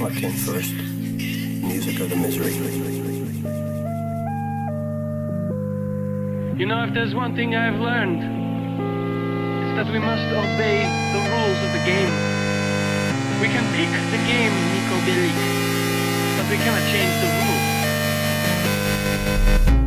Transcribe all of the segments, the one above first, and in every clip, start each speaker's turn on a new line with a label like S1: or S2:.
S1: What came first? Music or the misery?
S2: You know, if there's one thing I've learned, it's that we must obey the rules of the game. We can pick the game, Nico Billy, but we cannot change the rules.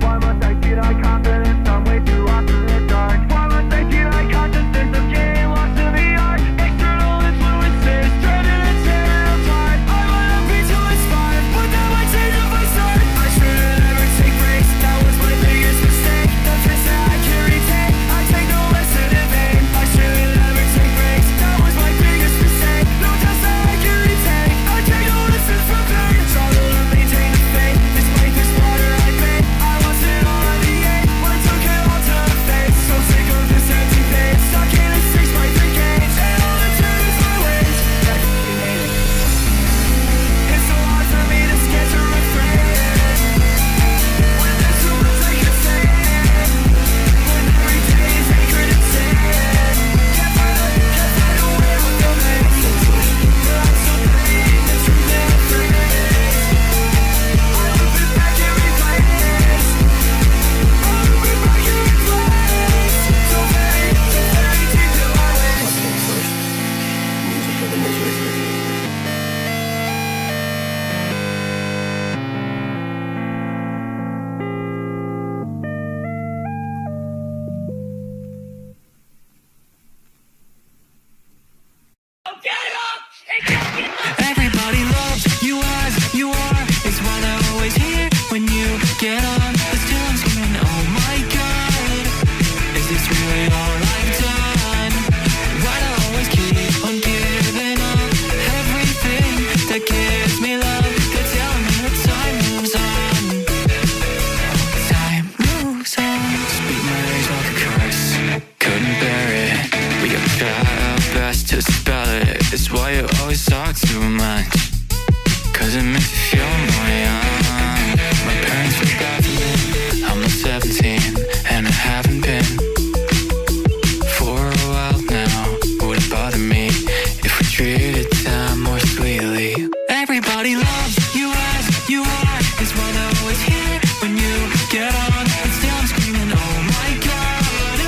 S2: Why must I deny confidence? I'm way too lost in the dark. Why must I deny consciousness? I'm getting lost in the art. External influences, dreaded and tearing apart. I wanna be too inspired, but that might change if I start. I should've never take breaks, that was my biggest mistake. The piss that I can retake, I take no lesson in vain. I should've never take breaks, that was my biggest mistake. No test that I can retake, I take no lessons from pain. Struggle to maintain the faith, despite this water I made. I wasn't all of the eight, but took it all to the face. So sick of this empty page, stuck in a 6x3 and all the turns my ways. I fucking hate it. It's so hard for me to sketch a refrain when there's too much I can say. When every day is anchored in sand, can't find a way with the maze. But I'm so paid, the truth in a phrase. I loop it back and replace. I loop it back and replace. So very deep in my ways.
S1: What came first? Music or the misery?
S3: Everybody loves you as you are. It's why they're always here when you get on. But still I'm screaming, oh my god, is this really all I've done? Why do I always keep on giving up everything that gives me love? They're telling me that time moves on. Time moves on. Speak my days like a curse, couldn't bear it. We got try our best to spell it. It's why you always talk too much, cause it makes you feel more young. My parents were baffling, I'm not 17 and I haven't been for a while now. Would it bother me if we treated time more sweetly? Everybody loves you as you are. It's why they're always here when you get on. But still I'm screaming, oh my god,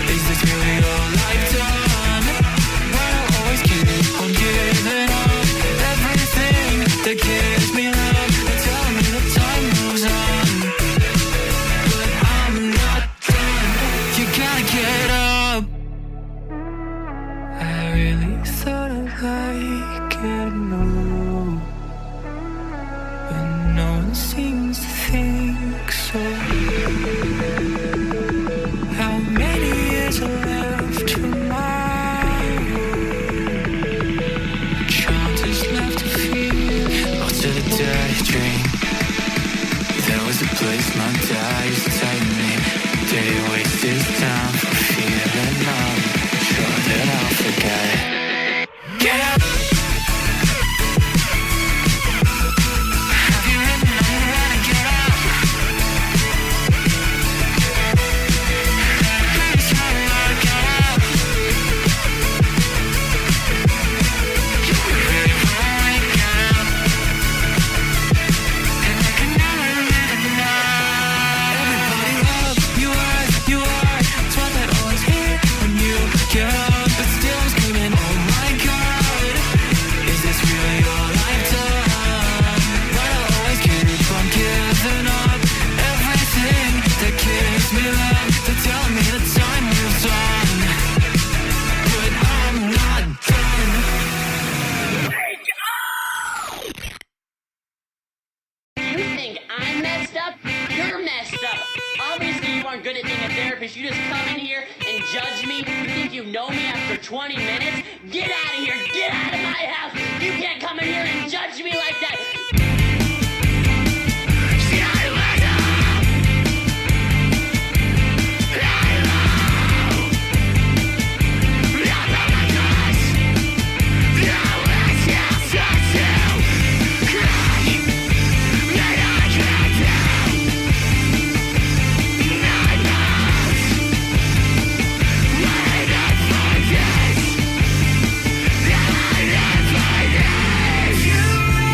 S3: is this really all I've done? Why do I always keep on giving up everything that gives me love? They're telling me that time moves on, but I'm not done. You gotta get up. I really thought I'd like it more, but no one seems to think so. How many years are left tomorrow? Chances left to feel lost to the dirty dream. There was a place my dad used to take me. Did he waste his time for feeling numb? Sure that I'll forget. Get up! Have you written on how to get up? Please tell me how to get up. You really wanna get up, and I can never live enough. Everybody loves you as you are. It's why they're always here when you get up. But still I'm screaming, oh my god, is this really all I've done? Why do I always keep on giving up everything that gives me love? They're telling me that time moves on, but I'm not done.
S4: You think I'm messed up? You're messed up. Obviously you aren't good at being a therapist. You just come in here and judge me. You think you know me after 20 minutes? Get out of here. Get out of my house. You can't come in here and judge me like that.
S3: You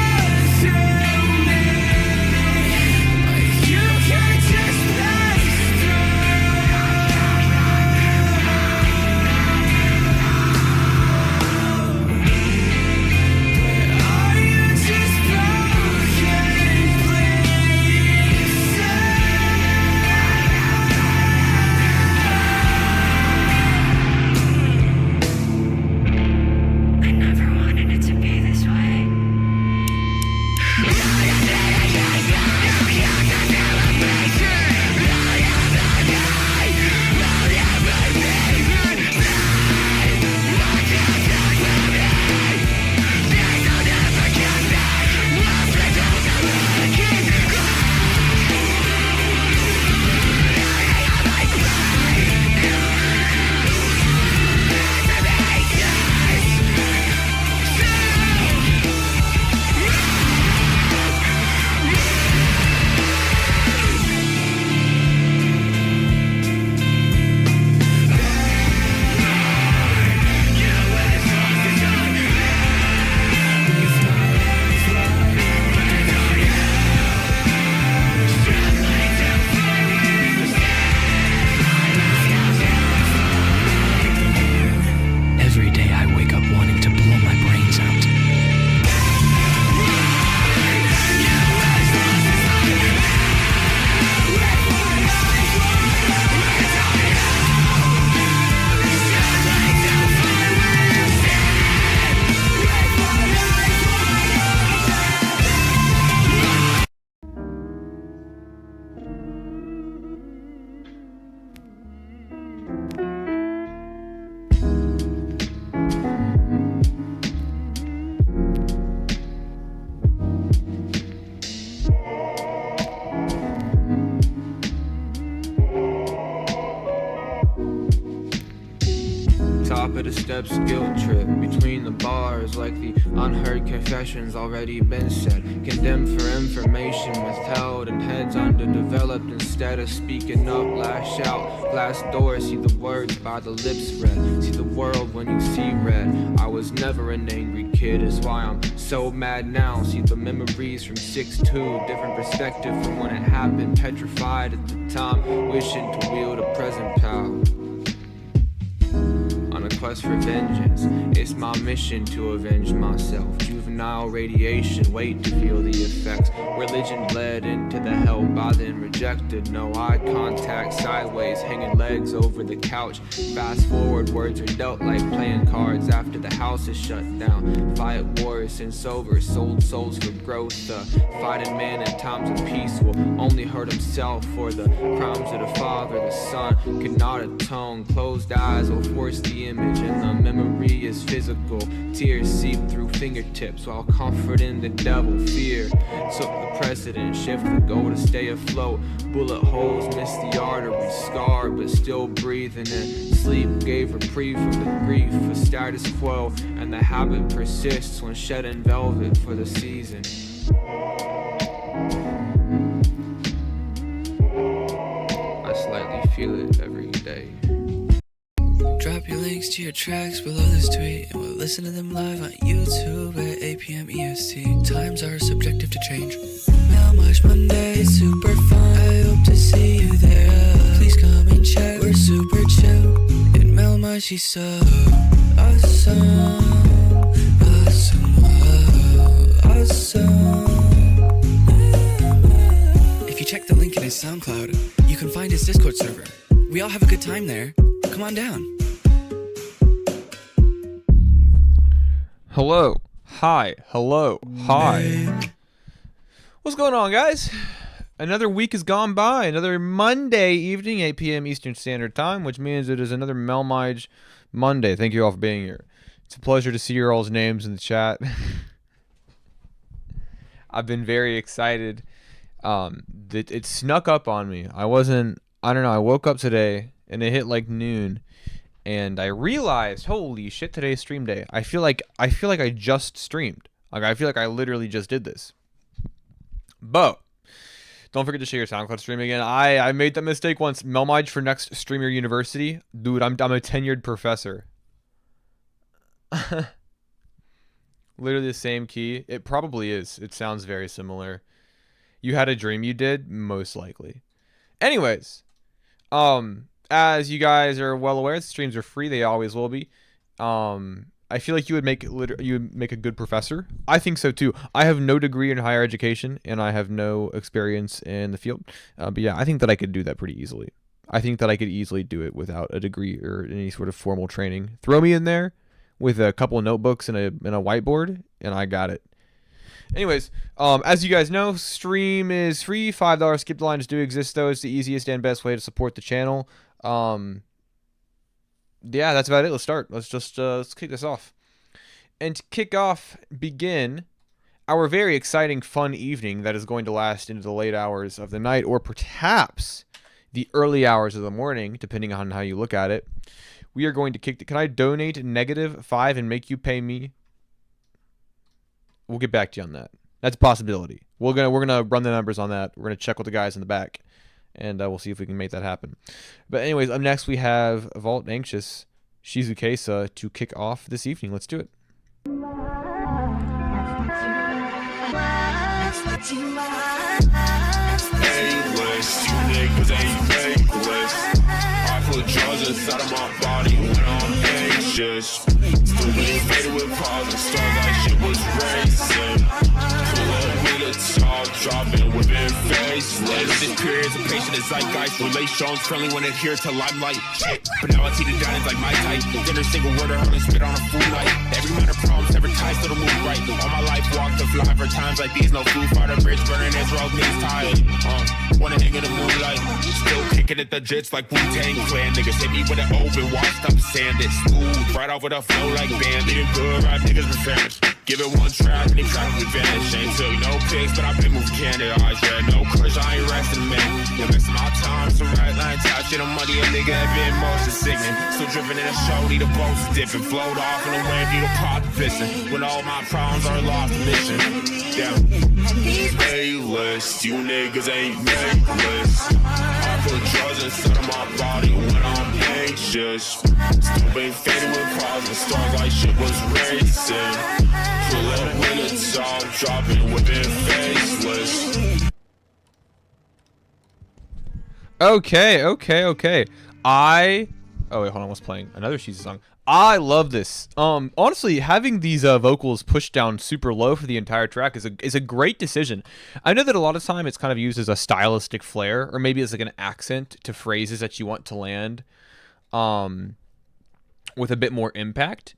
S5: top of the steps, guilt trip between the bars, like the unheard confessions already been said. Condemned for information withheld and heads underdeveloped. Instead of speaking up, lash out. Glass doors, see the words by the lips read. See the world when you see red. I was never an angry kid, is why I'm so mad now. See the memories from 6'2", different perspective from when it happened. Petrified at the time, wishing to wield a present power. On a quest for vengeance, it's my mission to avenge myself. Juvenile radiation, wait to feel the effects. Religion bled into the help I then rejected. No eye contact, sideways, hanging legs over the couch. Fast forward, words are dealt like playing cards after the house is shut down. Fight wars since over, sold souls for growth. Fighting man in times of peace will only hurt himself for the crimes of the father. The son could not atone. Closed eyes will force the image, and the memory is physical. Tears seep through fingertips while comforting the devil. Fear took the precedent, shift the goal to stay afloat. Bullet holes miss the artery, scarred but still breathing. And sleep gave reprieve from the grief of status quo, and the habit persists when shedding velvet for the season. I slightly feel it every day.
S6: Drop your links to your tracks below this tweet, and we'll listen to them live on YouTube at 8 p.m. EST. Times are subjective to change. Melmige Monday, super fun. I hope to see you there. Please come and check. We're super chill. In Melmige, she's so awesome. Awesome. If you check the link in his SoundCloud, you can find his Discord server. We all have a good time there. Come on down.
S5: Hello. Hi. Hello. Hi. What's going on, guys? Another week has gone by. Another Monday evening, 8 p.m. Eastern Standard Time, which means it is another Melmige Monday. Thank you all for being here. It's a pleasure to see your all's names in the chat. I've been very excited. It snuck up on me. I don't know. I woke up today and it hit like noon. And I realized, holy shit, today's stream day. I feel like I just streamed. Like, I feel like I literally just did this. But don't forget to share your SoundCloud stream again. I made that mistake once. Melmige for next Streamer University. Dude, I'm a tenured professor. Literally the same key. It probably is. It sounds very similar. You had a dream you did? Most likely. Anyways. As you guys are well aware, the streams are free. They always will be. I feel like you would make a good professor. I think so too. I have no degree in higher education, and I have no experience in the field. But yeah, I think that I could do that pretty easily. I think that I could easily do it without a degree or any sort of formal training. Throw me in there with a couple of notebooks and a whiteboard, and I got it. Anyways, as you guys know, stream is free. $5 skip lines do exist, though. It's the easiest and best way to support the channel. Yeah, that's about it. Let's start. Let's kick this off. And to kick off, begin our very exciting, fun evening that is going to last into the late hours of the night, or perhaps the early hours of the morning, depending on how you look at it. We are going to kick. Can I donate -5 and make you pay me? We'll get back to you on that. That's a possibility. We're gonna run the numbers on that. We're gonna check with the guys in the back, and we'll see if we can make that happen. But anyways, up next we have Vault Anxious Shizukesa to kick off this evening. Let's do it.
S7: I put drugs inside of my body when I'm anxious. Stupid faded with problems, start like shit was racing. Pull up with a top, dropping within faceless. Periods of patient is zeitgeist. Relations friendly when adhere to limelight. But now I see the diamonds like my type. Then a single word of her and spit on a food light. Every minor problems, every tie still to move right. All my life walked the fly for times like these. No food fighter, bridge burning, Israel's knees tired. Wanna hang in the moonlight. Still kicking at the jits like Wu-Tang Clan. Niggas hit me with an open, washed up sand. It's smooth, right off with a flow like band. Eating good, right niggas been famous. Give it one track and it kind of revenge. Ain't took no pics, but I've been moving Canada. Eyes red, no crush, I ain't resting, man. Investing my time, some right line top shit on money. A nigga have been motion sickening. Still dripping in a show, need a boat to dipping. Float off in the wind, need a pop piston. When all my problems are lost mission. Yeah. A-list, you niggas ain't necklace. I put drugs inside of my body when I'm anxious. Still been faded with clouds and stars like shit was racing. Pull up with the top, dropping whipping faceless.
S8: Okay. Oh wait, hold on, what's playing? Another Sheezy song. I love this. Honestly, having these vocals pushed down super low for the entire track is a great decision. I know that a lot of time it's kind of used as a stylistic flair, or maybe as like an accent to phrases that you want to land, with a bit more impact.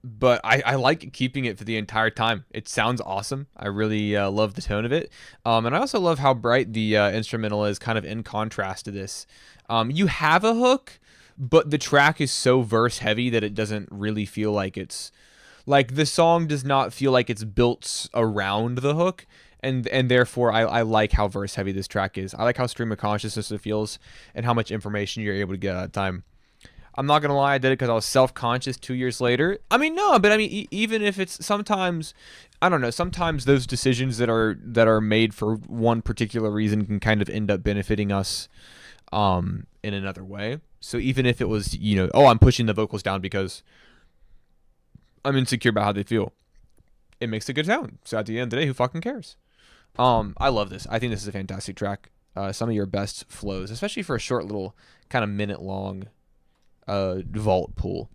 S8: But I like keeping it for the entire time. It sounds awesome. I really love the tone of it. And I also love how bright the instrumental is, kind of in contrast to this. You have a hook, but the track is so verse heavy that it doesn't really feel like it's... Like, the song does not feel like it's built around the hook. And therefore, I like how verse heavy this track is. I like how stream of consciousness it feels and how much information you're able to get at a time. I'm not gonna lie, I did it because I was self-conscious 2 years later. I mean, no, but I mean, even if it's sometimes, I don't know, sometimes those decisions that are made for one particular reason can kind of end up benefiting us in another way. So even if it was, you know, oh, I'm pushing the vocals down because I'm insecure about how they feel, it makes a good sound. So at the end of the day, who fucking cares? I love this. I think this is a fantastic track. Some of your best flows, especially for a short little kind of minute-long vault pool.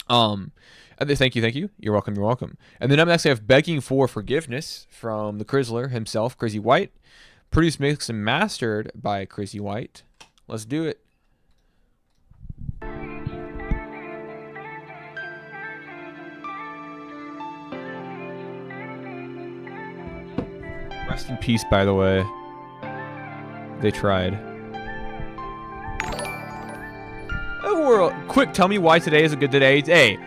S8: And thank you. You're welcome. And then up next I have Begging for Forgiveness from the Crizzler himself, Crazy White. Produced, mixed, and mastered by Crazy White. Let's do it. Rest in peace, by the way. They tried. Quick, tell me why today is a good day. Hey,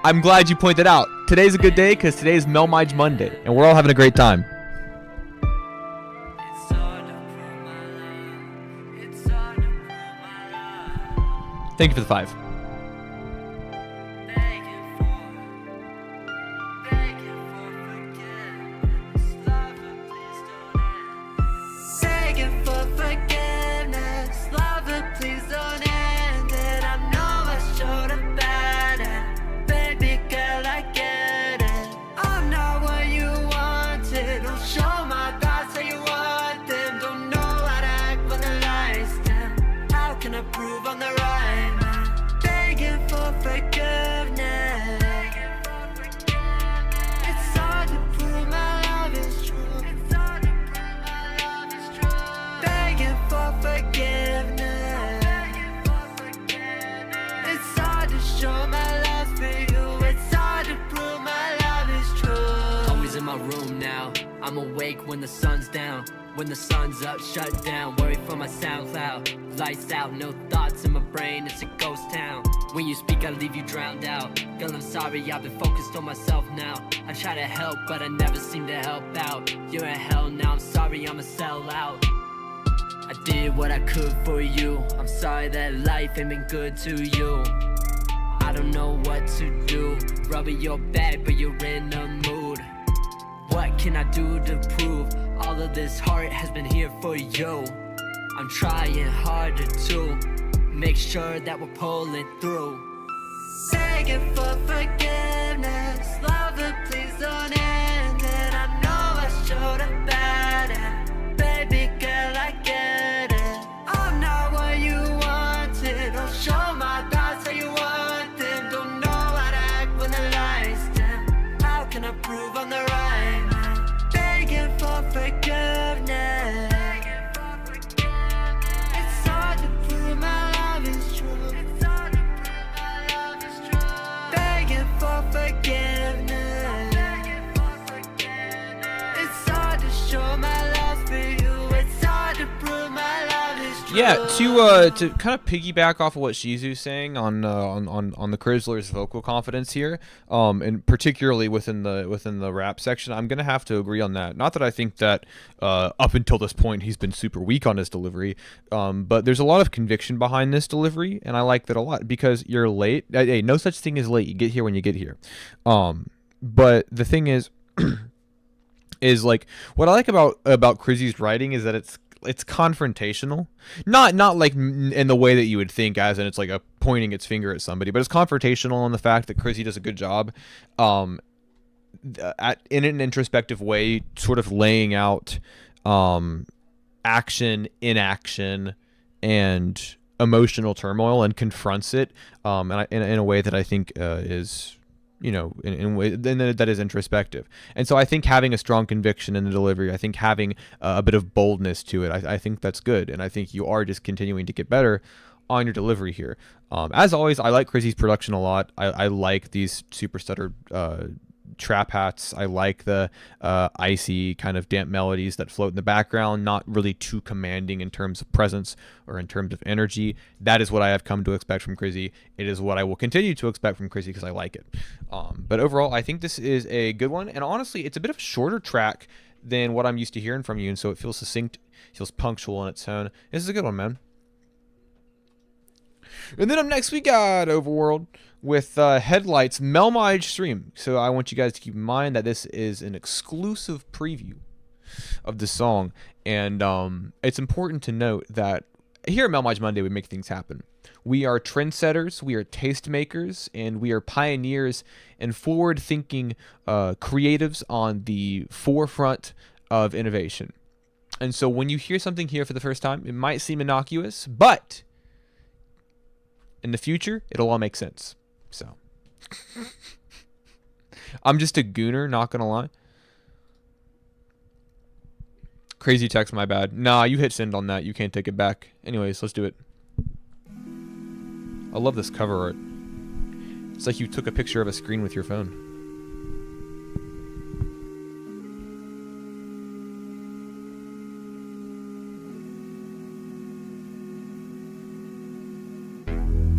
S8: I'm glad you pointed out. Today's a good day because today's Melmige Monday, and we're all having a great time. Thank you for the 5.
S9: I'm awake when the sun's down. When the sun's up, shut down. Worry for my SoundCloud. Lights out, no thoughts in my brain. It's a ghost town. When you speak, I leave you drowned out. Girl, I'm sorry, I've been focused on myself now. I try to help, but I never seem to help out. You're in hell now, I'm sorry, I'm a sellout. I did what I could for you. I'm sorry that life ain't been good to you. I don't know what to do. Rubbing your back, but you're in a mood. What can I do to prove all of this heart has been here for you? I'm trying harder to make sure that we're pulling through. Begging for forgiveness, lover, please don't end it. I know I should have better. Baby girl, I get it. I'm not what you wanted. I'll show my thoughts how you want them. Don't know how to act when the lights dim. How can I prove I'm the right? Begging for forgiveness. It's hard to prove my love is true. It's hard to prove my love is true. Begging for forgiveness. It's hard to
S8: Yeah, to kind of piggyback off of what Shizu's saying on the Krizzler's vocal confidence here, and particularly within the rap section, I'm gonna have to agree on that. Not that I think that up until this point he's been super weak on his delivery, but there's a lot of conviction behind this delivery, and I like that a lot because you're late. Hey, no such thing as late. You get here when you get here. But the thing is, is like what I like about Krizzy's writing is that it's confrontational, not like in the way that you would think, as in it's like a pointing its finger at somebody, but it's confrontational in the fact that Krizzy does a good job, in an introspective way, sort of laying out, action, inaction, and emotional turmoil, and confronts it, in a way that I think is. In a way that is introspective. And so I think having a strong conviction in the delivery, I think having a bit of boldness to it, I think that's good. And I think you are just continuing to get better on your delivery here. As always, I like Krizzy's production a lot. I like these super stuttered trap hats. I like the icy kind of damp melodies that float in the background, not really too commanding in terms of presence or in terms of energy. That is what I have come to expect from Krizzy. It is what I will continue to expect from Krizzy because I like it. But overall, I think this is a good one. And honestly, it's a bit of a shorter track than what I'm used to hearing from you. And so it feels succinct, feels punctual in its tone. This is a good one, man. And then up next, we got Overworld with Headlights melmige stream. So I want you guys to keep in mind that this is an exclusive preview of the song. And it's important to note that here at Melmige Monday, we make things happen. We are trendsetters, we are tastemakers, and we are pioneers and forward-thinking creatives on the forefront of innovation. And so when you hear something here for the first time, it might seem innocuous, but in the future, it'll all make sense. So, I'm just a gooner, not gonna lie. Crazy text, my bad. Nah, you hit send on that. You can't take it back. Anyways, let's do it. I love this cover art. It's like you took a picture of a screen with your phone.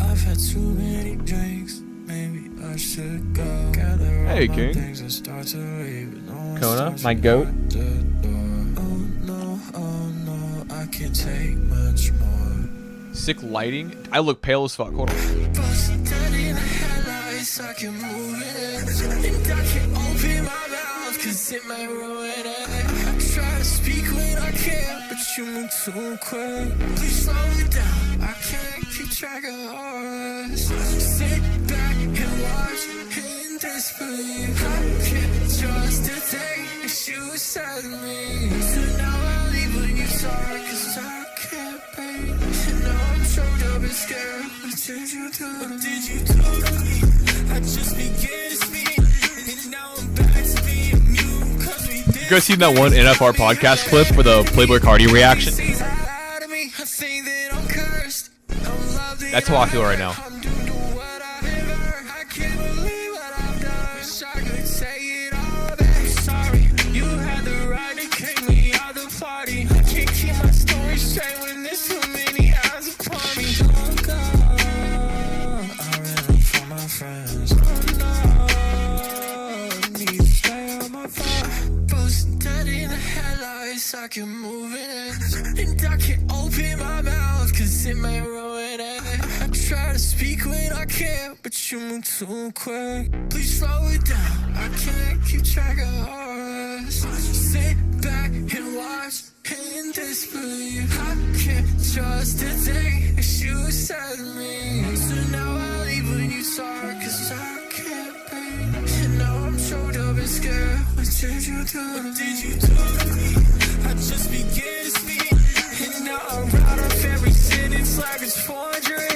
S6: I've had too many drinks. Maybe I should go. Gather
S8: Hey,
S6: all my
S8: King.
S6: things and start to leave, but no one
S8: Kona,
S6: starts
S8: my
S6: to
S8: goat.
S6: at the door. Oh no, I can't take much more.
S8: Sick lighting. I look pale as fuck. Hold on.
S6: Busted in the headlights, I can move it. And I can't open my mouth, cause it might ruin it. I try to speak when I can, but you move too quick. Please slow it down, I can't keep track of us. Sit back and watch in disbelief. I can't trust the day that you said me. So now I leave when you start, cause I can't pay. And now I'm choked up and scared. What did you do? What did you do to me? I just began to speak, and now I'm back to being mute. Cause we did.
S8: You guys seen that one NFR podcast clip for the Playboy Cardi reaction? That's how I feel right now.
S6: I can move it, and I can't open my mouth, cause it may ruin it. I try to speak when I can, but you move too quick. Please slow it down, I can't keep track of us. Sit back and watch in disbelief. I can't trust the thing that you said to me. So now I leave when you start, cause I can't pay. And now I'm choked up and scared. What did you do? What did you do to me? I just began to speak, and now I write off every sentence like it's forgery.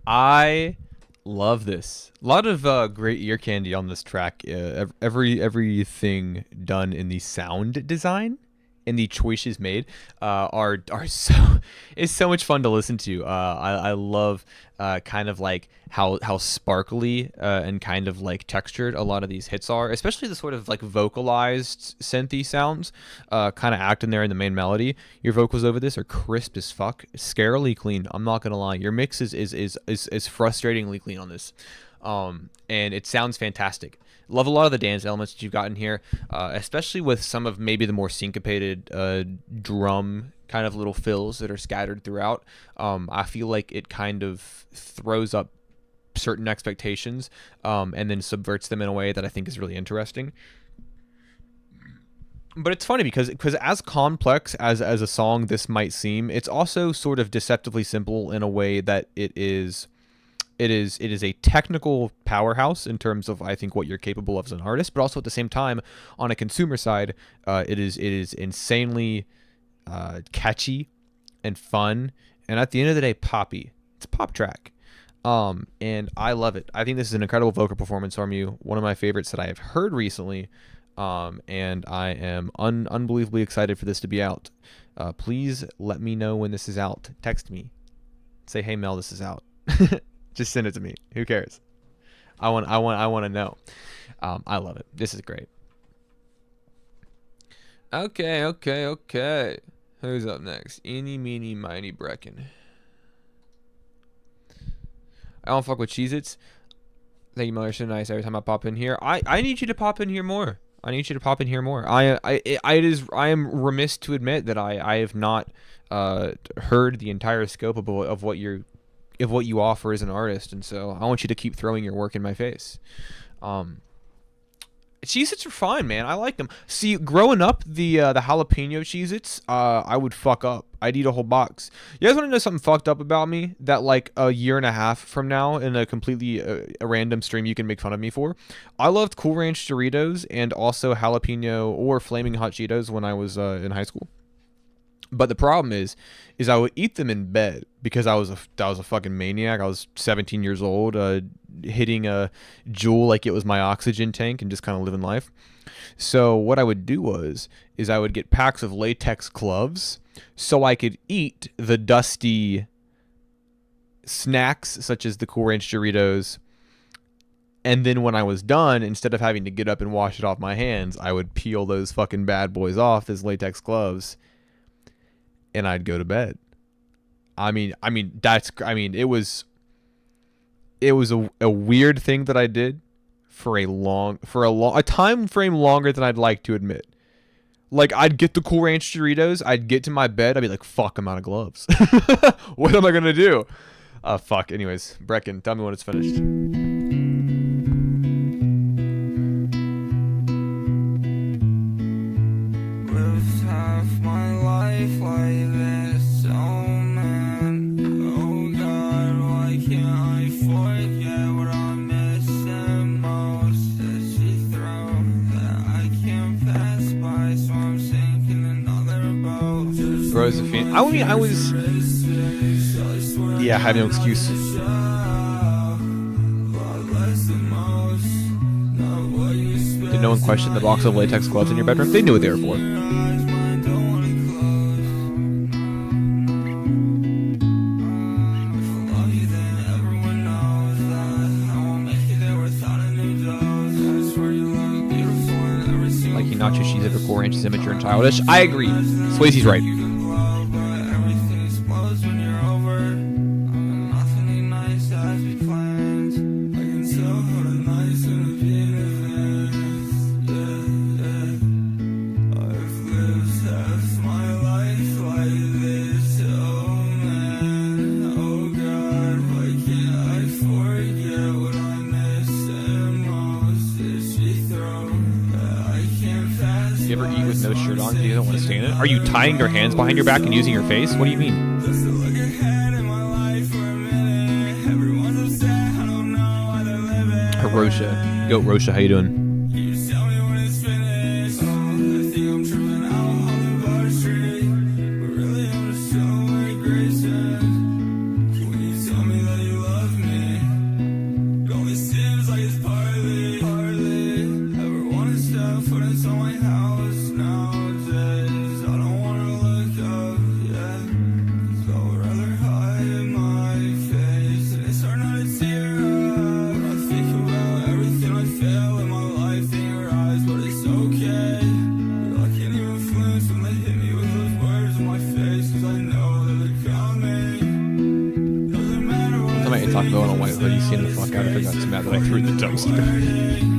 S8: I Love this. A lot of great ear candy on this track. Everything done in the sound design and the choices made are so is so much fun to listen to. I love kind of like how sparkly and kind of like textured a lot of these hits are, especially the sort of like vocalized synthy sounds kind of acting there in the main melody. Your vocals over this are crisp as fuck, scarily clean. I'm not gonna lie, your mix is frustratingly clean on this, and it sounds fantastic. Love a lot of the dance elements that you've got in here, especially with some of maybe the more syncopated drum kind of little fills that are scattered throughout. I feel like it kind of throws up certain expectations and then subverts them in a way that I think is really interesting. But it's funny because as complex as a song this might seem, it's also sort of deceptively simple in a way that it is a technical powerhouse in terms of, I think, what you're capable of as an artist, but also at the same time, on a consumer side, it is insanely catchy and fun, and at the end of the day, poppy. It's a pop track, and I love it. I think this is an incredible vocal performance from you, one of my favorites that I have heard recently, and I am unbelievably excited for this to be out. Please let me know when this is out. Text me, say, "Hey Mel, this is out." Just send it to me. Who cares? I want to know. I love it. This is great. Okay. Who's up next? Eeny, meeny, miny, Brecken. I don't fuck with Cheez-Its. Thank you, Miller. So nice every time I pop in here. I need you to pop in here more. I am remiss to admit that I have not heard the entire scope of what you offer as an artist, and so I want you to keep throwing your work in my face. Cheez-Its are fine, man. I like them. See, growing up, the jalapeno Cheez-Its, I would fuck up. I'd eat a whole box. You guys want to know something fucked up about me that like a year and a half from now in a completely a random stream you can make fun of me for? I loved Cool Ranch Doritos and also jalapeno or Flaming Hot Cheetos when I was in high school. But the problem is I would eat them in bed because I was a fucking maniac. I was 17 years old, hitting a Juul like it was my oxygen tank and just kind of living life. So what I would do is I would get packs of latex gloves so I could eat the dusty snacks such as the Cool Ranch Doritos. And then when I was done, instead of having to get up and wash it off my hands, I would peel those fucking bad boys off, those latex gloves, and I'd go to bed. It was a weird thing that I did for a time frame longer than I'd like to admit. Like, I'd get the Cool Ranch Doritos, I'd get to my bed, I'd be like, fuck, I'm out of gloves. What am I gonna do? Fuck. Anyways, Brecken, tell me when it's finished.
S2: Lived half my life like this, oh man. Oh God, why can't I forget what I'm missing most? That she throw that I can't pass by, so I'm sinking another boat.
S8: Josephine. I was. Yeah, I have no excuse. Did no one question the box of latex gloves in your bedroom? They knew what they were for. Like he nacho cheese over 4 inches immature and childish. I agree. Swayze's right. Are you tying your hands behind your back and using your face? What do you mean? Rosha. Yo, Rosha, how you doing?
S2: yeah, footings on my house nowadays. I don't wanna look up, yeah, 'cause I would rather hide my face. And it's hard not to tear up. I think about everything I fail in my life in your eyes, but it's okay. But I can't even flinch when they hit me with those words in my face, 'cause I know that they're coming. Doesn't matter what
S8: Somebody ain't talking about a white hoodie, seeing the fuck out of it. Got so mad that I threw it in the dumpster.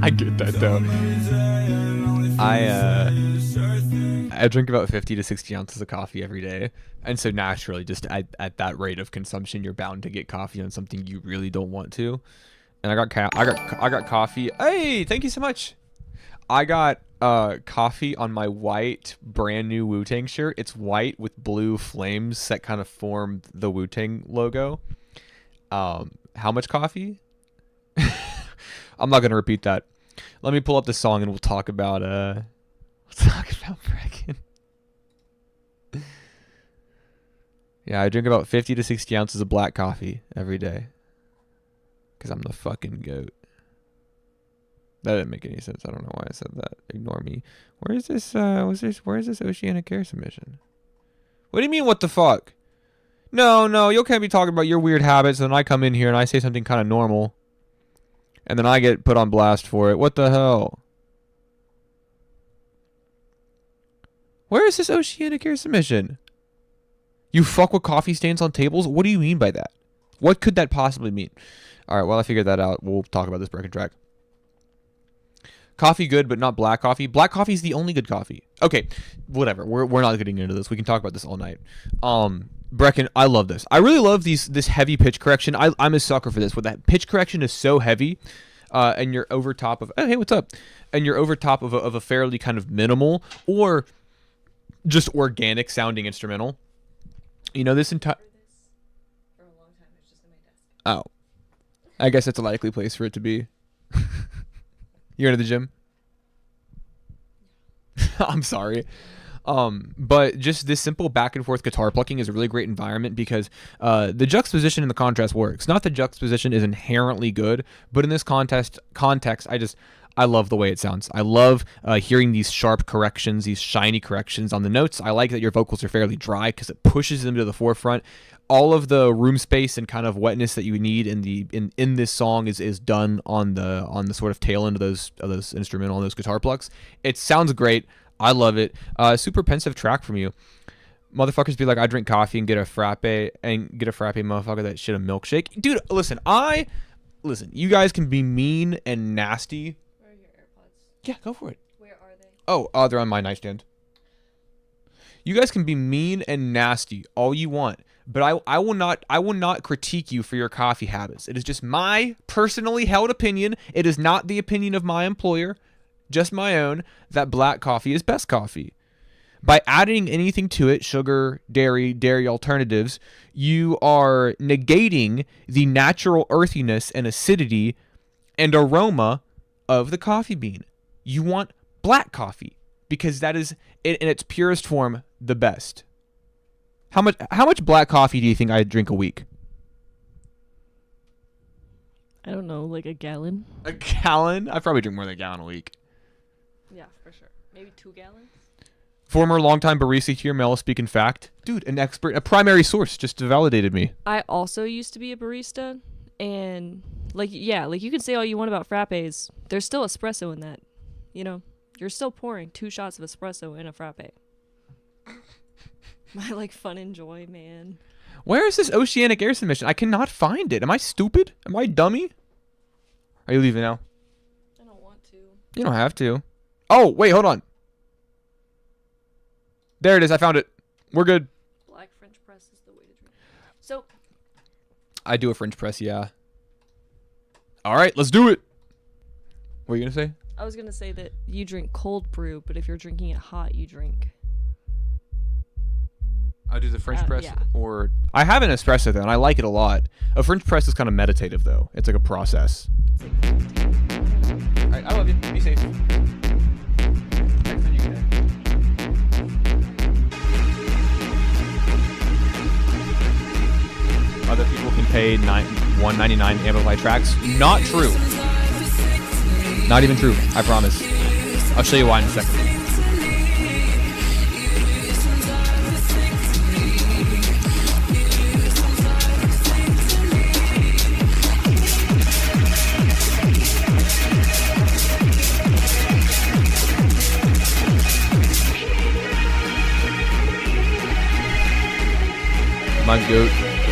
S8: I get that though. I drink about 50 to 60 ounces of coffee every day, and so naturally, just at that rate of consumption, you're bound to get coffee on something you really don't want to. And I got coffee. Hey, thank you so much. I got coffee on my white brand new Wu-Tang shirt. It's white with blue flames that kind of form the Wu-Tang logo. How much coffee? I'm not gonna repeat that. Let me pull up the song and we'll talk about fracking. Yeah, I drink about 50 to 60 ounces of black coffee every day. Cause I'm the fucking goat. That didn't make any sense. I don't know why I said that. Ignore me. Where is this where is this Oceanic Air submission? What do you mean what the fuck? No, you can't be talking about your weird habits and then I come in here and I say something kind of normal. And then I get put on blast for it. What the hell? Where is this Oceanic Air submission? You fuck with coffee stains on tables? What do you mean by that? What could that possibly mean? Alright, well I figured that out. We'll talk about this break and track. Coffee good, but not black coffee. Black coffee is the only good coffee. Okay, whatever. We're not getting into this. We can talk about this all night. Brecken, I love this. I really love this heavy pitch correction. I'm a sucker for this. With that pitch correction is so heavy, and you're over top of. Oh, hey, what's up? And you're over top of a fairly kind of minimal or just organic sounding instrumental. You know this entire. Oh, I guess that's a likely place for it to be. You're into the gym? I'm sorry. But just this simple back and forth guitar plucking is a really great environment because the juxtaposition and the contrast works. Not that juxtaposition is inherently good, but in this context, I love the way it sounds. I love hearing these sharp corrections, these shiny corrections on the notes. I like that your vocals are fairly dry because it pushes them to the forefront. All of the room space and kind of wetness that you need in this song is done on the sort of tail end of those instrumental and those guitar plucks. It sounds great. I love it. Super pensive track from you. Motherfuckers be like, I drink coffee and get a frappe motherfucker that shit a milkshake. Dude, listen, you guys can be mean and nasty.
S10: Where are your AirPods?
S8: Yeah, go for it.
S10: Where are they?
S8: Oh, they're on my nightstand. You guys can be mean and nasty all you want, but I will not critique you for your coffee habits. It is just my personally held opinion. It is not the opinion of my employer, just my own, that black coffee is best coffee. By adding anything to it, sugar, dairy alternatives, you are negating the natural earthiness and acidity and aroma of the coffee bean. You want black coffee because that is, in its purest form, the best. How much black coffee do you think I drink a week?
S10: I don't know, like a gallon?
S8: A gallon? I probably drink more than a gallon a week.
S10: Yeah, for sure. Maybe 2 gallons?
S8: Former longtime barista here, Mel speaking fact. Dude, an expert, a primary source just validated me.
S10: I also used to be a barista, and like you can say all you want about frappes. There's still espresso in that. You know, you're still pouring 2 shots of espresso in a frappe. My like fun and joy, man.
S8: Where is this Oceanic Air submission? I cannot find it. Am I stupid? Am I dummy? Are you leaving now?
S10: I don't want to.
S8: You don't have to. Oh, wait, hold on. There it is. I found it. We're good.
S10: Black French press is the way to drink. So
S8: I do a French press, yeah. All right, let's do it. What are you going to say?
S10: I was going to say that you drink cold brew, but if you're drinking it hot, you drink.
S8: I do the French press,
S10: yeah.
S8: Or I have an espresso though, and I like it a lot. A French press is kind of meditative though. It's like a process. All right, I love you. Be safe. Other people can pay $199 to amplify tracks. Not true. Not even true. I promise. I'll show you why in a second. My goat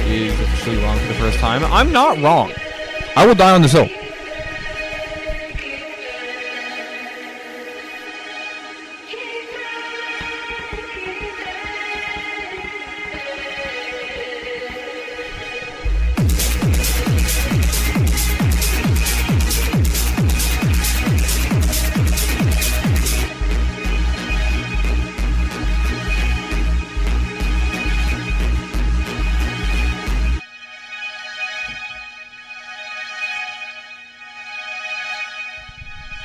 S8: is officially wrong for the first time. I'm not wrong. I will die on this hill.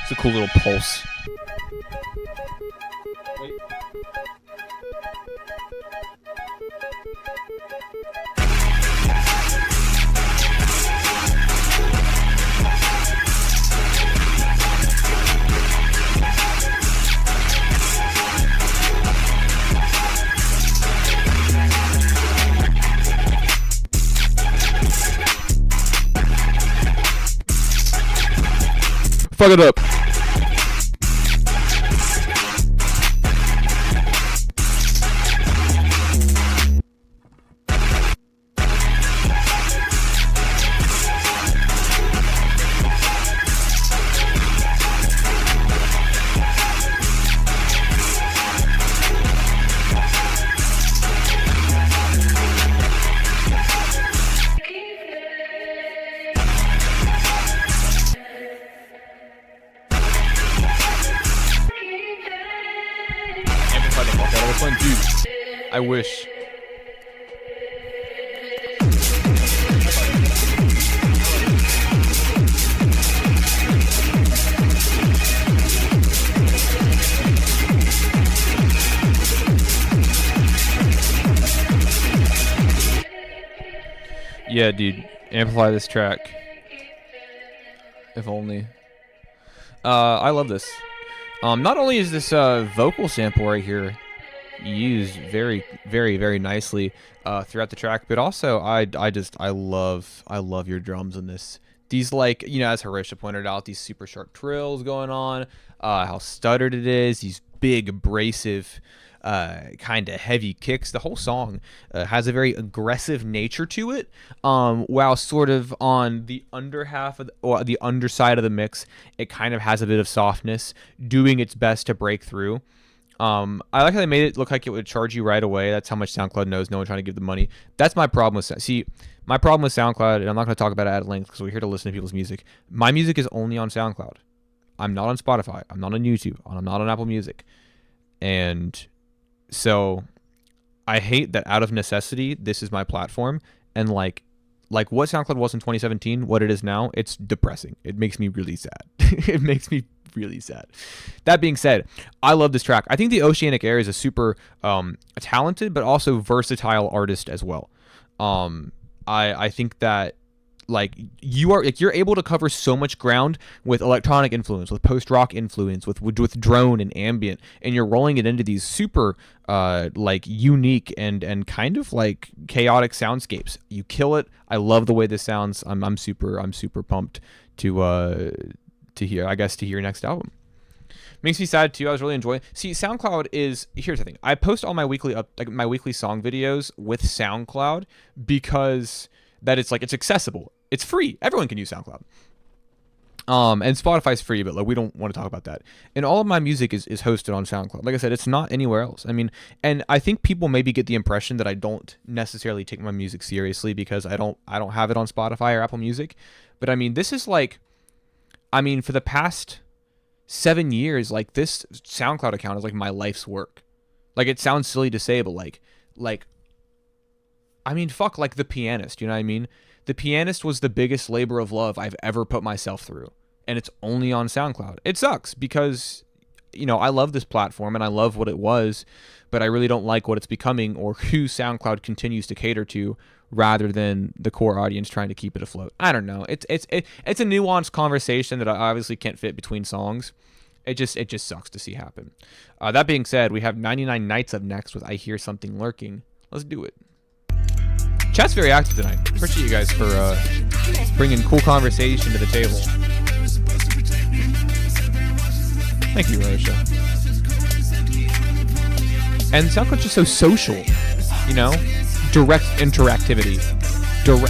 S8: It's a cool little pulse. Wait. Fuck it up. Dude, I wish. Yeah, dude, amplify this track. If only. I love this. Not only is this vocal sample right here used very, very, very nicely throughout the track, but also I love your drums in this. These, like, you know, as Harisha pointed out, these super sharp trills going on, how stuttered it is, these big abrasive kind of heavy kicks. The whole song has a very aggressive nature to it, while sort of on the under half of or the underside of the mix, it kind of has a bit of softness, doing its best to break through. I like how they made it look like it would charge you right away. That's how much SoundCloud knows. No one trying to give them money. That's my problem with my problem with SoundCloud, and I'm not going to talk about it at length because we're here to listen to people's music. My music is only on SoundCloud. I'm not on Spotify. I'm not on YouTube. I'm not on Apple Music. And so I hate that out of necessity, this is my platform. And like what SoundCloud was in 2017, what it is now, it's depressing. It makes me really sad. It makes me really sad. That being said, I love this track. I think the Oceanic Air is a super talented but also versatile artist as well. I think that you're able to cover so much ground with electronic influence, with post-rock influence, with drone and ambient, and you're rolling it into these super unique and kind of like chaotic soundscapes. You kill it. I love the way this sounds. I'm super pumped to hear your next album. Makes me sad too. I was really enjoying. See, SoundCloud is, here's the thing. I post all my weekly my weekly song videos with SoundCloud because that it's accessible. It's free. Everyone can use SoundCloud. And Spotify's free, but we don't want to talk about that. And all of my music is hosted on SoundCloud. Like I said, it's not anywhere else. I mean, and I think people maybe get the impression that I don't necessarily take my music seriously because I don't have it on Spotify or Apple Music. But I mean, this is for the past 7 years, this SoundCloud account is my life's work. It sounds silly to say, but fuck, The Pianist, you know what I mean? The Pianist was the biggest labor of love I've ever put myself through, and it's only on SoundCloud. It sucks because, I love this platform and I love what it was, but I really don't like what it's becoming or who SoundCloud continues to cater to rather than the core audience trying to keep it afloat. I don't know. It's a nuanced conversation that I obviously can't fit between songs. It just sucks to see happen. That being said, we have 99 Nights up next with I Hear Something Lurking. Let's do it. Chat's very active tonight. Appreciate you guys for bringing cool conversation to the table. Thank you, Rosha. And SoundCloud's just so social, you know? Direct interactivity.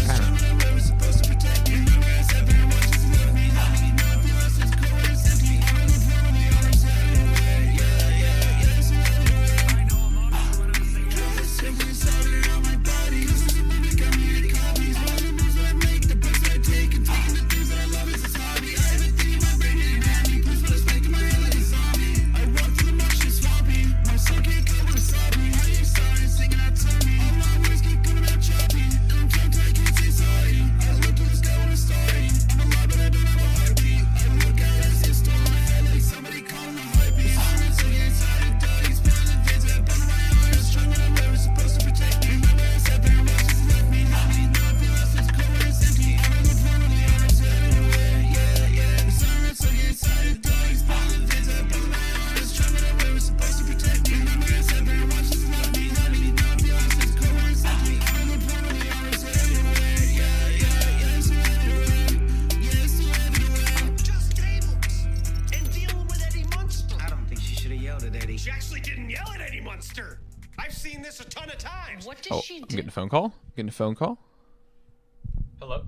S8: I don't know. Getting a phone call. Getting a phone call. Hello.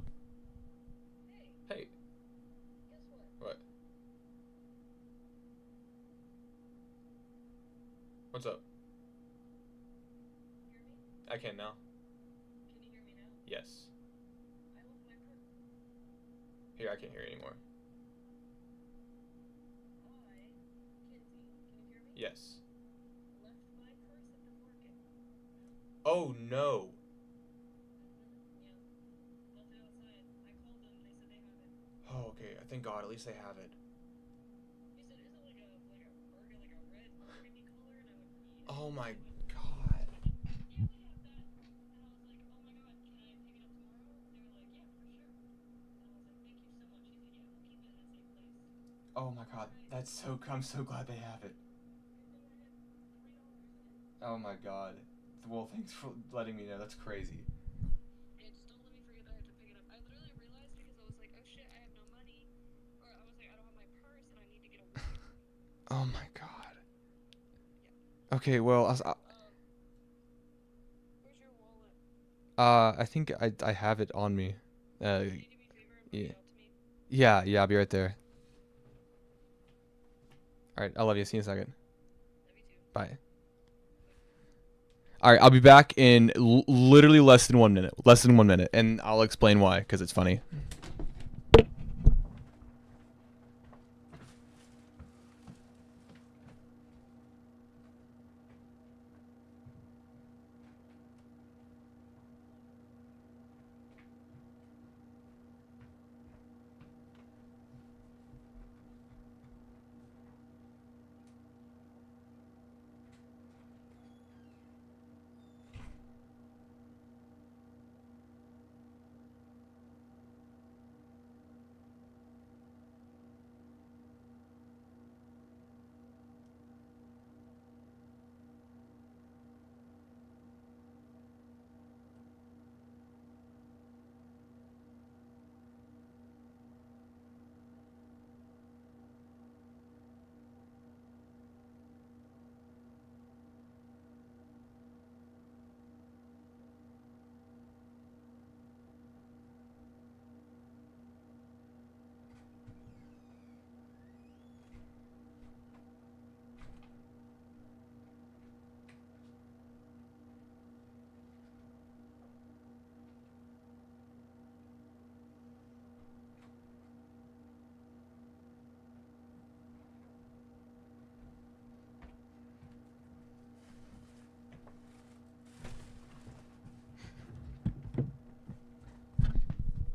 S8: Hey. What? What's up? I can now. Can you hear me now? Yes. Here, I can't hear you anymore. Yes. Oh no. Oh, okay. Thank God. At least they have it. Oh my God. Oh my God. That's so. I'm so glad they have it. Oh my God. Well, thanks for letting me know. That's crazy.
S10: Yeah, just don't let me forget that I have to pick it up. I literally realized because I was like, oh shit, I have no money. Or I was like, I don't have my purse and I need to get a wallet.
S8: Oh my God. Yeah. Okay, well, where's your wallet? I think I have it on me.
S10: Can you do me a favor and bring
S8: Yeah.
S10: it out to me?
S8: Yeah, I'll be right there. Alright, I love you. See you in a second.
S10: Love you too.
S8: Bye. All right, I'll be back in literally less than 1 minute. Less than 1 minute, and I'll explain why, because it's funny.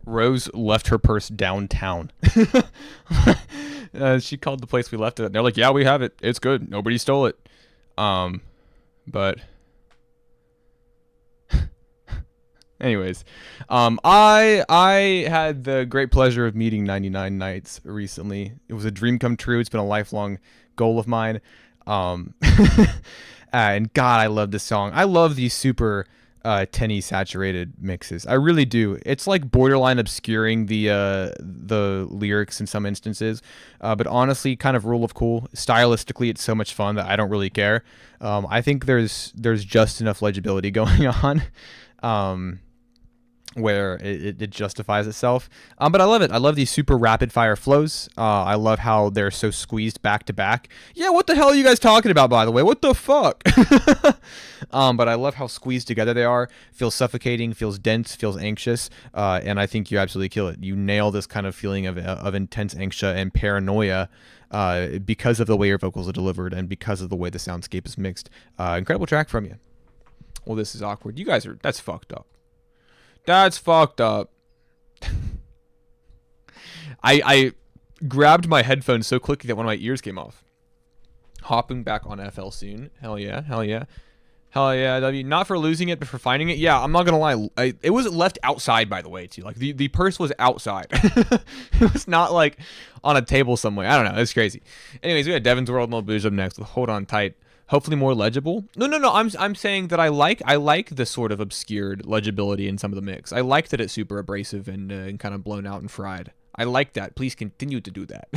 S8: Rose left her purse downtown. She called the place we left it at. They're like, yeah, we have it. It's good. Nobody stole it. But Anyways, I had the great pleasure of meeting 99 Nights recently. It was a dream come true. It's been a lifelong goal of mine. And God, I love this song. I love these super tinny saturated mixes. I really do. It's like borderline obscuring the lyrics in some instances, but honestly, kind of rule of cool. Stylistically, it's so much fun that I don't really care. I think there's just enough legibility going on. Where it justifies itself. But I love it. I love these super rapid fire flows. I love how they're so squeezed back to back. Yeah, what the hell are you guys talking about, by the way? What the fuck? But I love how squeezed together they are. Feels suffocating, feels dense, feels anxious. And I think you absolutely kill it. You nail this kind of feeling of intense anxiety and paranoia because of the way your vocals are delivered and because of the way the soundscape is mixed. Incredible track from you. Well, this is awkward. You guys are... That's fucked up. That's fucked up. I grabbed my headphones so quickly that one of my ears came off. Hopping back on FL soon. Hell yeah, hell yeah. Hell yeah, W. Not for losing it, but for finding it. Yeah, I'm not gonna lie. It was left outside, by the way, too. Like, the purse was outside. It was not, like, on a table somewhere. I don't know. It's crazy. Anyways, we got Devin's World Mode Blues up next with Hold On Tight. Hopefully more legible. No. I'm saying that I like the sort of obscured legibility in some of the mix. I like that it's super abrasive and kind of blown out and fried. I like that. Please continue to do that.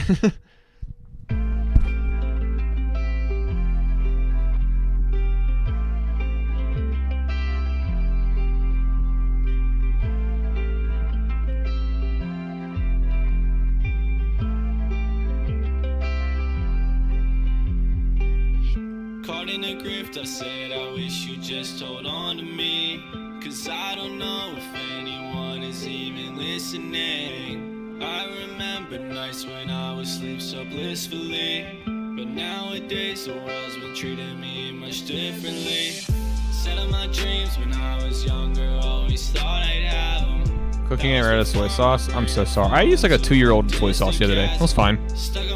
S11: Caught in a grift, I said I wish you just hold on to me, 'cause I don't know if anyone is even listening. I remember nights when I would sleep so blissfully, but nowadays the world's been treating me much differently. Said of my dreams when I was younger, always thought I'd have them.
S8: Cooking ain't right of soy sauce. I'm so sorry. I used like a 2-year-old soy sauce the other day. It was fine.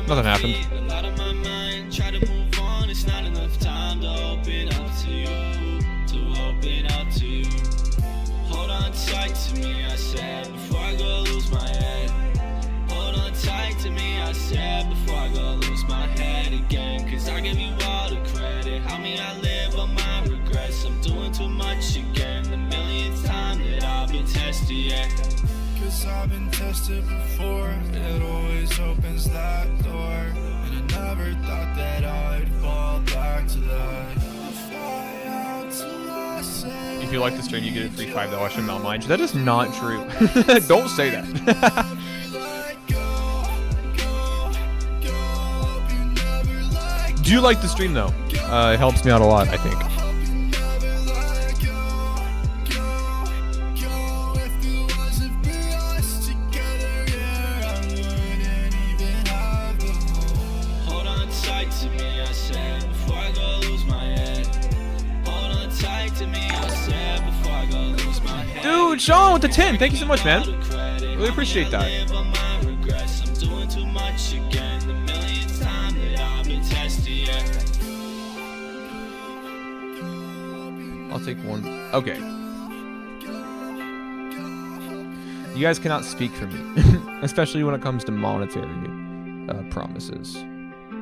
S8: Nothing happened.
S11: A lot of my mind, try to move on, it's not enough time to open up to you, Hold on tight to me, I said, before I go lose my head. Hold on tight to me, I said, before I go lose my head again. 'Cause I give you all the credit, how me I live on my regrets. I'm doing too much again, the millionth time that I've been tested, yeah.
S2: 'Cause I've been tested before, it always opens that door. And I never thought that I'd fall back to that.
S8: If you like the stream, you get a free $5 from melmige. That is not true. Don't say that. Do you like the stream though? It helps me out a lot, I think.
S11: Hold on tight to me, I said, before I go lose my head. Hold on tight to me, I said, before I go lose my head.
S8: Dude, Sean with the 10. Thank you so much, man. Really appreciate that.
S11: I'm doing too much again, the millionth time that I've been tested, yeah.
S8: I'll take one. Okay. You guys cannot speak for me, especially when it comes to monetary promises.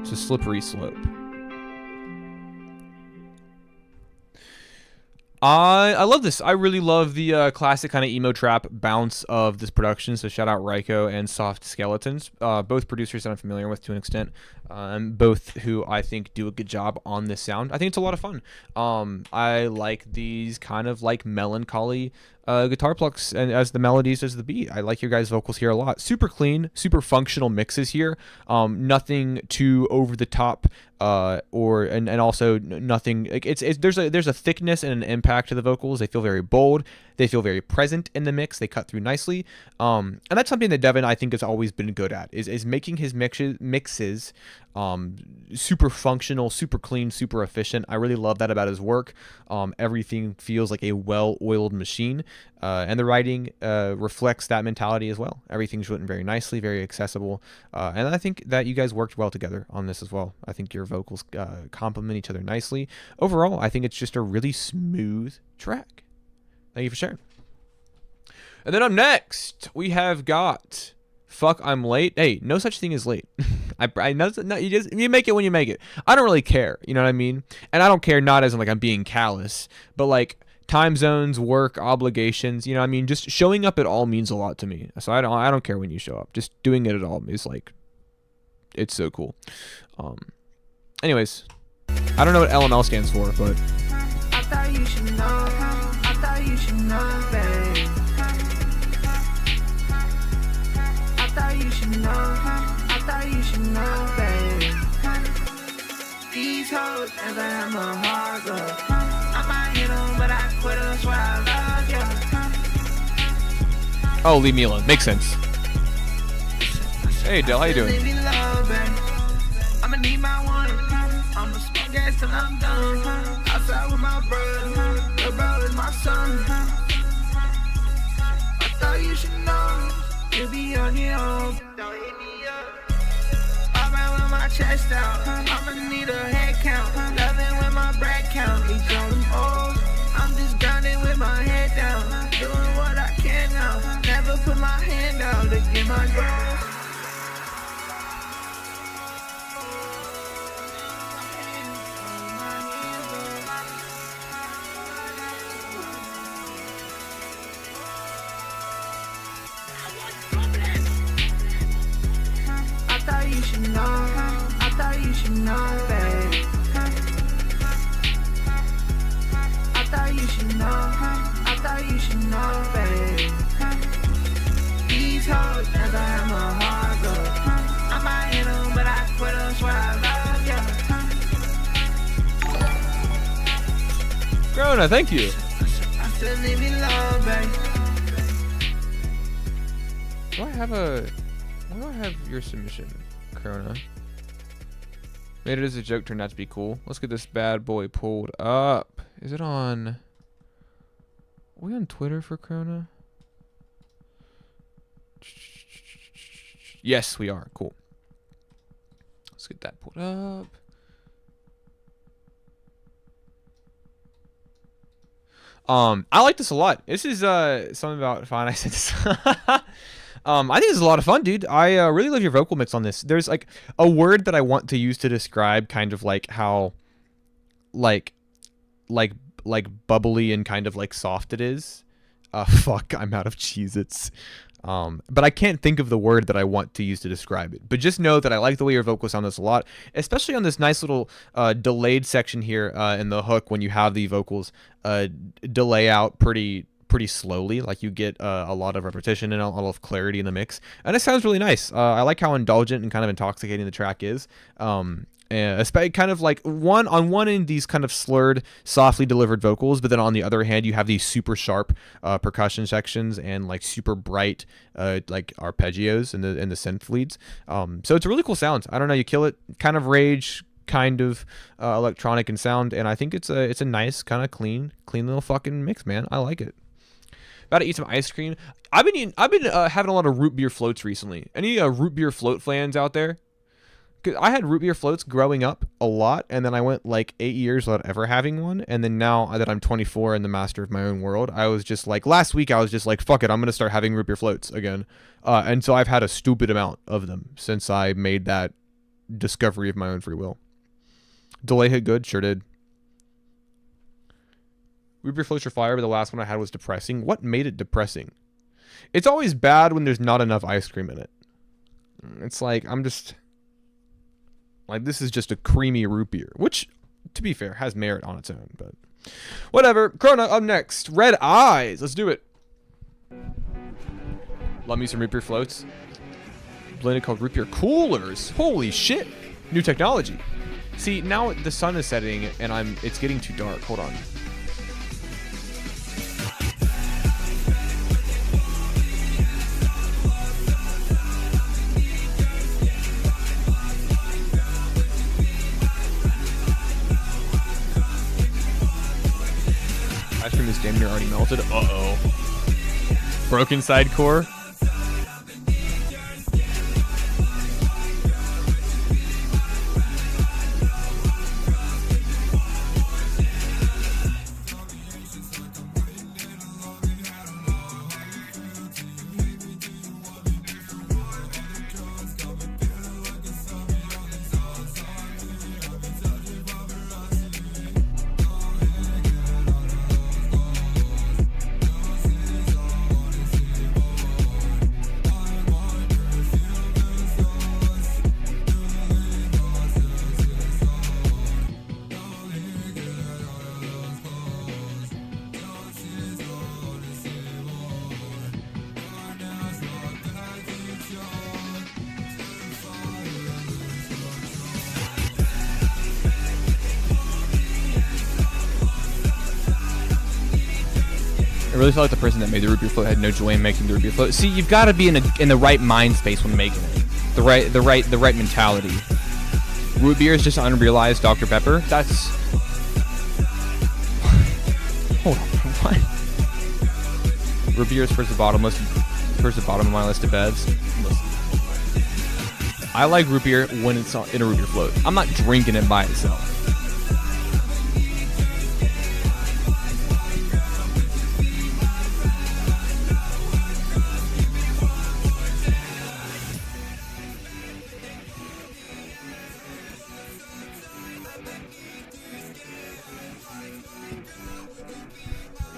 S8: It's a slippery slope. I love this. I really love the classic kind of emo trap bounce of this production. So shout out Ryko and Soft Skeletons, both producers that I'm familiar with to an extent, both who I think do a good job on this sound. I think it's a lot of fun. I like these kind of like melancholy guitar plucks and as the melodies as the beat. I like your guys' vocals here a lot. Super clean, super functional mixes here. Nothing too over the top, and also nothing like there's a thickness and an impact to the vocals. They feel very bold. They feel very present in the mix. They cut through nicely. And that's something that Devin I think has always been good at is making his mixes super functional, super clean, super efficient. I really love that about his work. Everything feels like a well-oiled machine, and the writing reflects that mentality as well. Everything's written very nicely, very accessible, and I think that you guys worked well together on this as well. I think your vocals complement each other nicely. Overall, I think it's just a really smooth track. Thank you for sharing. And then up next, we have got Fuck I'm Late. Hey, no such thing as late. I know, no, you make it when you make it. I don't really care, you know what I mean? And I don't care not as in like I'm being callous, but like time zones, work, obligations, you know what I mean? Just showing up at all means a lot to me. So I don't care when you show up. Just doing it at all is like, it's so cool. Anyways, I don't know what LML stands for, but
S2: I thought you should know. I thought you should know, babe. I thought you should know. I thought you should know, babe. These hoes never have my heart, girl. I might hit 'em, but I quit 'em, swear I love you.
S8: oh, leave me alone. Makes sense. Hey, Del, how you doing?
S2: Leave me alone, babe. I'ma need my one. I'ma smoke gas till I'm done. Outside with my brother. Your bro is my son. I thought you should know. You be on your own. Don't hit me up. I'm out with my chest out. I'ma need a head count. Loving with my bread count. Each on them old. I'm just grinding with my head down. Doing what I can now. Never put my hand out to get my goals. I thought you should know. I thought you should know, babe. I thought you should know. I thought you should know, babe. These hoes never have my heart, girl. I might hit 'em, but I quit 'em, swear I love you.
S8: Corona, thank you.
S2: I still leave me alone, babe.
S8: Do I have your submission, Corona? Made it as a joke, turned out to be cool. Let's get this bad boy pulled up. Is it on? Are we on Twitter for Corona? Yes, we are. Cool. Let's get that pulled up. I like this a lot. This is something about fine. I said this. I think this is a lot of fun, dude. I really love your vocal mix on this. There's like a word that I want to use to describe kind of like how like bubbly and kind of like soft it is. Fuck, I'm out of Cheez-Its. But I can't think of the word that I want to use to describe it. But just know that I like the way your vocals sound this a lot, especially on this nice little delayed section here in the hook when you have the vocals delay out pretty slowly. Like you get a lot of repetition and a lot of clarity in the mix, and it sounds really nice. I like how indulgent and kind of intoxicating the track is. Especially kind of like on one end these kind of slurred, softly delivered vocals, but then on the other hand you have these super sharp percussion sections and like super bright like arpeggios in the synth leads. So it's a really cool sound. I don't know, you kill it. Kind of rage, kind of electronic in sound, and I think it's a nice kind of clean little fucking mix, man. I like it. About to eat some ice cream. I've been having a lot of root beer floats recently. Any root beer float fans out there? Cause I had root beer floats growing up a lot, and then I went like 8 years without ever having one, and then now that I'm 24 and the master of my own world, I was just like, last week I was just like, fuck it, I'm gonna start having root beer floats again, and so I've had a stupid amount of them since I made that discovery of my own free will. Delay hit good, sure did. Root beer floats are fire, but the last one I had was depressing. What made it depressing? It's always bad when there's not enough ice cream in it. It's like, I'm just... like, this is just a creamy root beer, which, to be fair, has merit on its own, but whatever. Corona up next. Red Eyes. Let's do it. Love me some root beer floats. Blended called root beer coolers. Holy shit. New technology. See, now the sun is setting and it's getting too dark. Hold on. Ice cream is damn near already melted. Uh-oh. Broken side core. I really felt like the person that made the root beer float had no joy in making the root beer float. See, you've got to be in the right mind space when making it. The right mentality. Root beer is just unrealized Dr. Pepper. That's... Hold on, what? Root beer is towards the bottom of my list of bevs. Listen. I like root beer when it's in a root beer float. I'm not drinking it by itself.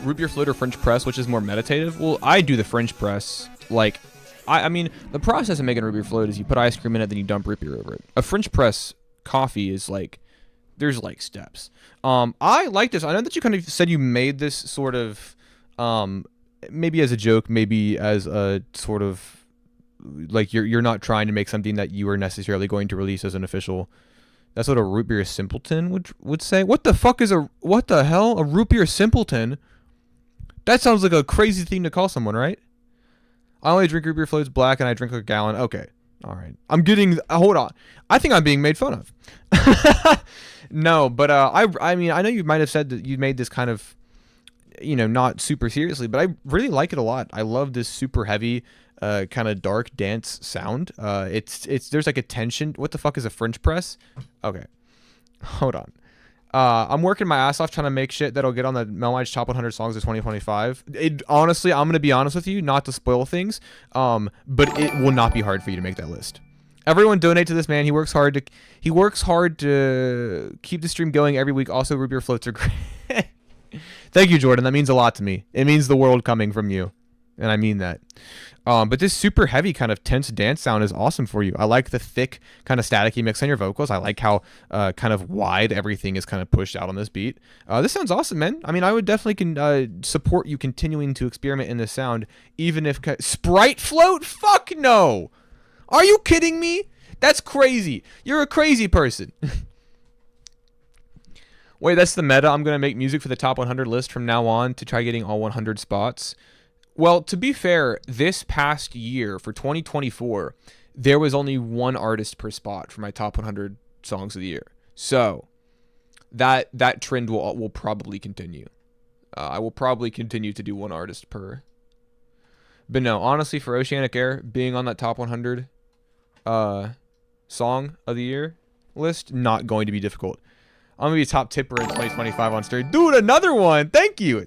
S8: Root beer float or French press, which is more meditative? Well, I do the French press. Like, I mean, the process of making a root beer float is you put ice cream in it, then you dump root beer over it. A French press coffee is like, there's like steps. I like this. I know that you kind of said you made this sort of, maybe as a joke, maybe as a sort of, like you're not trying to make something that you are necessarily going to release as an official. That's what a root beer simpleton would say. What the hell? A root beer simpleton? That sounds like a crazy thing to call someone, right? I only drink root beer floats black and I drink like a gallon. Okay. All right. Hold on. I think I'm being made fun of. No, but I mean, I know you might have said that you made this kind of, not super seriously, but I really like it a lot. I love this super heavy, kind of dark dance sound. There's like a tension. What the fuck is a French press? Okay. Hold on. I'm working my ass off trying to make shit that'll get on the melmige top 100 songs of 2025. Honestly, I'm going to be honest with you, not to spoil things, but it will not be hard for you to make that list. Everyone donate to this man. He works hard to keep the stream going every week. Also, root beer floats are great. Thank you, Jordan. That means a lot to me. It means the world coming from you, and I mean that. But this super heavy kind of tense dance sound is awesome for you. I like the thick kind of staticky mix on your vocals. I like how kind of wide everything is kind of pushed out on this beat. This sounds awesome, man. I mean, I would definitely support you continuing to experiment in this sound, even if... Sprite float? Fuck no! Are you kidding me? That's crazy. You're a crazy person. Wait, that's the meta. I'm going to make music for the top 100 list from now on to try getting all 100 spots. Well, to be fair, this past year, for 2024, there was only one artist per spot for my top 100 songs of the year. So, that trend will probably continue. I will probably continue to do one artist per. But no, honestly, for Oceanic Air, being on that top 100 song of the year list, not going to be difficult. I'm going to be a top tipper in 2025 on Story. Dude, another one! Thank you!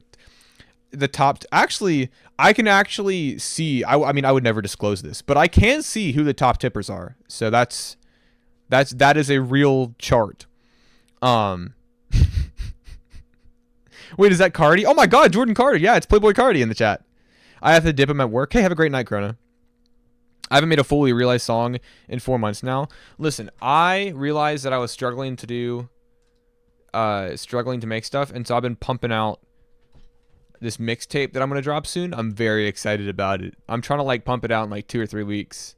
S8: The top... Actually... I can actually see, I mean, I would never disclose this, but I can see who the top tippers are. So that is a real chart. Wait, is that Cardi? Oh my God, Jordan Carter. Yeah, it's Playboy Cardi in the chat. I have to dip him at work. Hey, have a great night, Krona. I haven't made a fully realized song in 4 months now. Listen, I realized that I was struggling to make stuff, and so I've been pumping out this mixtape that I'm going to drop soon. I'm very excited about it. I'm trying to like pump it out in like 2 or 3 weeks.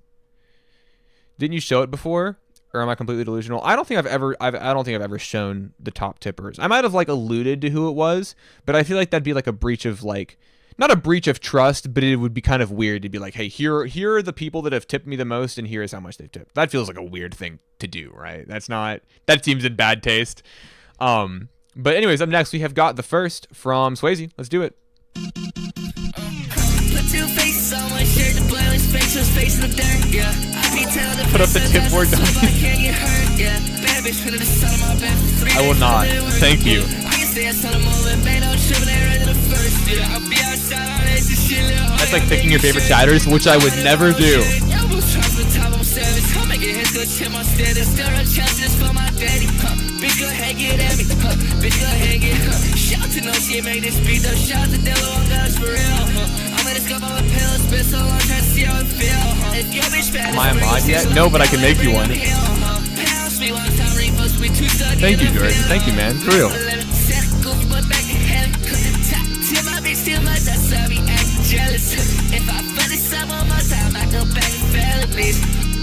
S8: Didn't you show it before? Or am I completely delusional? I don't think I've ever shown the top tippers. I might have like alluded to who it was, but I feel like that'd be like a breach of like, not a breach of trust, but it would be kind of weird to be like, hey, here are the people that have tipped me the most and here is how much they've tipped. That feels like a weird thing to do, right? That seems in bad taste. But anyways, up next, we have got the first from Swayze. Let's do it. Put up the tip board. I will not. Thank you. That's like picking your favorite chatters, which I would never do. Am I a mod yet? No, but I can make you one. Thank you, Jordan. Thank you, man. For real.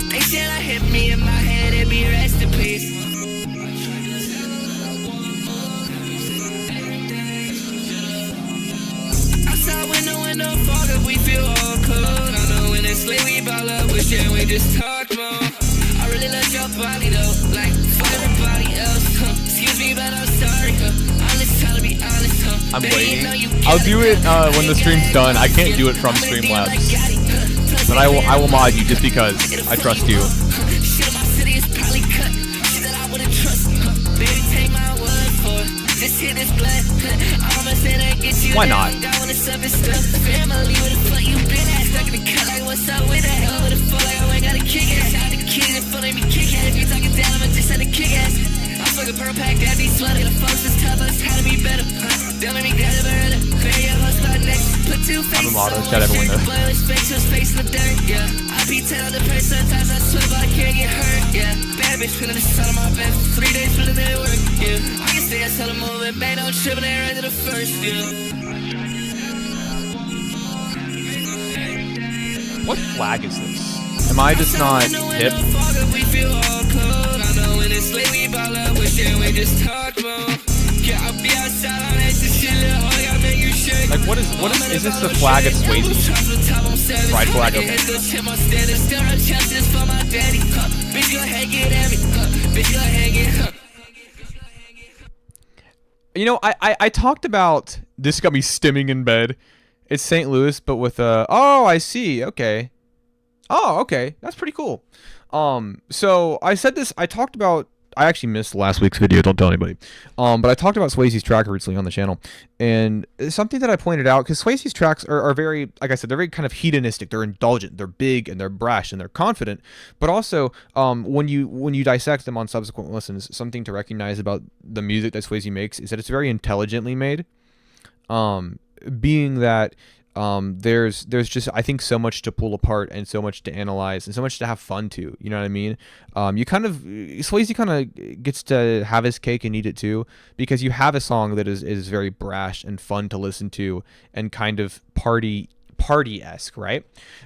S2: They said I hit me in my head, it be rest in peace.
S6: just talk more. I really love your body though, like for everybody else. Excuse me, but I'm sorry. I'm just trying to be honest.
S8: I'm waiting. I'll do it when the stream's done. I can't do it from Streamlabs, but I will mod you just because I trust you.
S6: Shit, my city is probably cut. Shit that I wouldn't trust. Baby, take my word for it. This hit is blood. I'ma say that get you.
S8: Why not?
S6: Down when the surface stuff. Family, where the fuck you been at? Stuck in the cut like what's up with that? Hell, where the fuck like I ain't got a kick ass. Shout out to kids and full me kick ass. If you talking down, I'ma just had a kick ass. I'm fucking pearl pack, that be sweating. The folks is tough, us how to be better. Don't make me grab the burner. Bury your host by next. Put two faces.
S8: I'm a model. Shout everyone though.
S6: Boy, his face was face in the dirt. Yeah, I be 10 on the purse. Sometimes I swear, but I can't get hurt. Yeah, bad bitch feeling the sun on my bed. 3 days feeling that work. Yeah, I can stay until the moving. Bang, don't trip, and then right to the first. Yeah.
S8: What flag is this? Am I just not hip? Like what is this the flag of Swayze? Pride flag, okay. You know, I talked about this got me stimming in bed. It's St. Louis, but with oh, I see. Okay. Oh, okay. That's pretty cool. So I said this. I talked about. I actually missed last week's video. Don't tell anybody. But I talked about Swayze's track recently on the channel, and it's something that I pointed out because Swayze's tracks are very, like I said, they're very kind of hedonistic. They're indulgent. They're big and they're brash and they're confident. But also, when you dissect them on subsequent listens, something to recognize about the music that Swayze makes is that it's very intelligently made. Being that there's just I think so much to pull apart and so much to analyze and so much to have fun to, you know what I mean? Swayze kind of gets to have his cake and eat it too, because you have a song that is very brash and fun to listen to and kind of party-esque, right?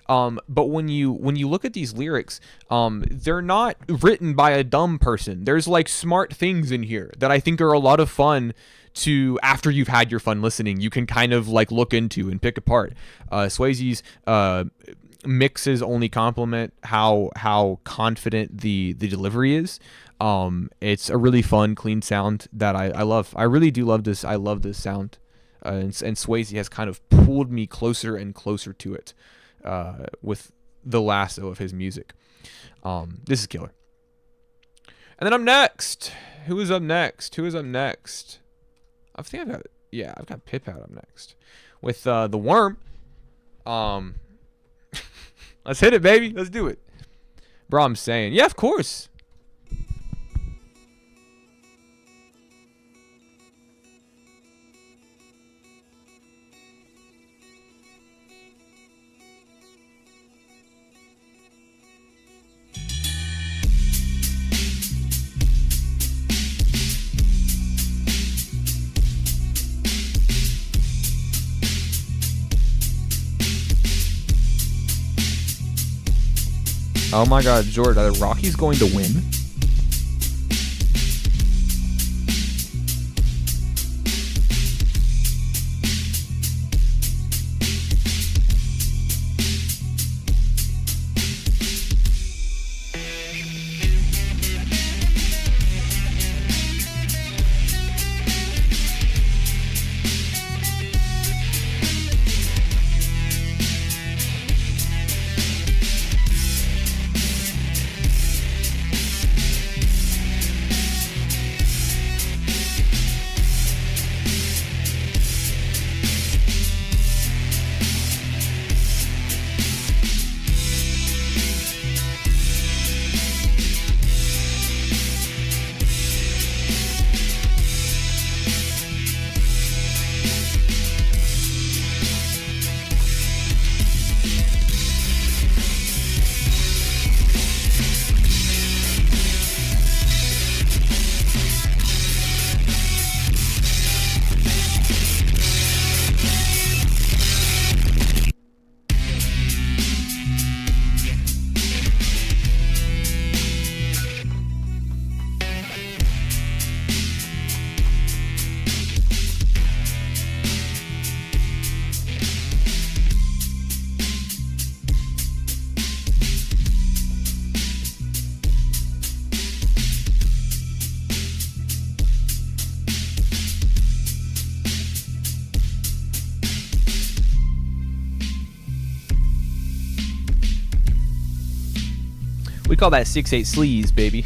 S8: But when you look at these lyrics, they're not written by a dumb person. There's like smart things in here that I think are a lot of fun to, after you've had your fun listening, you can kind of like look into and pick apart. Swayze's mixes only complement how confident the delivery is. It's a really fun, clean sound that I love. I really do love this. I love this sound. And Swayze has kind of pulled me closer and closer to it with the lasso of his music. This is killer. And then I'm next. Who is up next? I think I've got Pip out up next with the Worm. Let's hit it, baby. Let's do it. Bro, I'm saying, yeah, of course. Oh my God, George, are the Rockies going to win? call that 6/8 sleaze, baby.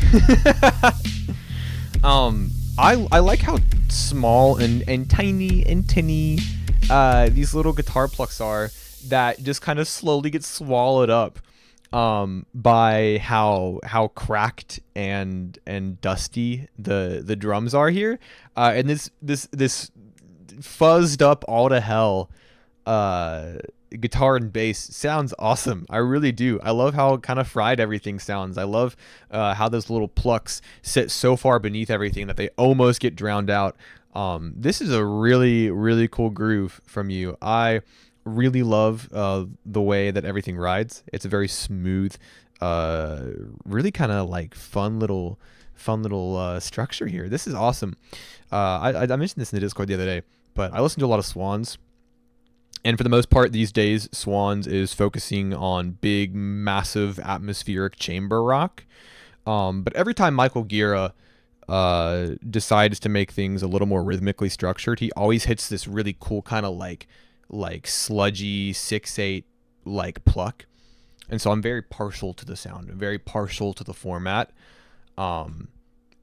S8: I like how small and tiny and tinny these little guitar plucks are that just kind of slowly get swallowed up by how cracked and dusty the drums are here, and this fuzzed up all to hell guitar and bass sounds awesome. I really do. I love how kind of fried everything sounds. I love how those little plucks sit so far beneath everything that they almost get drowned out. This is a really, really cool groove from you. I really love the way that everything rides. It's a very smooth, really kind of like fun little structure here. This is awesome. I mentioned this in the Discord the other day, but I listen to a lot of Swans. And for the most part these days, Swans is focusing on big, massive, atmospheric chamber rock. But every time Michael Gira decides to make things a little more rhythmically structured, he always hits this really cool kind of like sludgy 6/8 like pluck. And so I'm very partial to the sound. I'm very partial to the format. And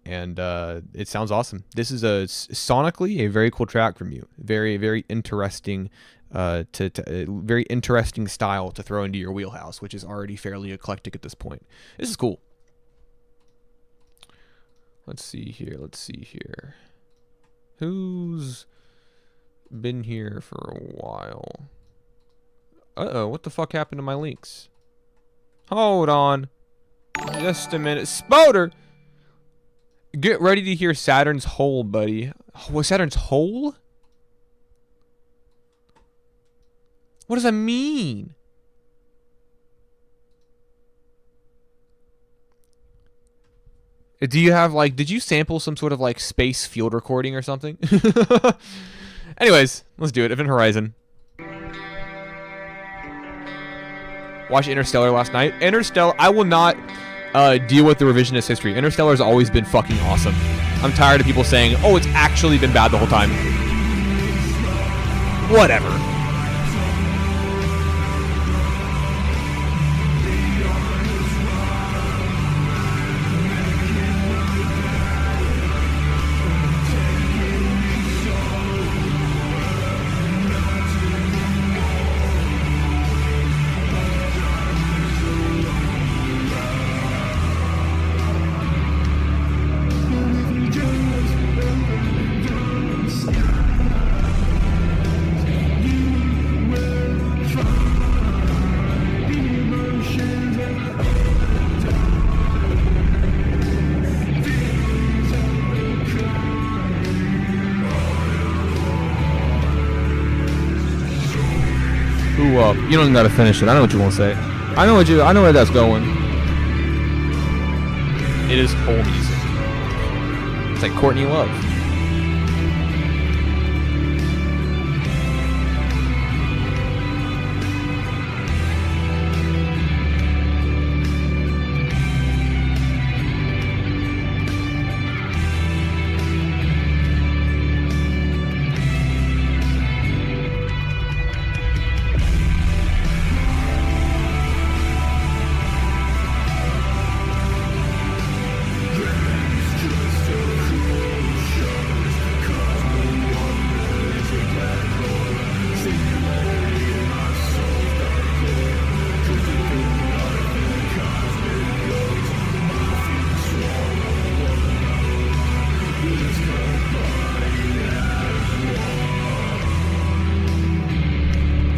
S8: it sounds awesome. This is sonically a very cool track from you. Very, very interesting. Very interesting style to throw into your wheelhouse, which is already fairly eclectic at this point. This is cool. Let's see here. Who's been here for a while? Uh-oh, what the fuck happened to my links? Hold on. Just a minute. Spoder! Get ready to hear Saturn's Hole, buddy. What, Saturn's Hole? What does that mean? Do you have like, did you sample some sort of like space field recording or something? Anyways, let's do it. Event Horizon. Watched Interstellar last night. Interstellar, I will not deal with the revisionist history. Interstellar has always been fucking awesome. I'm tired of people saying, oh, it's actually been bad the whole time. Whatever. You don't even gotta finish it. I know what you want to say. I know where that's going. It is whole music. It's like Courtney Love.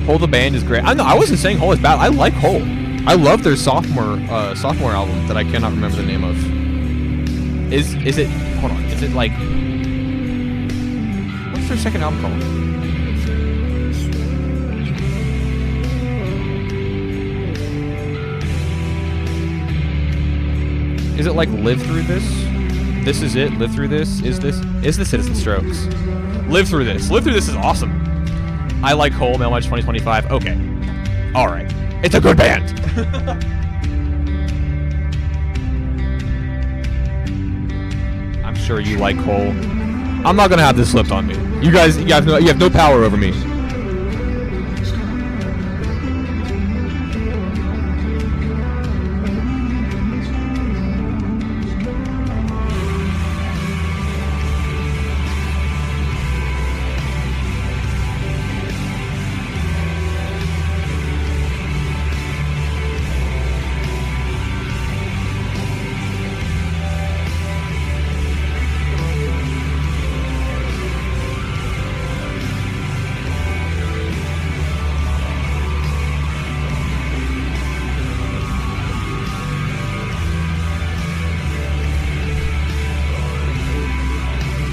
S8: Hole the band is great. I wasn't saying Hole is bad. I like Hole. I love their sophomore album that I cannot remember the name of. Is it? Hold on. Is it like? What's their second album called? Is it like Live Through This? This is it. Live Through This. Is this Citizen Strokes? Live Through This. Live Through This is awesome. I like Hole, melmige 2025. Okay. Alright. It's a good band. I'm sure you like Hole. I'm not gonna have this flipped on me. You have no power over me.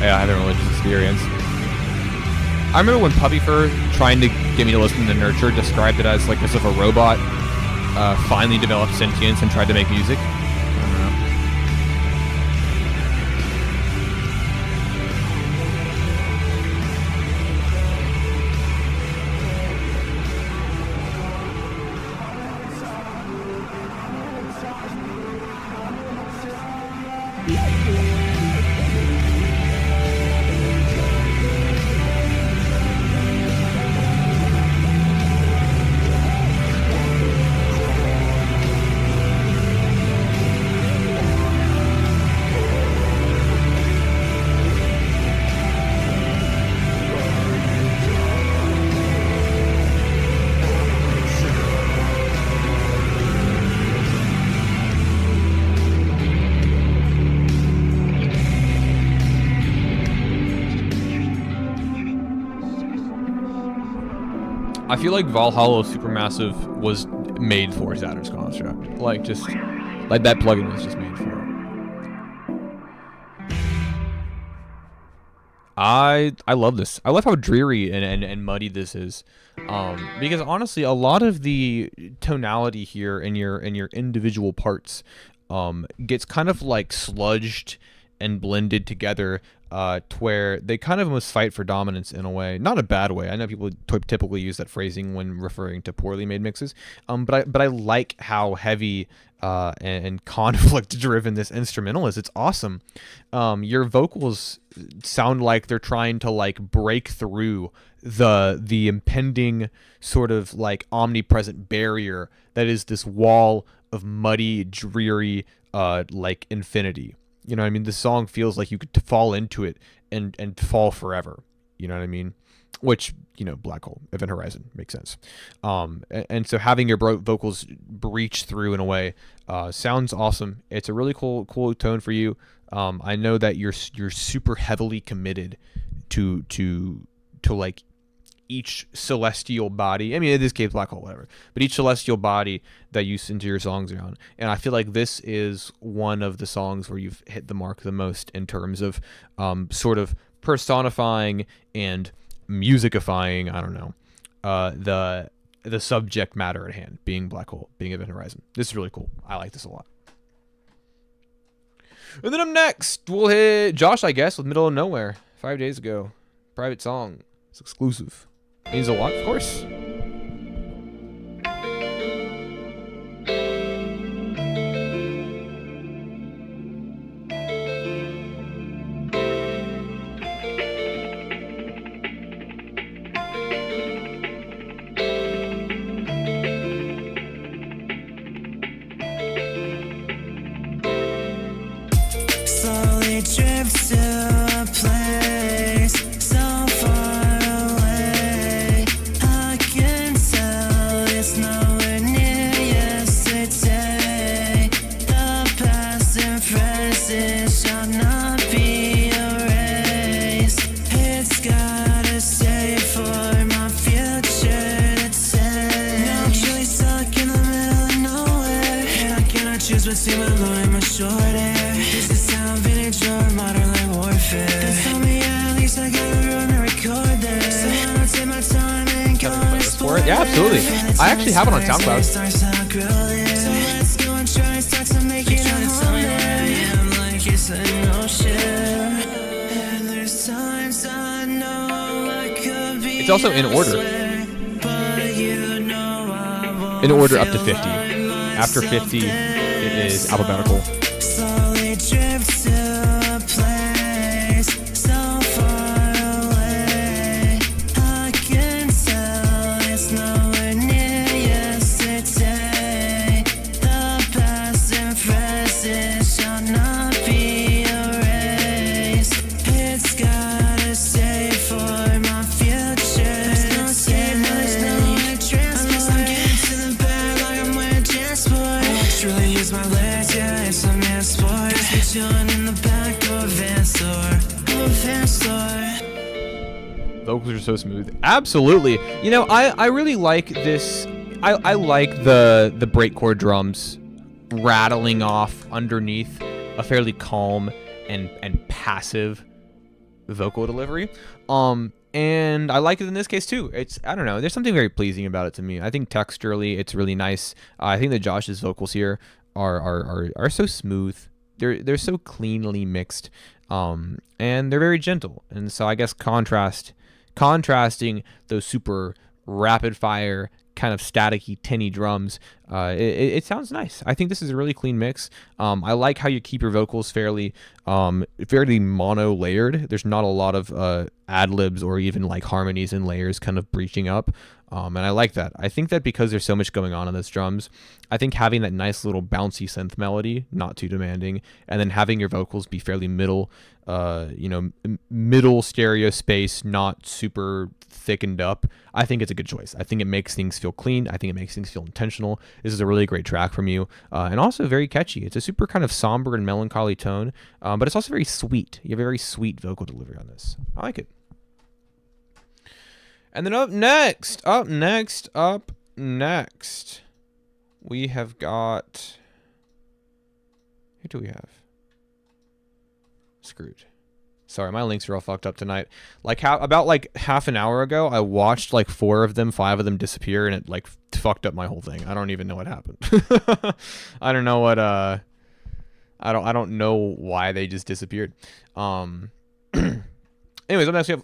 S8: Yeah, I had a religious experience. I remember when Puppy Fur, trying to get me to listen to Nurture, described it as like as if a robot finally developed sentience and tried to make music. I don't know. I feel like Valhalla Supermassive was made for Saturn's Construct. Like, just like that plugin was just made for it. I love this. I love how dreary and muddy this is. Because honestly, a lot of the tonality here in your individual parts gets kind of like sludged and blended together to where they kind of almost fight for dominance in a way. Not a bad way. I know people typically use that phrasing when referring to poorly made mixes. But I like how heavy and conflict driven this instrumental is. It's awesome. Your vocals sound like they're trying to like break through the impending sort of like omnipresent barrier that is this wall of muddy, dreary like infinity. You know what I mean? The song feels like you could fall into it and fall forever. You know what I mean? Which, you know, Black Hole, Event Horizon, makes sense. And so having your vocals breach through in a way sounds awesome. It's a really cool tone for you. I know that you're super heavily committed to like each celestial body. I mean, in this case, Black Hole, whatever. But each celestial body that you center your songs around. And I feel like this is one of the songs where you've hit the mark the most in terms of sort of personifying and musicifying, I don't know, the subject matter at hand, being Black Hole, being Event Horizon. This is really cool. I like this a lot. And then up next, we'll hit Josh, I guess, with Middle of Nowhere. 5 days ago. Private song. It's exclusive. Means a lot, of course.
S2: Slowly drift to a place so far away. I can tell it's nowhere near yesterday. The past and present shall not be erased. It's gotta stay for my future to take. Now I'm truly stuck in the middle of nowhere, and I cannot choose between my long and my short hair. This is how I've been enjoying modern life warfare. They told me at least I got a room to record there. So why not take my time and go and explore it?
S8: Yeah, absolutely. I actually have it on SoundCloud.
S2: So let's go and try and start to make it a home there. Yeah, I'm like it's an ocean. And there's times I know I could be
S8: It's also in order.
S2: elsewhere, but you know I won't
S8: In order up to
S2: feel
S8: 50.
S2: like
S8: After 50, it is alphabetical.
S2: slowly drift to a place so far away. I can tell it's nowhere near yesterday. The past and present shall not be erased. It's gotta stay for my future. There's no escape, there's no transport. Unless I'm getting to the bed like I'm wearing transport. I won't truly use my legs, yeah, it's a man sport. Just be chilling in the back of a van store.
S8: Vocals are so smooth. Absolutely. You know, I really like this. I like the breakcore drums rattling off underneath a fairly calm and passive vocal delivery. And I like it in this case too. I don't know, there's something very pleasing about it to me. I think texturally it's really nice. I think that Josh's vocals here are so smooth. They're so cleanly mixed, and they're very gentle. And so I guess contrasting those super rapid fire kind of staticky tinny drums, it sounds nice. I think this is a really clean mix. I like how you keep your vocals fairly mono layered. There's not a lot of ad libs or even like harmonies and layers kind of breaching up. And I like that. I think that because there's so much going on in this drums, I think having that nice little bouncy synth melody, not too demanding, and then having your vocals be fairly middle, middle stereo space, not super thickened up, I think it's a good choice. I think it makes things feel clean. I think it makes things feel intentional. This is a really great track from you, and also very catchy. It's a super kind of somber and melancholy tone, but it's also very sweet. You have a very sweet vocal delivery on this. I like it. And then up next, we have got, who do we have? Screwed. Sorry, my links are all fucked up tonight. About half an hour ago, I watched like 5 of them disappear, and it like fucked up my whole thing. I don't even know what happened. I don't know what I don't know why they just disappeared. Anyways, up next we have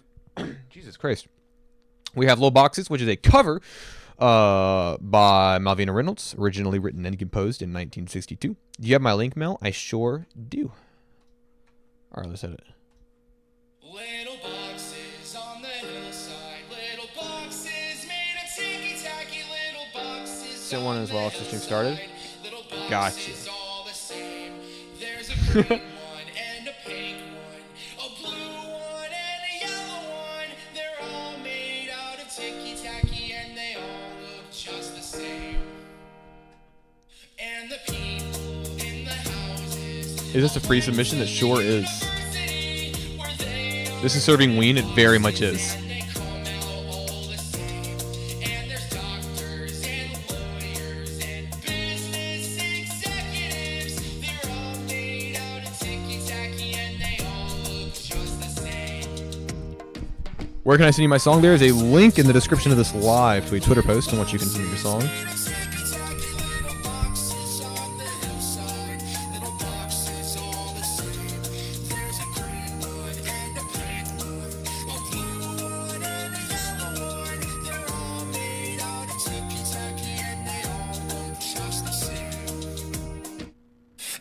S8: Jesus Christ. We have Little Boxes, which is a cover by Malvina Reynolds, originally written and composed in 1962. Do you have my link, Mel? I sure do. All right, let's hit it.
S11: Little boxes on the hillside, little boxes made of ticky-tacky, little boxes.
S8: Sent one as well as the stream started. Gotcha.
S11: All the same. There's a green one and a pink one, a blue one and a yellow one. They're all made out of ticky-tacky and they all look just the same. And the people in the houses.
S8: Is this a free submission? It sure is. This is serving ween. It very much is. Where can I send you my song? There is a link in the description of this live to a Twitter post in which you can send me your song.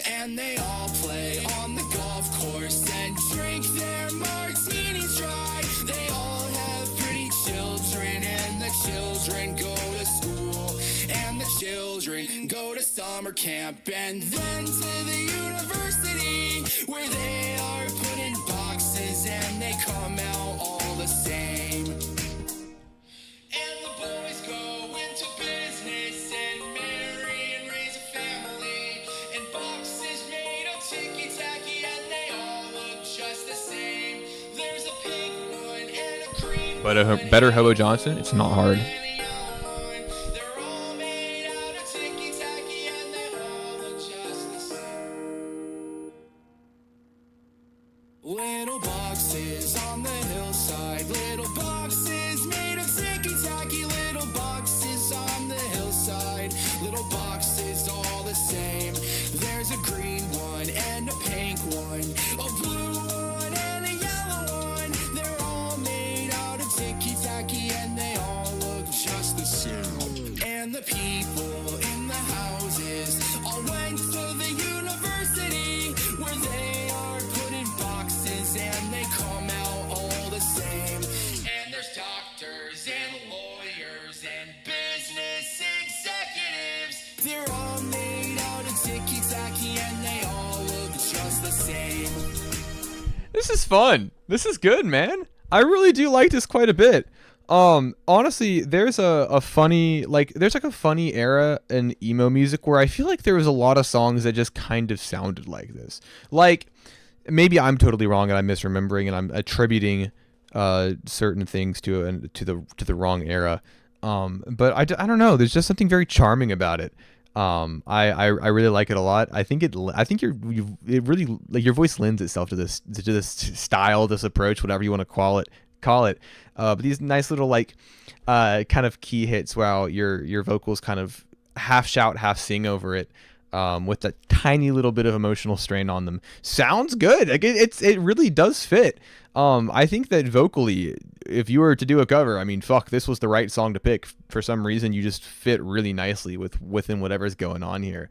S11: And they all play on the golf course and drink their martinis dry. They all have pretty children, and the children go to school, and the children go to summer camp, and then to the university where they are put in boxes and they come out all the same. And the boys go into business and marry and raise a family, and boxes made of ticky-tacky and they all look just the same. There's a pink one and a green
S8: But better Hobo Johnson. It's not hard.
S11: and a yellow one. They're all made out of ticky-tacky and they all look just the same. Little boxes on the hillside, little boxes made of ticky-tacky, little boxes on the hillside, little boxes all the same. There's a green one and a pink one, a blue one and a yellow one. They're all made out of ticky-tacky and they all look just the same. And the people in the houses all went to the university where they are put in boxes and they come out all the same. And there's doctors and lawyers and business executives. They're all made out of ticky-tacky and they all look just the same.
S8: This is fun. This is good, man. I really do like this quite a bit. Honestly, there's a funny, there's like a funny era in emo music where I feel like there was a lot of songs that just kind of sounded like this. Like, maybe I'm totally wrong and I'm misremembering and I'm attributing certain things to the wrong era. But I don't know. There's just something very charming about it. I really like it a lot. I think it really, like, your voice lends itself to this style, this approach, whatever you want to call it. But these nice little, like, kind of key hits while your vocals kind of half shout, half sing over it, with a tiny little bit of emotional strain on them. Sounds good. Like, it really does fit. I think that vocally, if you were to do a cover, I mean, fuck, this was the right song to pick. For some reason, you just fit really nicely within whatever's going on here.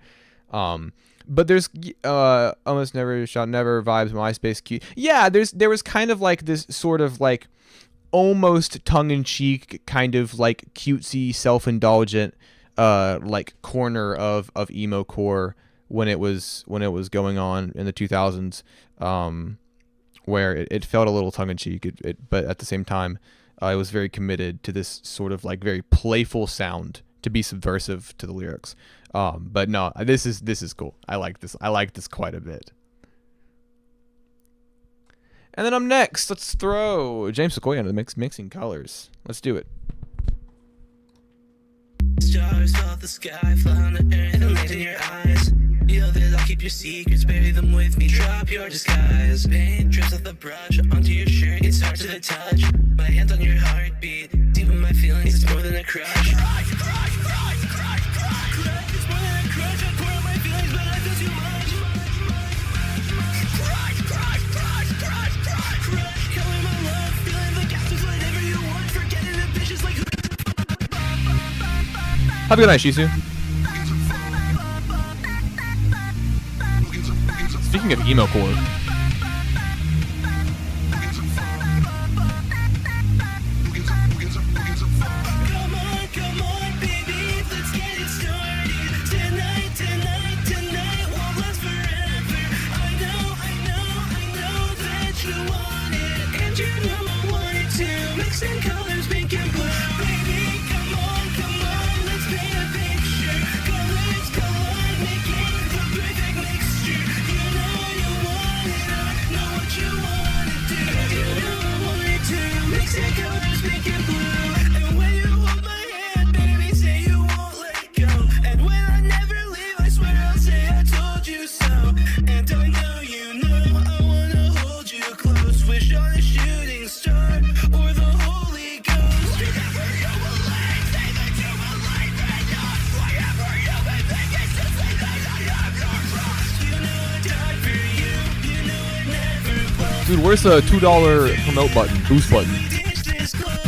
S8: But there's almost never shot never vibes, MySpace cute. Yeah, there was kind of like this sort of like almost tongue-in-cheek kind of like cutesy, self-indulgent like corner of emo core when it was going on in the 2000s, where it felt a little tongue-in-cheek, but at the same time, it was very committed to this sort of like very playful sound to be subversive to the lyrics. But no, this is cool. I like this quite a bit. And then up next, let's throw James Sequoia into the mixing colors. Let's do it.
S6: Stars fall the sky, fly on the earth, and land in your eyes. Feel that I'll keep your secrets, bury them with me, drop your disguise. Paint drips off the brush, onto your shirt, it's hard to the touch. My hand on your heartbeat, deep in my feelings, it's more than a crush. It's more than a crush, I pour out my feelings, but I feel too much. Crush, color my love, feeling the gaps is whatever you want, forgetting the bitches like who.
S8: Have a good night, Shizu. Speaking of emo core,
S6: Come on, baby, let's get it started. Tonight, won't last forever. I know that you want it, and you know I want it too. Mixing colors, pink and blue. Baby, come on, let's paint a picture. Colors collide, making the perfect mixture. You know you want it, I know what you wanna do. You know I want it too. Mixing colors, pink and blue. And when you hold my hand, baby, say you won't let go. And when I never leave, I swear I'll say I told you so. And I know you know I wanna hold you close. Wish on a shooting star or the Holy Ghost. Whenever you believe, say that you believe in us. Whatever you may think, it's just say that I am your trust. You know I died for you. You know I never will.
S8: dude, where's the $2 promote button, boost button?
S6: Ditch this club.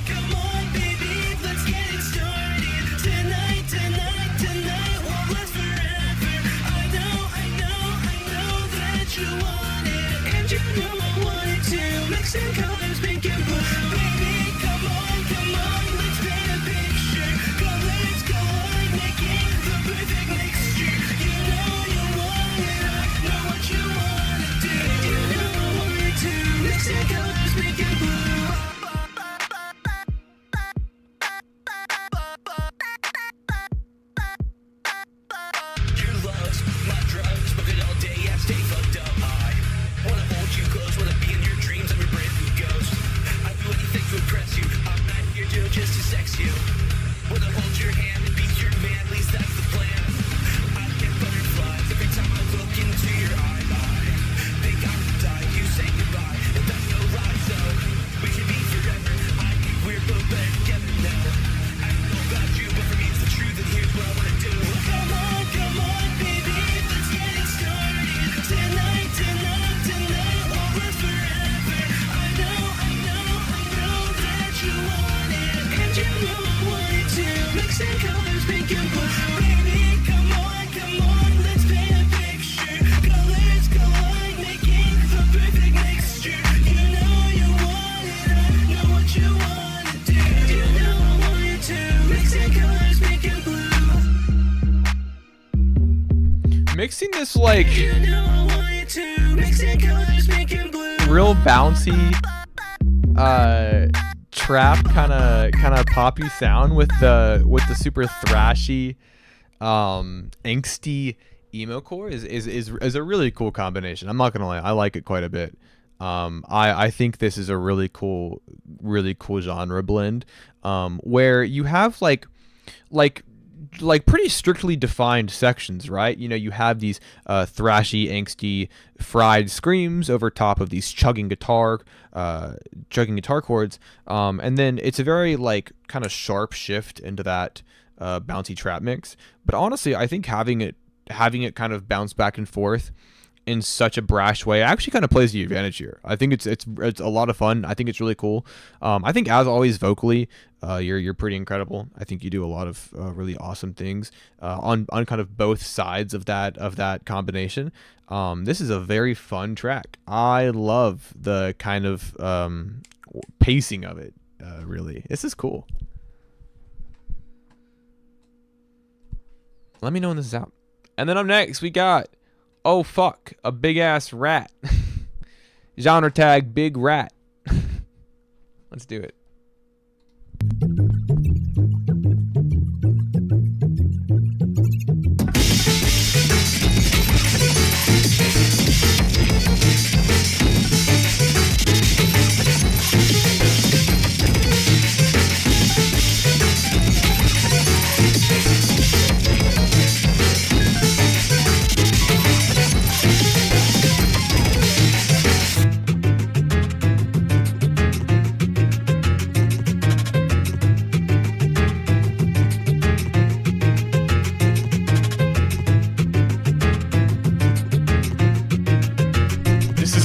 S6: Come on, baby, let's get it started. Tonight, won't last forever. I know that you want it, and you know I want it too. Mixing colors, pink and blue. Baby, come on, let's paint a picture. Colors collide, making the perfect mixture. You know you want it, I know what you wanna do. You know I want it too. Mixing colors, pink and blue. Your love's my drugs, smoke it all day, yeah, stay fucked up. I wanna hold you close, wanna be in your dreams, I'm your brand new ghost. I do anything to impress you, I'm not here just to sex you. Wanna hold your hand and be your man, at least that's the plan. I get butterflies every time I look into your eye. I think I would die, you say goodbye, and that's no lie, so we can be forever. I think we're both better together now. I don't know about you, but for me it's the truth, and here's what I wanna do. Come on, baby, let's get it started. Tonight, won't last forever. I know that you want it, and you know I want it too. Mixing colors, pink and blue. Baby, come on, let's paint a picture. Colors collide, making the perfect mixture. You know you want it, I know what you wanna do. You know I want it too. Mixing colors, pink and blue.
S8: Mixing this like
S6: You know I want it too. Mixing colors, pink and blue.
S8: real bouncy trap kind of poppy sound with the super thrashy angsty emo core is a really cool combination. I'm not gonna lie, I like it quite a bit. I think this is a really cool genre blend, where you have like pretty strictly defined sections, right? You know, you have these thrashy, angsty, fried screams over top of these chugging guitar chords, and then it's a very like kind of sharp shift into that bouncy trap mix. But honestly, I think having it kind of bounce back and forth in such a brash way actually kind of plays the advantage here. I think it's a lot of fun. I think it's really cool. I think, as always, vocally, you're pretty incredible. I think you do a lot of really awesome things on kind of both sides of that combination. This is a very fun track. I love the kind of pacing of it. Really, this is cool. Let me know when this is out. And then up next we got Oh Fuck, a Big Ass Rat. Genre tag Big Rat. Let's do it.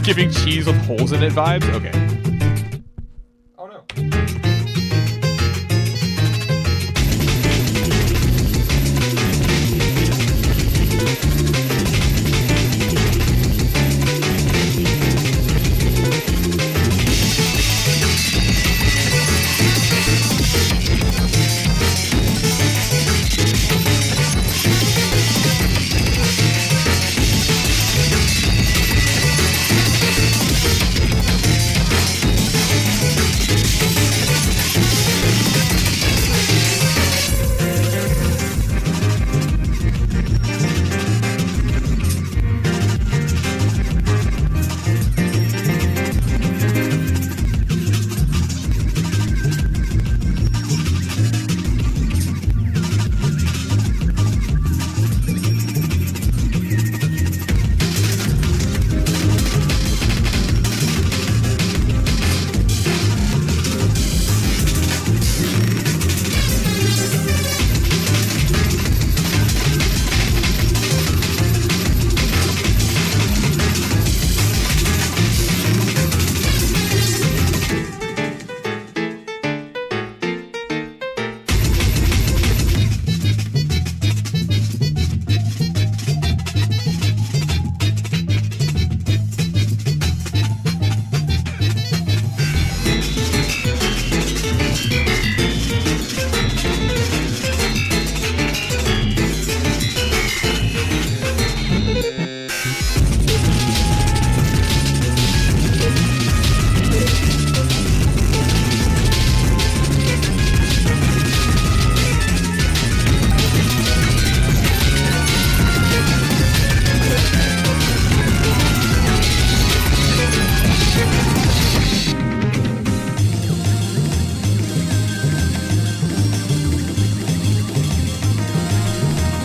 S8: Giving cheese with holes in it vibes? Okay. Oh no.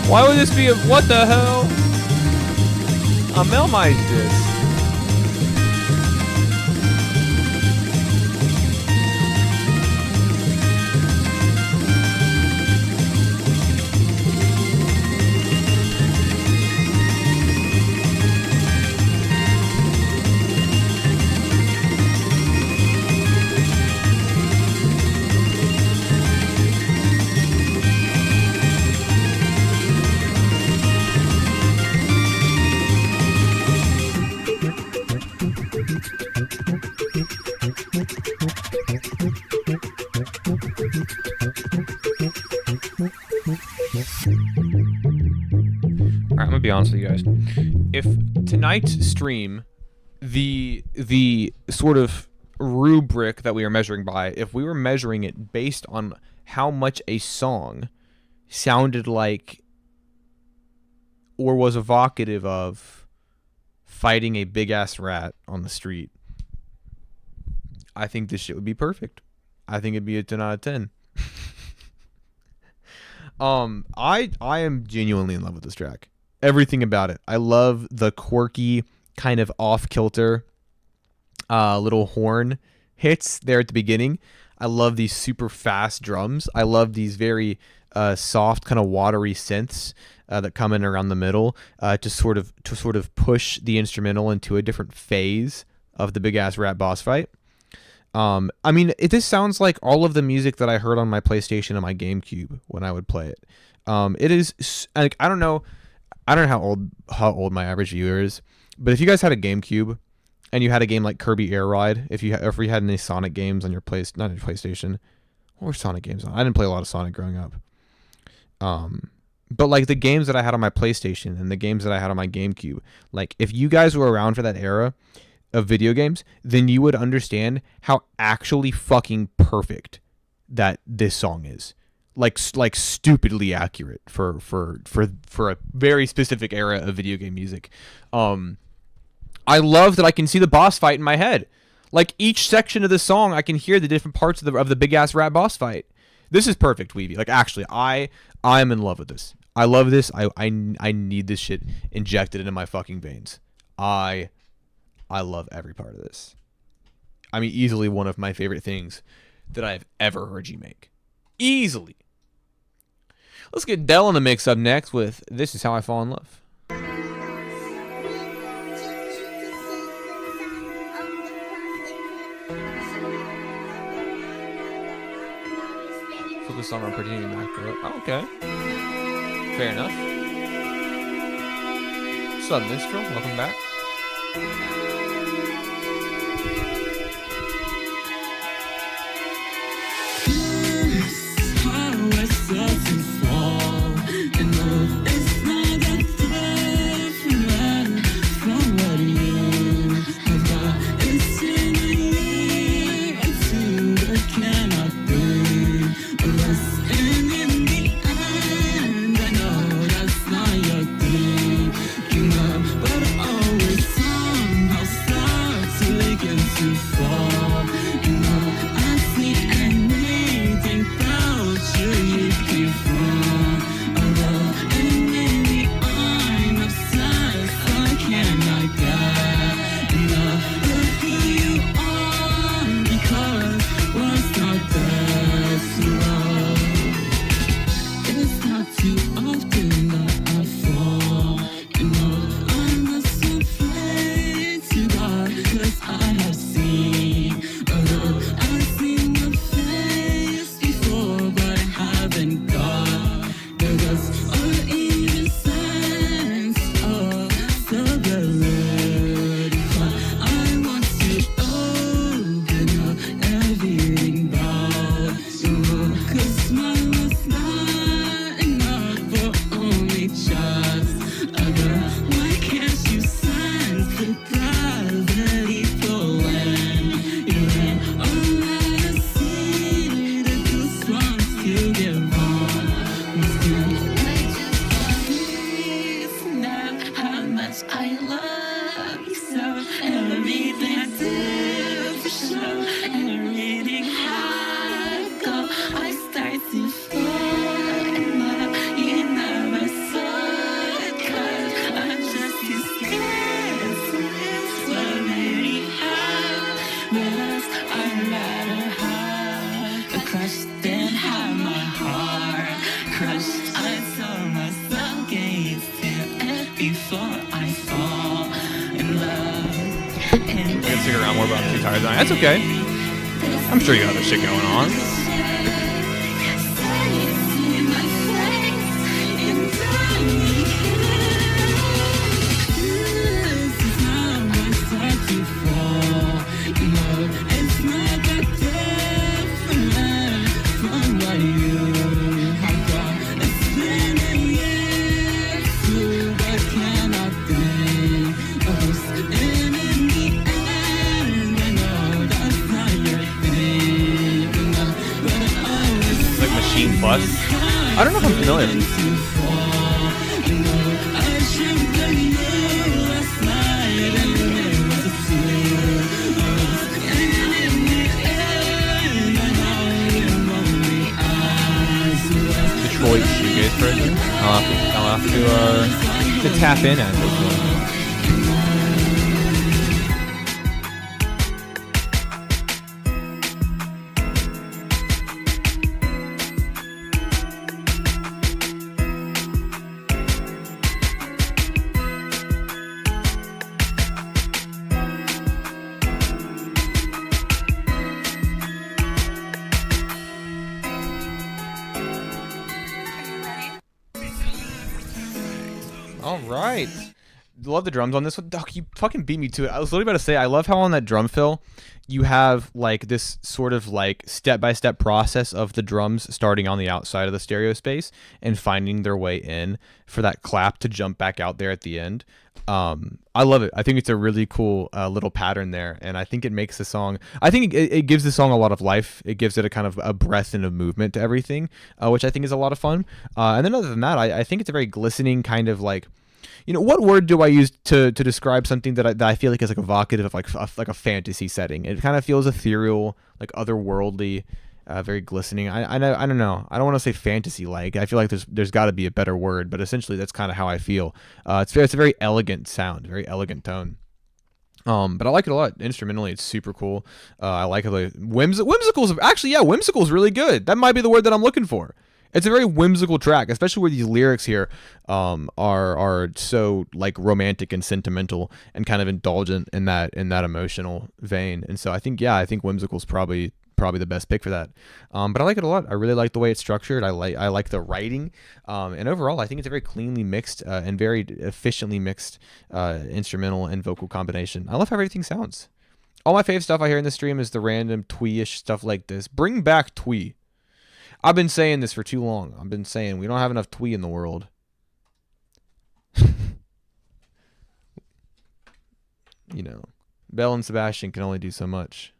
S8: Why would this be a what the hell? A melmige disc. Alright, I'm gonna be honest with you guys. If tonight's stream, the sort of rubric that we are measuring by, if we were measuring it based on how much a song sounded like or was evocative of fighting a big ass rat on the street, I think this shit would be perfect. I think it'd be a 10 out of 10. I am genuinely in love with this track. Everything about it. I love the quirky kind of off kilter little horn hits there at the beginning. I love these super fast drums. I love these very soft kind of watery synths that come in around the middle to sort of push the instrumental into a different phase of the big ass rat boss fight. I mean, this sounds like all of the music that I heard on my PlayStation and my GameCube when I would play it. It is like, I don't know how old my average viewer is, but if you guys had a GameCube and you had a game like Kirby Air Ride, if you had any Sonic games on your not your PlayStation, what were Sonic games on? I didn't play a lot of Sonic growing up. But like the games that I had on my PlayStation and the games that I had on my GameCube, like if you guys were around for that era of video games, then you would understand how actually fucking perfect that this song is. Like stupidly accurate for a very specific era of video game music. I love that I can see the boss fight in my head. Like each section of the song, I can hear the different parts of the big ass rat boss fight. This is perfect, Weeby. Like actually, I'm in love with this. I love this. I need this shit injected into my fucking veins. I love every part of this. I mean, easily one of my favorite things that I've ever heard you make. Easily. Let's get Dell in the mix up next with This Is How I Fall in Love. Focus on pretending back to it. Oh, okay. Fair enough. What's up, Minstrel? Welcome back. That's okay. I'm sure you got other shit going on. I don't know if I'm familiar. to tap in at, hopefully. All right. Love the drums on this one. Doc, you fucking beat me to it. I was literally about to say, I love how on that drum fill, you have like this sort of like step-by-step process of the drums starting on the outside of the stereo space and finding their way in for that clap to jump back out there at the end. I love it. I think it's a really cool little pattern there, and I think it makes the song, I think it gives the song a lot of life. It gives it a kind of a breath and a movement to everything, which I think is a lot of fun. And then other than that, I think it's a very glistening kind of like, you know, what word do I use to describe something that I feel like is like evocative of like a fantasy setting? It kind of feels ethereal, like otherworldly, very glistening. I don't know. I don't want to say fantasy like. I feel like there's got to be a better word, but essentially that's kind of how I feel. It's a very elegant sound, very elegant tone. But I like it a lot. Instrumentally, it's super cool. I like how the whimsical's actually, yeah, whimsical's really good. That might be the word that I'm looking for. It's a very whimsical track, especially where these lyrics here are so like romantic and sentimental and kind of indulgent in that emotional vein. And so I think whimsical's probably the best pick for that. But I like it a lot. I really like the way it's structured. I like the writing, and overall I think it's a very cleanly mixed and very efficiently mixed instrumental and vocal combination. I love how everything sounds. All my fave stuff I hear in the stream is the random twee-ish stuff like this. Bring back twee. I've been saying this for too long. I've been saying we don't have enough twee in the world. You know, Belle and Sebastian can only do so much.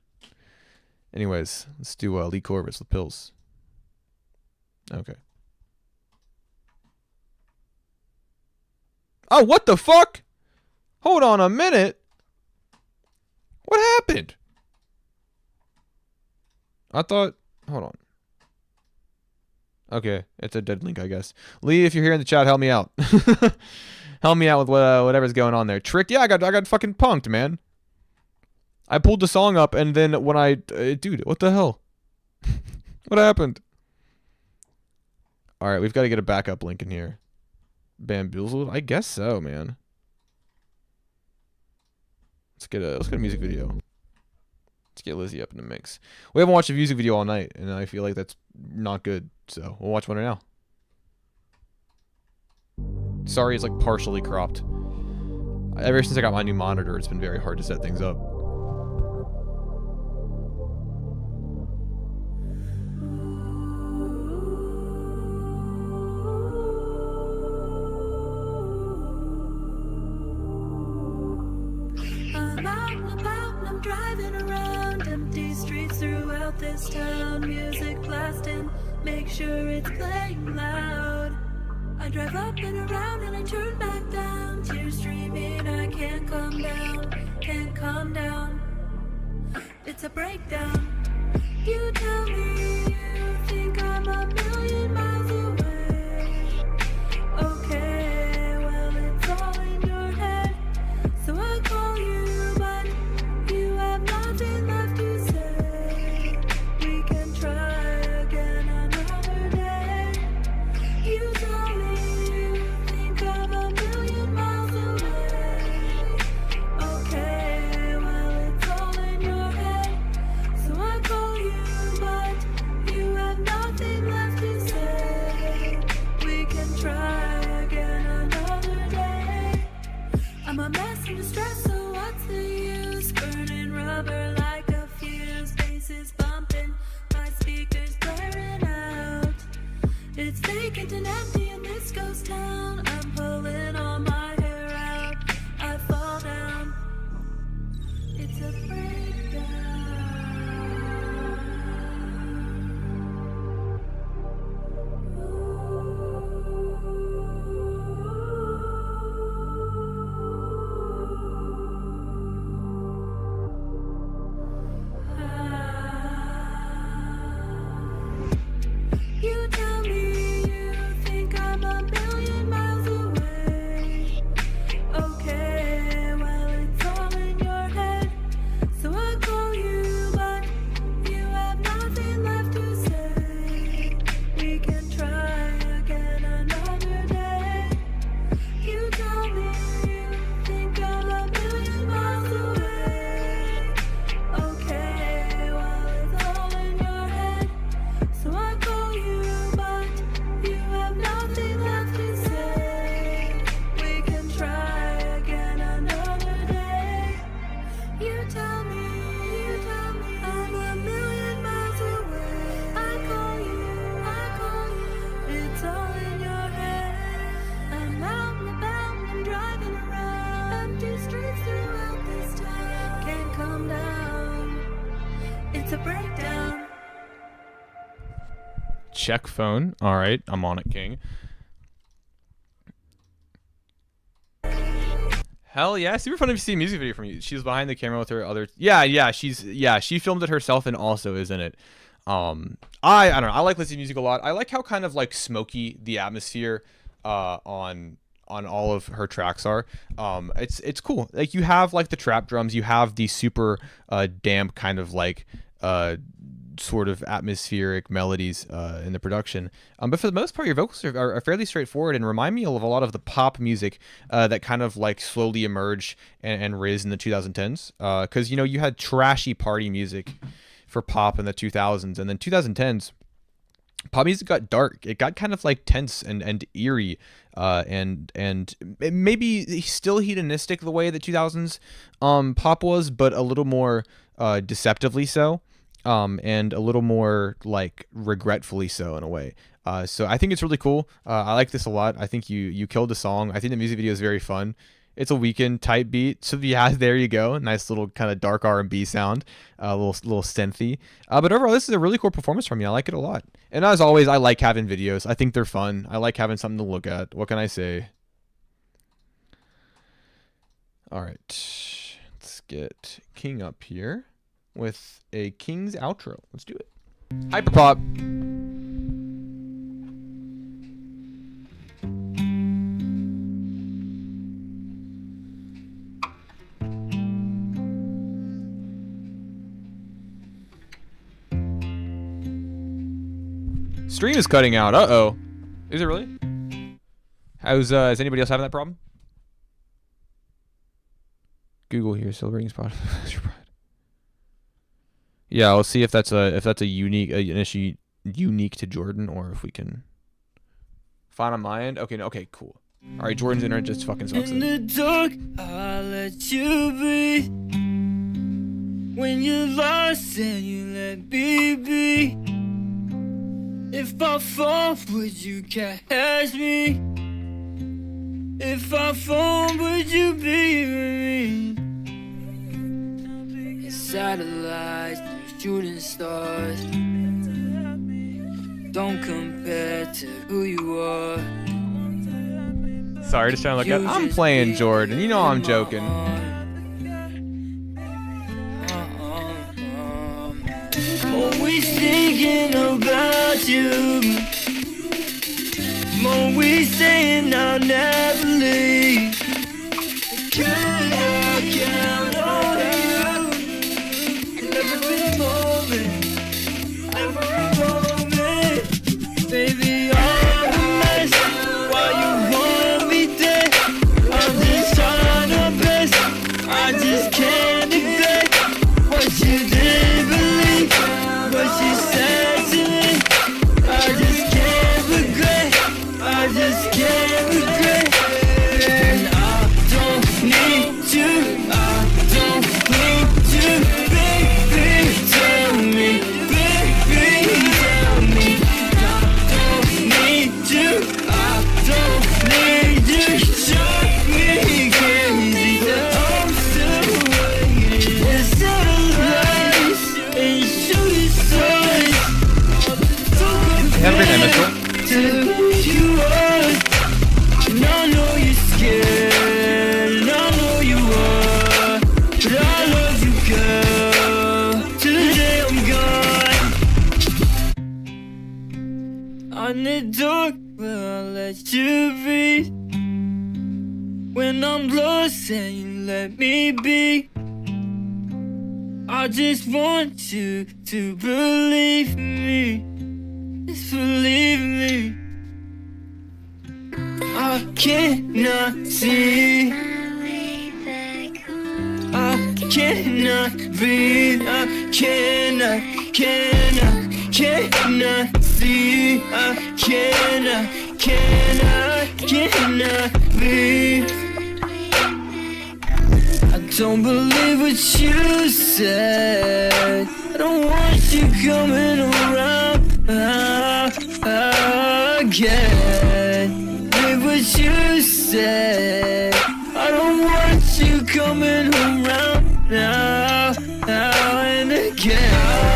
S8: Anyways, let's do Lee Corvus with Pills. Okay. Oh, what the fuck? Hold on a minute. What happened? I thought... Hold on. Okay, it's a dead link, I guess. Lee, if you're here in the chat, help me out. Help me out with whatever's going on there. Trick, yeah, I got fucking punked, man. I pulled the song up, and then when I... dude, what the hell? What happened? Alright, we've got to get a backup link in here. Bamboozled? I guess so, man. Let's get a music video. Let's get Lizzie up in the mix. We haven't watched a music video all night, and I feel like that's not good. So we'll watch one right now. Sorry, it's like partially cropped. Ever since I got my new monitor, it's been very hard to set things up.
S12: I'm driving around empty streets throughout this town. Music blasting, make sure it's playing loud. I drive up and around and I turn back down. Tears streaming, I can't calm down, can't calm down. It's a breakdown. You tell me you think I'm a million miles away. Okay, well it's all in your head. So I call you, but you have nothing left to say. We can try again another day. You tell me you think I'm a million miles away. Okay, well it's all in your head. So I call you, but you have nothing left to say. We can try again another day. I'm a mess and distress, so what's the use? Burning rubber like a fuse. Bass bumping, my speakers blaring out. It's vacant and empty in this ghost town. I'm pulling all my hair out. I fall down. It's a breakdown. You tell me you think I'm a million miles It's a breakdown.
S8: Check phone. All right, I'm on it, King. Hell yeah, super fun to see a music video from you. She's behind the camera with her other. Yeah, she filmed it herself and also is in it. I don't know. I like listening to music a lot. I like how kind of like smoky the atmosphere on all of her tracks are. It's cool. Like you have like the trap drums, you have the super damp kind of like sort of atmospheric melodies in the production. But for the most part, your vocals are fairly straightforward and remind me of a lot of the pop music that kind of like slowly emerged and raised in the 2010s. Because you know you had trashy party music for pop in the 2000s, and then 2010s. Pop music got dark. It got kind of like tense and eerie, and maybe still hedonistic the way the 2000s pop was, but a little more deceptively so, and a little more like regretfully so in a way. So I think it's really cool. I like this a lot. I think you killed the song. I think the music video is very fun. It's a Weeknd type beat, so yeah, there you go. Nice little kind of dark R&B sound, a little synthy. But overall, this is a really cool performance from you. I like it a lot. And as always, I like having videos. I think they're fun. I like having something to look at. What can I say? All right, let's get King up here with a King's outro. Let's do it. Hyperpop. Stream is cutting out. Uh-oh. Is it really? Is anybody else having that problem? Google here, Silvering Spot. Yeah, let's see if that's a unique an issue unique to Jordan, or if we can find on my end. Okay, no, okay, cool. All right, Jordan's internet just fucking sucks.
S11: In the dark, I'll let you be. When you're lost and you let me be. If I fall, would you catch me? If I fall, would you be with me? Satellites, shooting stars. Don't compare to who you are.
S8: Sorry, just trying to look at. I'm playing Jordan. You know I'm joking.
S11: Always thinking about you. I'm always saying I'll never leave. Can I count on you? Every moment, baby, all the mess. Why you want me dead? I'm just trying to best. I just can't neglect what you did believe. What you said to me, I just can't regret. I just can't regret. And I don't need you. I don't need you. Baby, tell me. Baby, tell me. I don't need you. I don't need you. Shut me crazy. I'm still waiting. Instead of lies and shooting stars.
S8: Have a great night, Mitchell.
S11: To you are. And I know you're scared. And I know you are. But I love you, girl. Till the day I'm gone. On the dark, where I'll let you be. When I'm lost and you let me be. I just want you to believe me. Just believe me. I cannot see. I cannot breathe. I cannot see. I cannot breathe. I don't believe what you said. I don't want you coming around again. Believe what you said. I don't want you coming around now and again.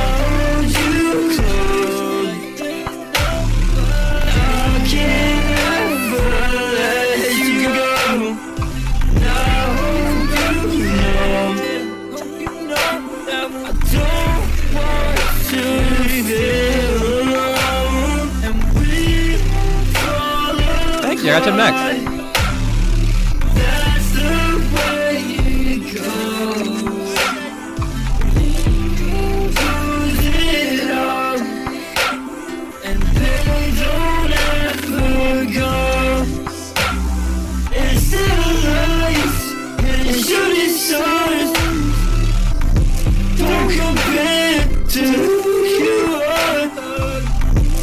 S8: catch up next.
S11: That's the way it goes. Lose it all, and they don't ever go. It's the lights and shooting stars. Don't compare to who you are.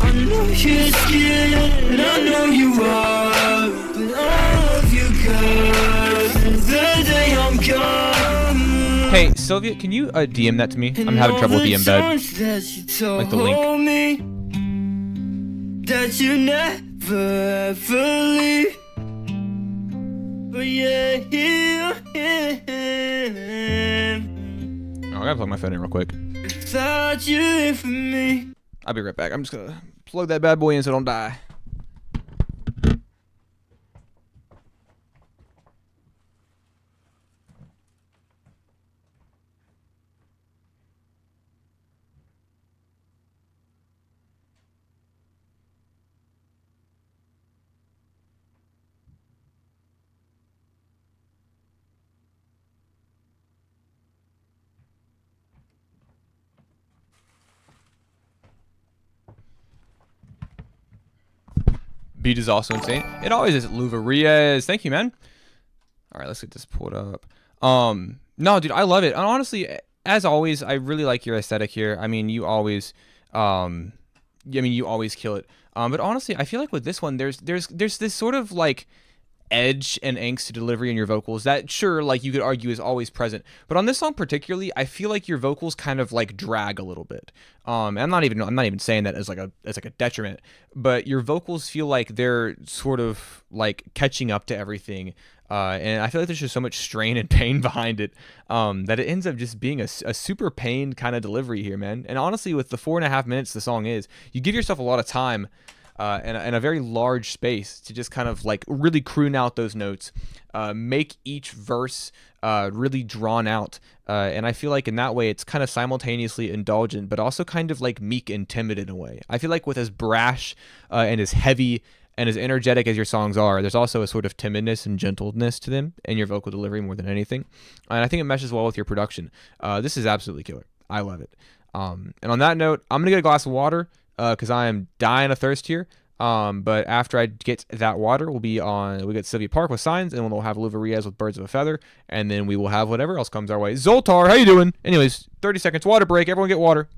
S11: I know you're scared, I know you are, but all of you got the day I'm gone.
S8: Hey, Sylvia, can you DM that to me? I'm having trouble with the embed. Like the link.
S11: Me that you never ever leave. But yeah,
S8: Oh, I gotta plug my phone in real quick.
S11: thought you lived for me.
S8: I'll be right back. I'm just gonna plug that bad boy in so I don't die. Beat is also insane. It always is. Louvarías. Thank you, man. All right, let's get this pulled up. No, dude, I love it. And honestly, as always, I really like your aesthetic here. I mean, you always, you always kill it. But honestly, I feel like with this one, there's this sort of like edge and angst to delivery in your vocals that, sure, like you could argue is always present, but on this song particularly, I feel like your vocals kind of like drag a little bit. And I'm not even saying that as like a detriment, but your vocals feel like they're sort of like catching up to everything. And I feel like there's just so much strain and pain behind it, that it ends up just being a super pained kind of delivery here, man. And honestly, with the 4.5 minutes the song is, you give yourself a lot of time and a very large space to just kind of like really croon out those notes, make each verse really drawn out. And I feel like in that way, it's kind of simultaneously indulgent, but also kind of like meek and timid in a way. I feel like with as brash and as heavy and as energetic as your songs are, there's also a sort of timidness and gentleness to them in your vocal delivery more than anything. And I think it meshes well with your production. This is absolutely killer. I love it. And on that note, I'm going to get a glass of water because I am dying of thirst here. But after I get that water, we get Sylvia Park with Signs, and we'll have Louvarías with Birds of a Feather, and then we will have whatever else comes our way. Zoltar, how you doing? Anyways, 30 seconds, water break. Everyone get water.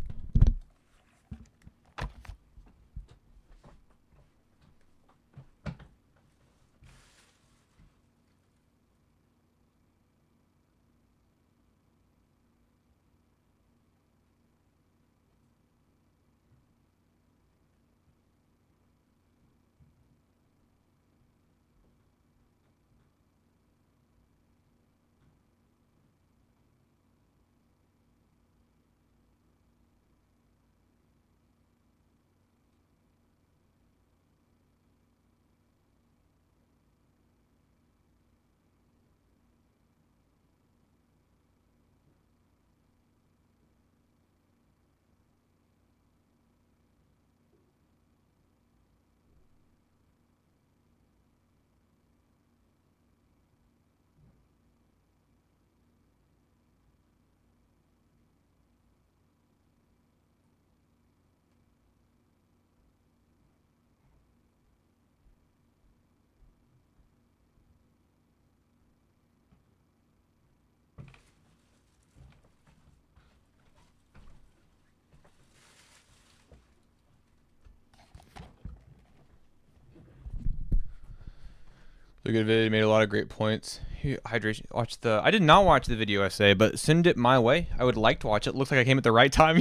S8: A good video, made a lot of great points. Hydration. I did not watch the video essay, but send it my way. I would like to watch it. Looks like I came at the right time.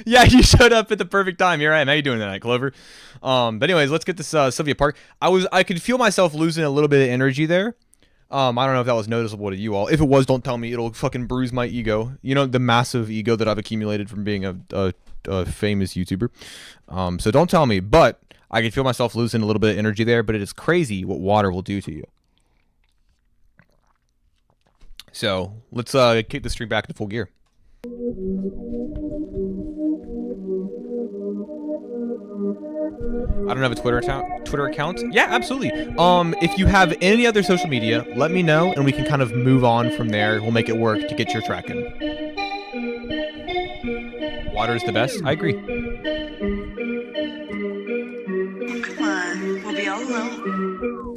S8: Yeah, you showed up at the perfect time. Here I am. How you doing tonight, Clover? But anyways, let's get this Sylvia Park. I could feel myself losing a little bit of energy there. I don't know if that was noticeable to you all. If it was, don't tell me. It'll fucking bruise my ego. You know, the massive ego that I've accumulated from being a famous YouTuber. So don't tell me. But I can feel myself losing a little bit of energy there. But it is crazy what water will do to you. So let's kick the stream back into full gear. I don't have a Twitter account. Yeah, absolutely. If you have any other social media, let me know and we can kind of move on from there. We'll make it work to get your track in. Water is the best. I agree.
S12: Come on, we'll be all alone.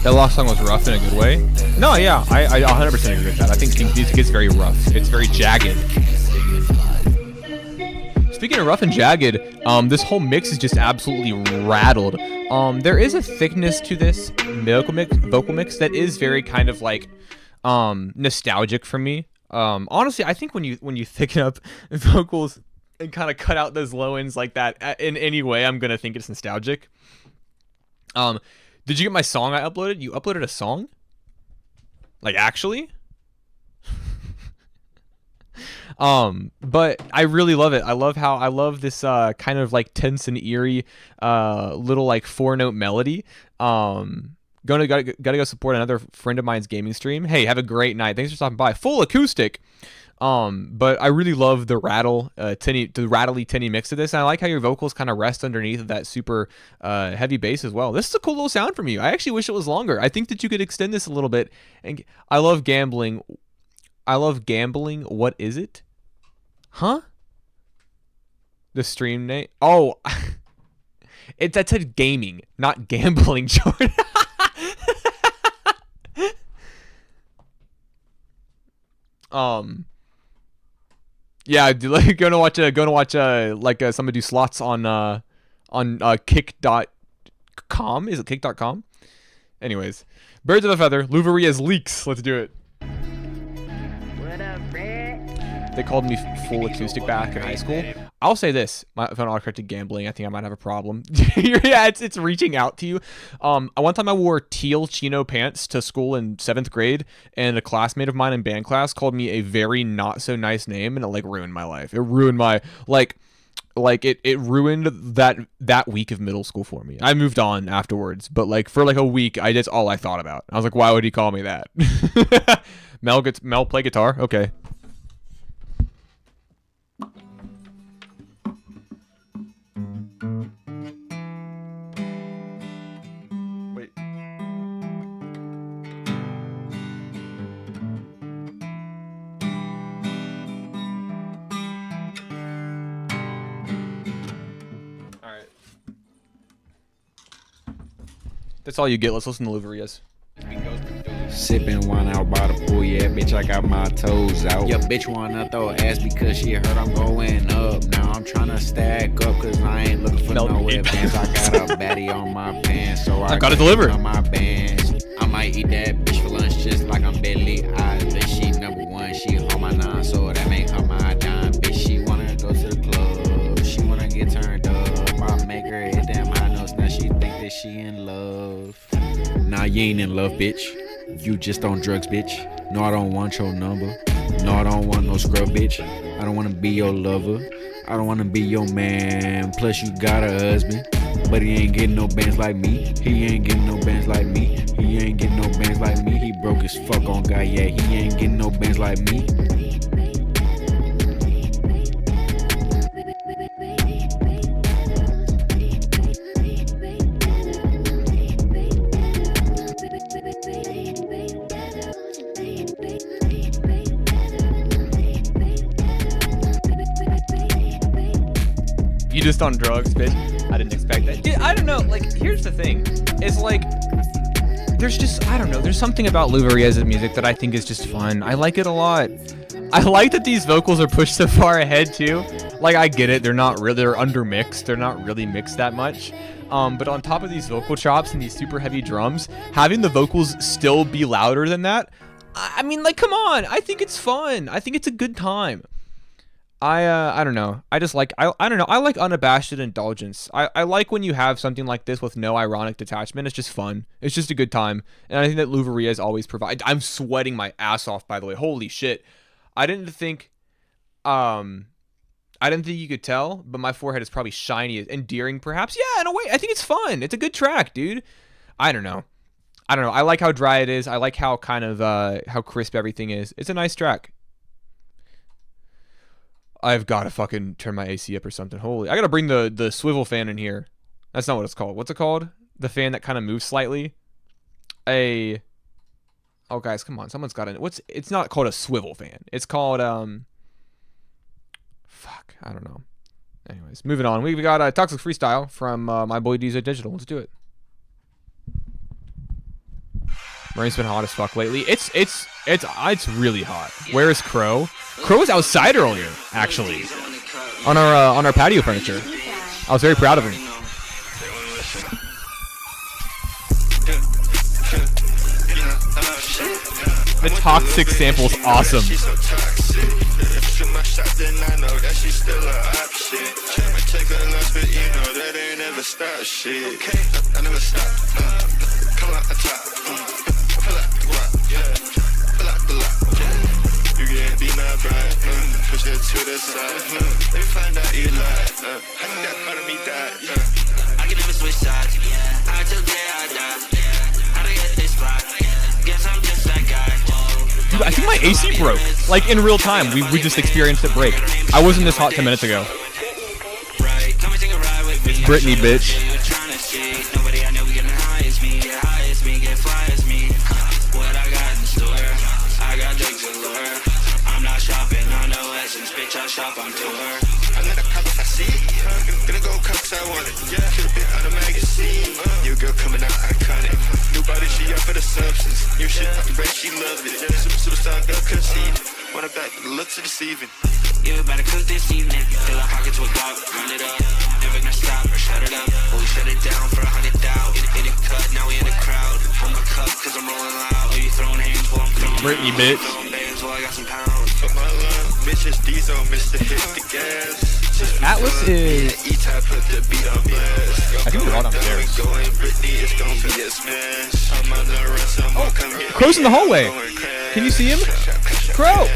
S8: That last song was rough in a good way. No, yeah, I 100% agree with that. I think King's music is very rough. It's very jagged. Speaking of rough and jagged, this whole mix is just absolutely rattled. There is a thickness to this vocal mix that is very kind of like nostalgic for me. Honestly, I think when you thicken up vocals and kind of cut out those low ends like that in any way, I'm gonna think it's nostalgic. Did you get my song I uploaded? You uploaded a song? Like, actually? But I really love it. I love this kind of like tense and eerie little like 4-note melody. Gotta go support another friend of mine's gaming stream. Hey, have a great night. Thanks for stopping by. Full acoustic. But I really love the rattly tinny mix of this, and I like how your vocals kind of rest underneath of that super heavy bass as well. This is a cool little sound from you. I actually wish it was longer. I think that you could extend this a little bit. And I love gambling. What is it? Huh? The stream name? Oh, that said gaming, not gambling, Jordan. Yeah, gonna watch like somebody do slots on kick.com. Is it kick.com? Anyways, birds of a feather, Louveria's leaks. Let's do it.
S4: What up, Brett?
S8: They called me full acoustic back in high school. I'll say this: if I'm autocorrected gambling, I think I might have a problem. Yeah, it's reaching out to you. One time I wore teal chino pants to school in 7th grade, and a classmate of mine in band class called me a very not so nice name, and it like ruined my life. It ruined my it ruined that week of middle school for me. I moved on afterwards, but like for like a week, that's all I thought about. I was like, why would he call me that? Mel play guitar? Okay. Wait. All right. That's all you get. Let's listen to Louveria's.
S13: Sipping wine out by the pool, yeah, bitch, I got my toes out. Yeah, bitch wanna throw ass because she heard I'm going up. Now I'm tryna stack up cause I ain't looking for no advance. I got a baddie on my pants, so I
S8: gotta deliver
S13: on my bands. I might eat that bitch for lunch just like I'm Billy Eyes. Bitch, she number one, she on my 9, so that make her my dime. Bitch, she wanna go to the club, she wanna get turned up. I make her hit them high notes, now she think that she in love. Nah, you ain't in love, bitch. You just on drugs, bitch. No, I don't want your number. No, I don't want no scrub, bitch. I don't wanna be your lover. I don't wanna be your man. Plus you got a husband, but he ain't getting no bands like me. He ain't getting no bands like me. He ain't getting no bands like me. He broke as fuck on guy, yeah. He ain't getting no bands like me.
S8: You just on drugs, bitch. I didn't expect that. Dude, I don't know. Like, here's the thing. It's like, there's something about Louveria's music that I think is just fun. I like it a lot. I like that these vocals are pushed so far ahead, too. Like, I get it. They're not really, they're undermixed. They're not really mixed that much. But on top of these vocal chops and these super heavy drums, having the vocals still be louder than that, I mean, like, come on. I think it's fun. I think it's a good time. I don't know. I just like, I don't know. I like unabashed indulgence. I like when you have something like this with no ironic detachment. It's just fun. It's just a good time. And I think that Lou Varia's always provide. I'm sweating my ass off, by the way. Holy shit. I didn't think you could tell, but my forehead is probably shiny, endearing perhaps. Yeah, in a way. I think it's fun. It's a good track, dude. I don't know. I like how dry it is. I like how kind of how crisp everything is. It's a nice track. I've got to fucking turn my AC up or something. Holy, I got to bring the swivel fan in here. That's not what it's called. What's it called? The fan that kind of moves slightly. Oh guys, come on. Someone's got it. It's not called a swivel fan. It's called fuck, I don't know. Anyways, moving on. We got a Toxic Freestyle from my boy DJ Digital. Let's do it. Marine's been hot as fuck lately. It's really hot. Where is Crow? Crow was outside earlier, actually, on our patio furniture. I was very proud of him. The Toxic sample's awesome.
S7: Push it to the side. Let me find out you lie. I think that part of me died. I can never switch sides. I till day I die. How to get this spot? Guess I'm just that guy.
S8: Dude, I think my AC broke. Like in real time. We just experienced it break. I wasn't this hot 10 minutes ago. It's Britney, bitch.
S11: Nobody I know getting high as me, get high as me, get fly as me. What I got in store, I got things galore. I'm not shopping on no essence, bitch, I shop on tour.
S7: I let a cop if I see it. Gonna go cop cause I want it. Yeah, could've been on a magazine. New girl coming out iconic. New body, she up for the substance. New shit, I bet she loved it. Superstar girl conceited. Want her back, the looks are deceiving.
S11: You better cook this evening. Fill our pockets with gold, run it up. Never gonna stop or shut it up. But we shut it down for 100,000. In it cut, now we in the crowd. Hold my cup cause I'm rolling loud. Are you throwing hands while I'm throwing
S8: Britney, bitch.
S11: throwing bands while I got some pounds.
S7: But my love, bitches, Diesel, Mr. Hit the gas.
S8: Atlas is...
S7: E-Type put the beat on blast.
S8: I think they're all downstairs.
S7: Going Britney, it's gonna be a smash. I'm on the run, someone come here.
S8: Crow's in the hallway. Can you see him? Crow!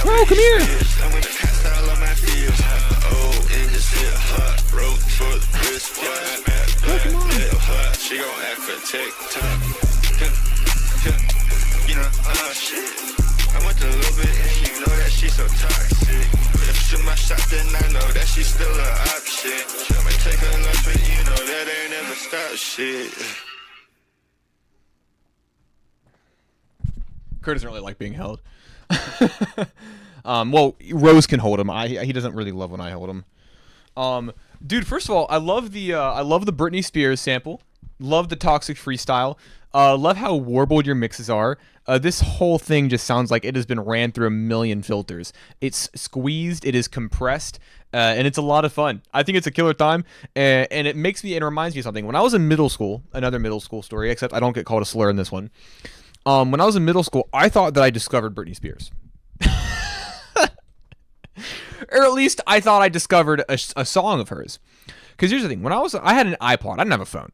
S8: Crow, come here!
S7: I'm gonna cast all on my fears. Oh, and just hit hot. Rope for the wristwatch.
S8: Come on.
S7: She gon' act for TikTok. You know, shit. I went a little bit and you know that she's so toxic. If she my shot, then I know that she's still an option. I might take her lunch, but you know that ain't never stop shit.
S8: Kurt doesn't really like being held. Well, Rose can hold him. He doesn't really love when I hold him. Dude, first of all, I love the Britney Spears sample. Love the Toxic Freestyle. Love how warbled your mixes are. This whole thing just sounds like it has been ran through a million filters. It's squeezed, it is compressed, and it's a lot of fun. I think it's a killer time, and it reminds me of something. When I was in middle school, another middle school story, except I don't get called a slur in this one. When I was in middle school, I thought that I discovered Britney Spears. Or at least I thought I discovered a song of hers. Because here's the thing. I had an iPod. I didn't have a phone.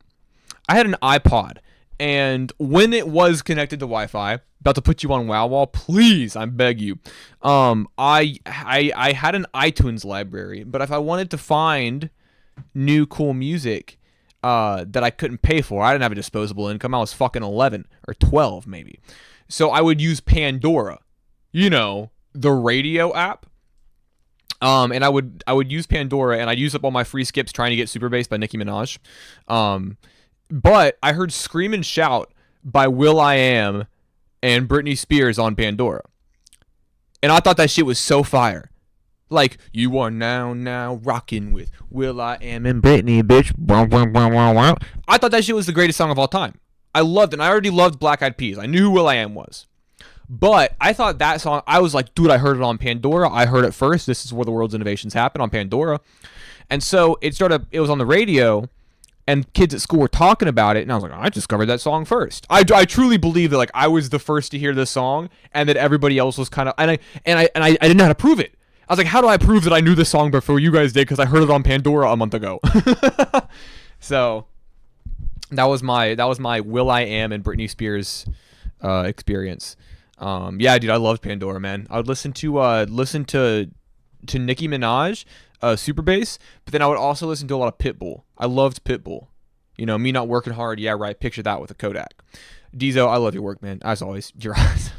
S8: I had an iPod. And when it was connected to Wi-Fi, about to put you on WoW, please, I beg you. I had an iTunes library. But if I wanted to find new cool music that I couldn't pay for, I didn't have a disposable income. I was fucking 11 or 12 maybe. So I would use Pandora. You know, the radio app. And I would use Pandora, and I'd use up all my free skips trying to get Super Bass by Nicki Minaj. But I heard Scream and Shout by will.i.am and Britney Spears on Pandora. And I thought that shit was so fire. Like, you are now rocking with will.i.am and Britney, bitch. I thought that shit was the greatest song of all time. I loved it, and I already loved Black Eyed Peas. I knew who will.i.am was. But I thought that song, I was like, dude, I heard it on Pandora. I heard it first. This is where the world's innovations happen, on Pandora. And so it was on the radio, and kids at school were talking about it, and I was like, I discovered that song first. I truly believe that, like, I was the first to hear this song, and that everybody else was kind of, and I didn't know how to prove it. I was like, how do I prove that I knew this song before you guys did? Because I heard it on Pandora a month ago. So that was my Will.i.am and Britney Spears experience. Yeah, dude, I loved Pandora, man. I would listen to Nicki Minaj, Super Bass, but then I would also listen to a lot of Pitbull. I loved Pitbull. You know, me not working hard. Yeah, right. Picture that with a Kodak. Diesel, I love your work, man. As always, you're awesome.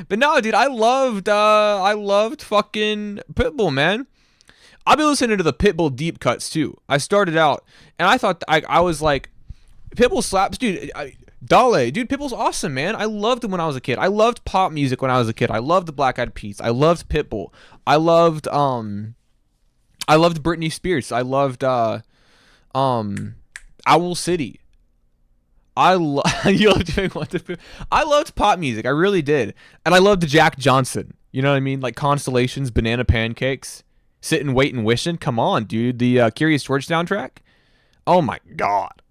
S8: But no, dude, I loved fucking Pitbull, man. I've been listening to the Pitbull deep cuts too. I started out and I thought I was like, Pitbull slaps, dude. Dale, dude, Pitbull's awesome, man. I loved him when I was a kid. I loved pop music when I was a kid. I loved the Black Eyed Peas. I loved Pitbull. I loved Britney Spears. I loved Owl City. I loved pop music. I really did. And I loved Jack Johnson. You know what I mean? Like Constellations, Banana Pancakes, Sittin', Waitin', Wishin'. Come on, dude. The Curious George soundtrack. Oh my God.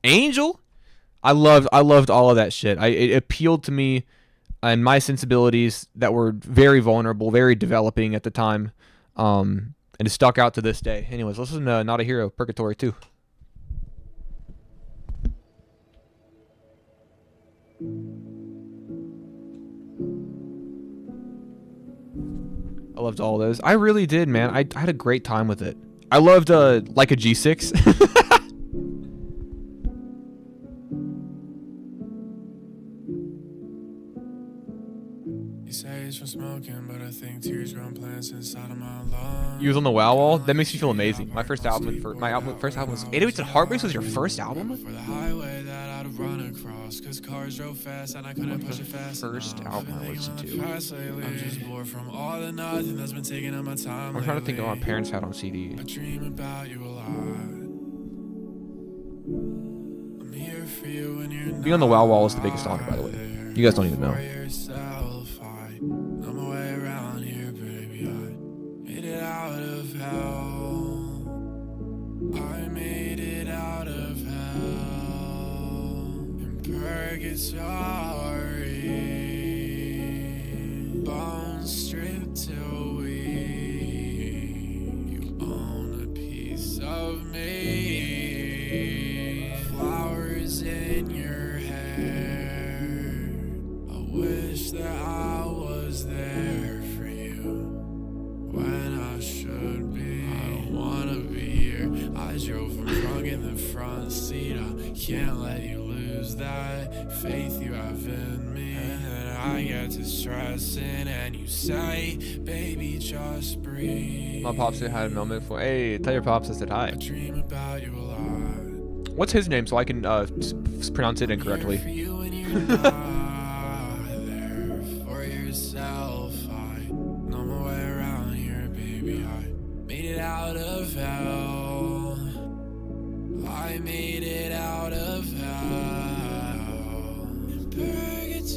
S8: Angel. I loved all of that shit. It appealed to me and my sensibilities that were very vulnerable, very developing at the time. And it stuck out to this day. Anyways, let's listen to Not a Hero, Purgatory 2. I loved all those. I really did, man. I had a great time with it. I loved Like a G6.
S11: From smoking, but I think tears grown plants inside of my lungs.
S8: You was on the Wow Wall. That makes me feel amazing. My first album was 808s and Heartbreaks was your first album?
S11: For the highway that I'd run across, cause cars drove fast and I couldn't push it fast.
S8: First album I listened to.
S11: I'm just bored from all the nothing that's been taking up my time.
S8: I'm trying to think of what my parents had on CD.
S11: I dream about you a lot. I'm here for you when you're not.
S8: Being on the Wow Wall is the biggest honor, by the way. You guys don't even know.
S11: I'm away around here, baby. I made it out of hell. I made it out of hell. In purgatory, bones stripped till weak. You own a piece of me. Flowers in your hair. I wish that I was there for you when I should be. I don't wanna be here. I drove from drunk in the front seat. I can't let you lose that faith you have in me. And then I get to stressing and you say, baby, just breathe.
S8: My pops said hi to Melmige for. Hey, tell your pops I said hi.
S11: I dream about you a lot.
S8: What's his name so I can pronounce it incorrectly?
S11: Out of hell, I made it out of hell. Purgatory,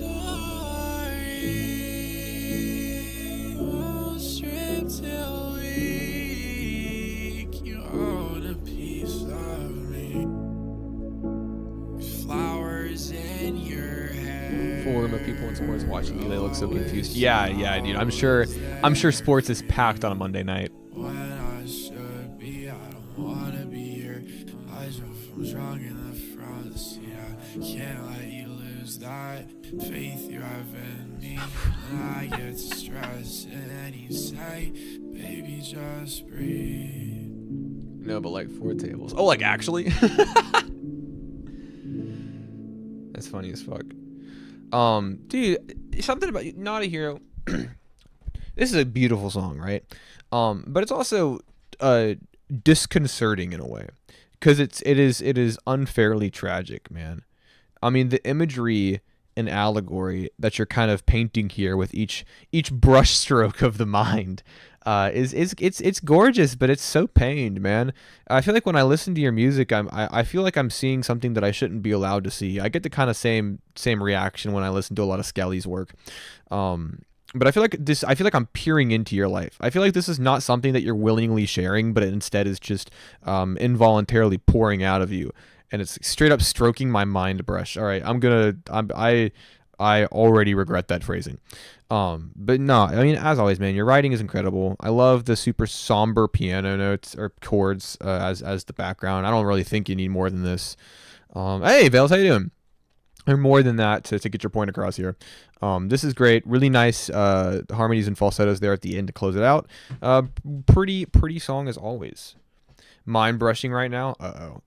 S11: won't strip till weak. You own a piece of me. Flowers in your hair.
S8: Forum of people in sports watching you, they look so confused. Yeah, dude. I'm sure sports is packed on a Monday night.
S11: When I should be, I don't wanna be here. I drove from drunk in the front seat. I can't let you lose that faith you have in me. And I get stressed and you say, baby, just breathe.
S8: No, but like 4 tables. Oh, like actually? That's funny as fuck. Dude, something about Not a Hero. This is a beautiful song, right? But it's also disconcerting in a way, because it is unfairly tragic, man. I mean, the imagery an allegory that you're kind of painting here with each brush stroke of the mind. It's gorgeous, but it's so pained, man. I feel like when I listen to your music, I feel like I'm seeing something that I shouldn't be allowed to see. I get the kind of same reaction when I listen to a lot of Skelly's work. But I feel like I'm peering into your life. I feel like this is not something that you're willingly sharing, but it instead is just involuntarily pouring out of you, and it's straight up stroking my mind brush. All right, I already regret that phrasing. But no, I mean, as always, man, your writing is incredible. I love the super somber piano notes or chords as the background. I don't really think you need more than this. Hey, Vales, how you doing? Or more than that to get your point across here. This is great. Really nice harmonies and falsettos there at the end to close it out. Pretty song as always. Mind brushing right now. Uh-oh.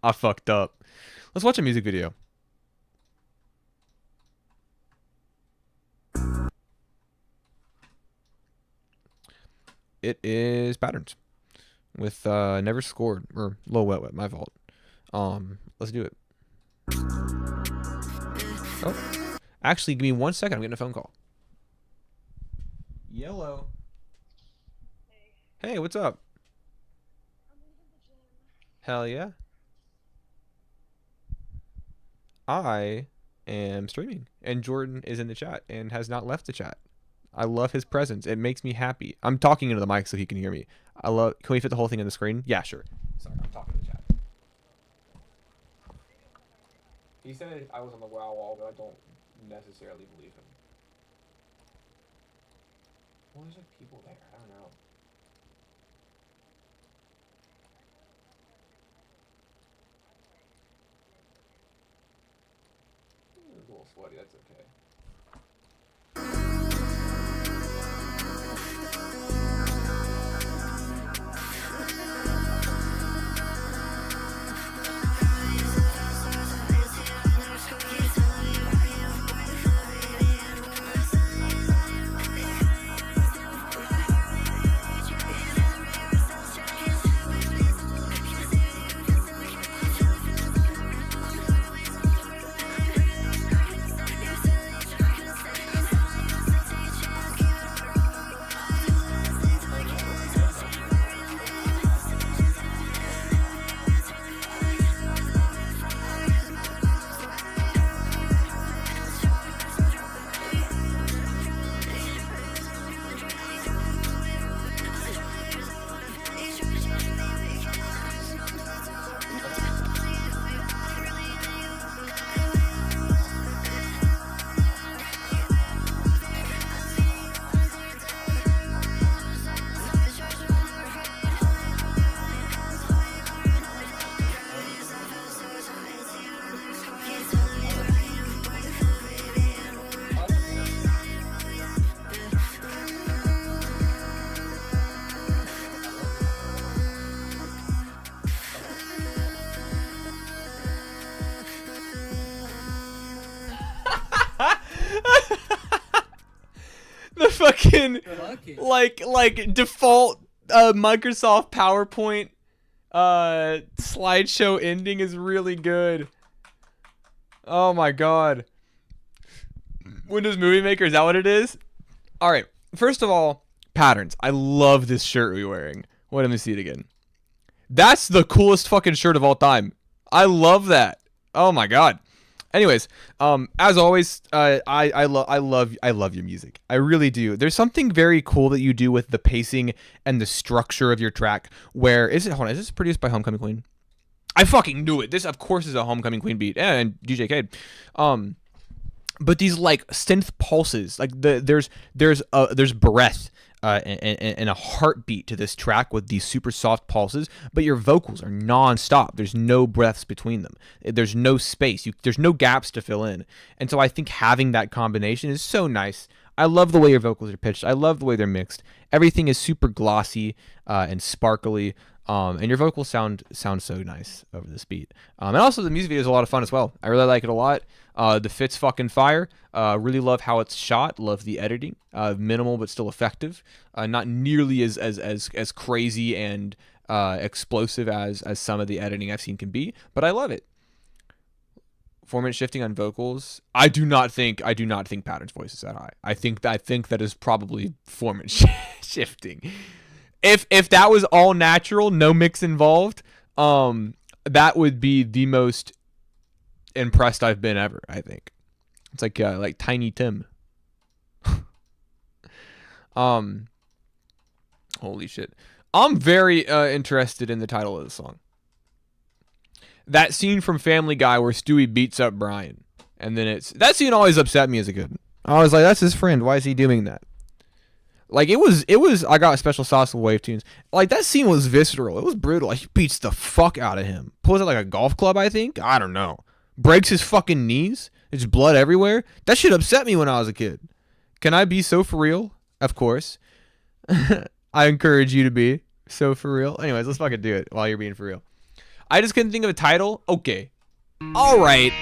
S8: I fucked up. Let's watch a music video. It is Patterns with Never Scored, or Low Wet Wet, my fault. Let's do it. Oh, actually, give me 1 second. I'm getting a phone call. Yellow. Hey, what's up? Hell yeah. I am streaming, and Jordan is in the chat and has not left the chat. I love his presence. It makes me happy. I'm talking into the mic so he can hear me. Can we fit the whole thing in the screen? Yeah, sure. Sorry, I'm talking to the chat. He said I was on the WoW wall, but I don't necessarily believe him. Well, there's like people there. I don't know. It's a little sweaty. That's okay. The fucking like default Microsoft PowerPoint slideshow ending is really good. Oh my god. Windows Movie Maker, is that what it is? All right. First of all, Patterns. I love this shirt we're wearing. Wait, let me see it again. That's the coolest fucking shirt of all time. I love that. Oh my god. Anyways, as always, I love your music. I really do. There's something very cool that you do with the pacing and the structure of your track. Where is it? Hold on, is this produced by Homecoming Queen? I fucking knew it. This, of course, is a Homecoming Queen beat, and DJ Cade. But these like synth pulses, like there's breath. And a heartbeat to this track with these super soft pulses, but your vocals are non-stop. There's no breaths between them. There's no space. There's no gaps to fill in. And so I think having that combination is so nice. I love the way your vocals are pitched. I love the way they're mixed. Everything is super glossy and sparkly. And your vocals sound so nice over this beat. And also the music video is a lot of fun as well. I really like it a lot. The fit's fucking fire. Really love how it's shot. Love the editing. Minimal but still effective. Not nearly as crazy and explosive as some of the editing I've seen can be, but I love it. formant shifting on vocals. I do not think Pattern's voice is that high. I think that is probably formant shifting. If that was all natural, no mix involved, that would be the most impressed I've been ever. I think it's like Tiny Tim. Holy shit! I'm very interested in the title of the song. That scene from Family Guy where Stewie beats up Brian, and then that scene always upset me as a kid. I was like, that's his friend. Why is he doing that? Like it was. I got special sauce with Wave Tunes. Like that scene was visceral. It was brutal. Like, he beats the fuck out of him. Pulls out like a golf club, I think. I don't know. Breaks his fucking knees. There's blood everywhere. That shit upset me when I was a kid. Can I be so for real? Of course. I encourage you to be so for real. Anyways, let's fucking do it while you're being for real. I just couldn't think of a title. Okay. All right.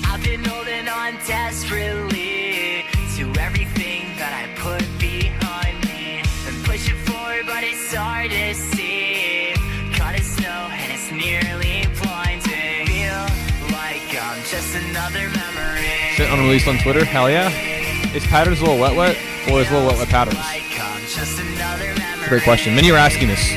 S2: I've been holding on desperately to everything that I put behind me and pushing forward, but it's hard to see. Caught in snow and it's nearly blinding. Feel like I'm just another memory.
S8: Shit unreleased on Twitter? Hell yeah. Is Patterns a little wet or is Little Wet Patterns? That's a great question. Many are asking this.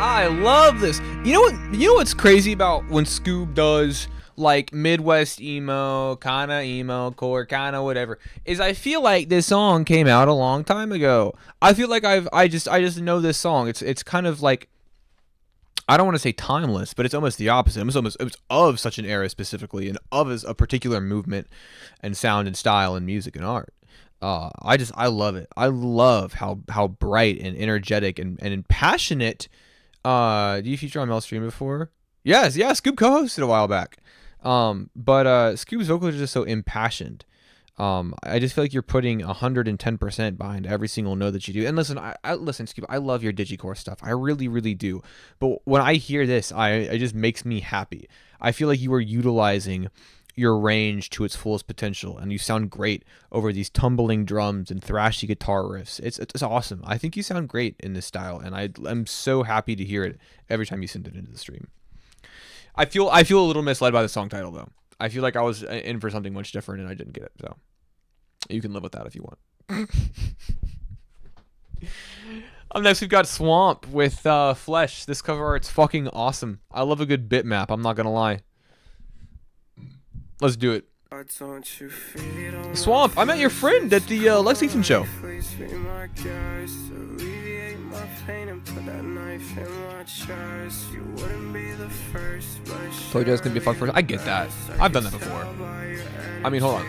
S8: I love this. You know what's crazy about when Scoob does like Midwest emo, kinda emo core, kinda whatever, is I feel like this song came out a long time ago. I feel like I just know this song. It's kind of like, I don't want to say timeless, but it's almost the opposite. It was of such an era specifically, and of a particular movement and sound and style and music and art. I love it. I love how bright and energetic and passionate. Do you feature on Melstream before? Yes, Scoob co-hosted a while back. But Scoob's vocals are just so impassioned. I just feel like you're putting 110% behind every single note that you do. And listen, listen, Scoob, I love your digicore stuff. I really, really do. But when I hear this, it just makes me happy. I feel like you are utilizing your range to its fullest potential, and you sound great over these tumbling drums and thrashy guitar riffs. It's awesome. I think you sound great in this style, and I'm so happy to hear it every time you send it into the stream. I feel a little misled by the song title though. I feel like I was in for something much different and I didn't get it. So you can live with that if you want. Up next, we've got Swamp with Flesh. This cover art's fucking awesome. I love a good bitmap, I'm not gonna lie. Let's do it. Swamp, I met your friend at the Lexington show.
S14: You wouldn't be the
S8: Told you I was gonna be a fuck first. I get that. I've done that before. I mean, hold on.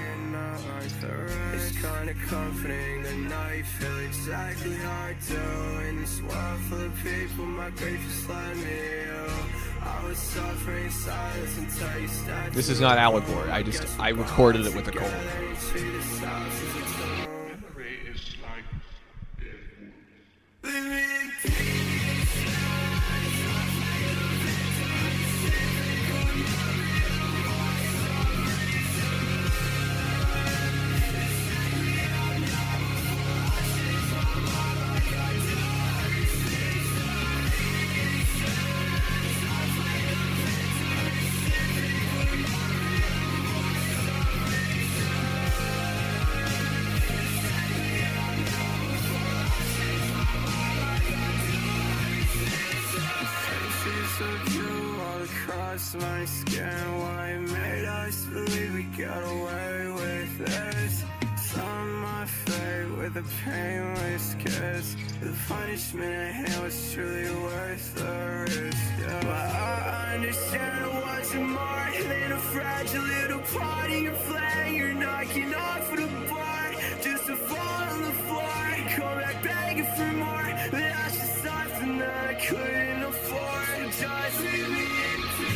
S2: It's kinda comforting the night you feel exactly how I do. In this world full of people, my grief just let me I was suffering silence until you started.
S8: This is not allegory. I recorded it with a cold.
S2: Of you all across my skin, why made us believe we got away with this? Some my fate with a painless kiss. The punishment at hand was truly worth the risk. Yeah, but I understand watching more than a fragile little part of your flag. You're knocking off the bar just to fall on the floor. Come back begging for more. That's just something that I couldn't afford. Just leave me in peace.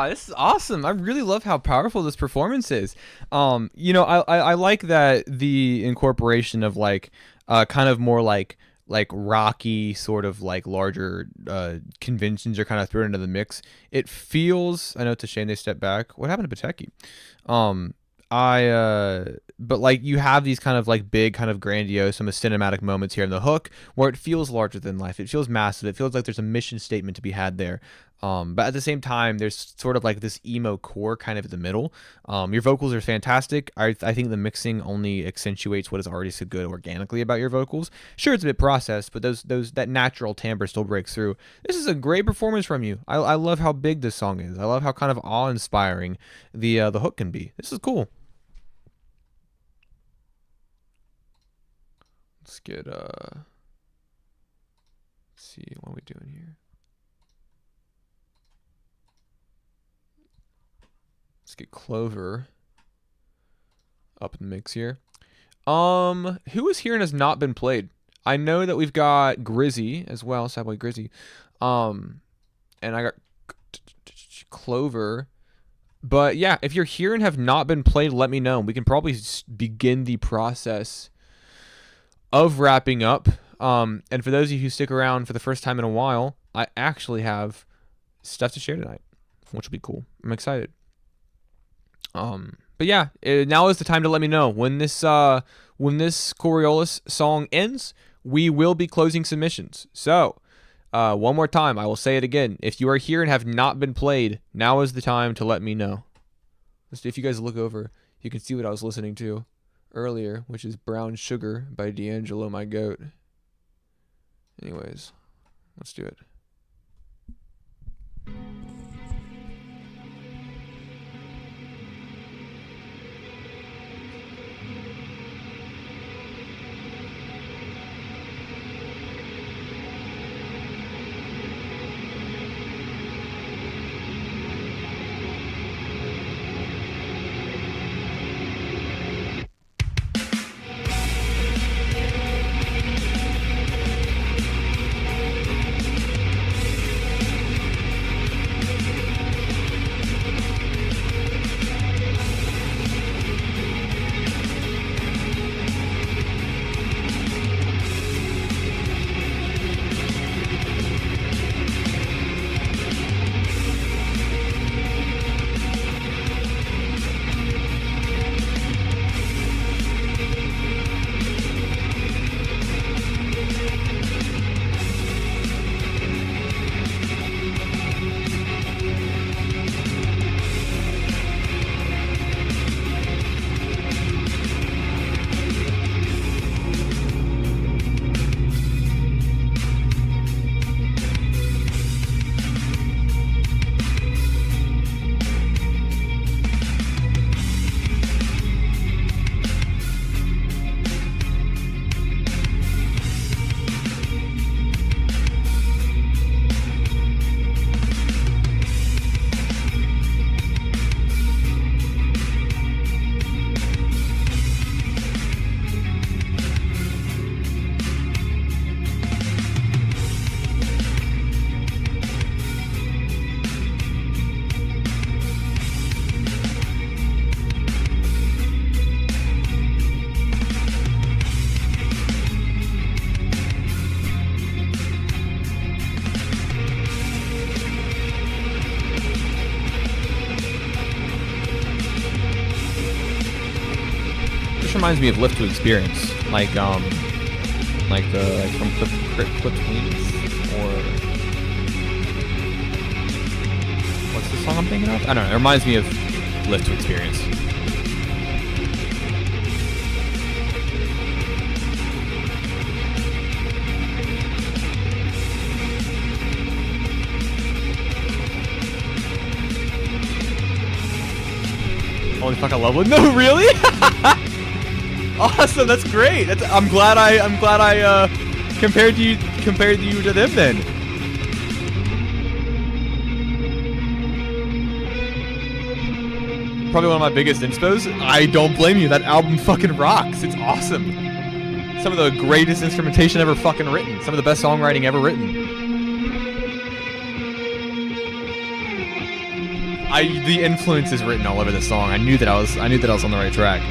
S8: This is awesome. I really love how powerful this performance is. I like that the incorporation of like kind of more like rocky sort of like larger conventions are kind of thrown into the mix. It feels, I know it's a shame they stepped back. What happened to Pateki? But like you have these kind of like big kind of grandiose, almost cinematic moments here in the hook where it feels larger than life. It feels massive. It feels like there's a mission statement to be had there. But at the same time, there's sort of like this emo core kind of in the middle. Your vocals are fantastic. I think the mixing only accentuates what is already so good organically about your vocals. Sure, it's a bit processed, but that natural timbre still breaks through. This is a great performance from you. I love how big this song is. I love how kind of awe-inspiring the hook can be. This is cool. Let's get let's see what are we doing here. Let's get Clover up in the mix here. Who is here and has not been played? I know that we've got Grizzy as well, Sadboy Grizzy. And I got Clover. But yeah, if you're here and have not been played, let me know. We can probably begin the process of wrapping up. And for those of you who stick around for the first time in a while, I actually have stuff to share tonight, which will be cool. I'm excited. But yeah, now is the time to let me know when this Coriolis song ends. We will be closing submissions. So, one more time, I will say it again. If you are here and have not been played, now is the time to let me know. If you guys look over, you can see what I was listening to earlier, which is Brown Sugar by D'Angelo, my goat. Anyways, let's do it. reminds me of Lift to Experience, like from Clip Queens, or what's the song I'm thinking of? I don't know. It reminds me of Lift to Experience. Holy fuck, I love it. No, really? Awesome, that's great. I'm glad I compared you to them then. Probably one of my biggest inspos. I don't blame you. That album fucking rocks. It's awesome. Some of the greatest instrumentation ever fucking written. Some of the best songwriting ever written. The influence is written all over the song. I knew that I was on the right track.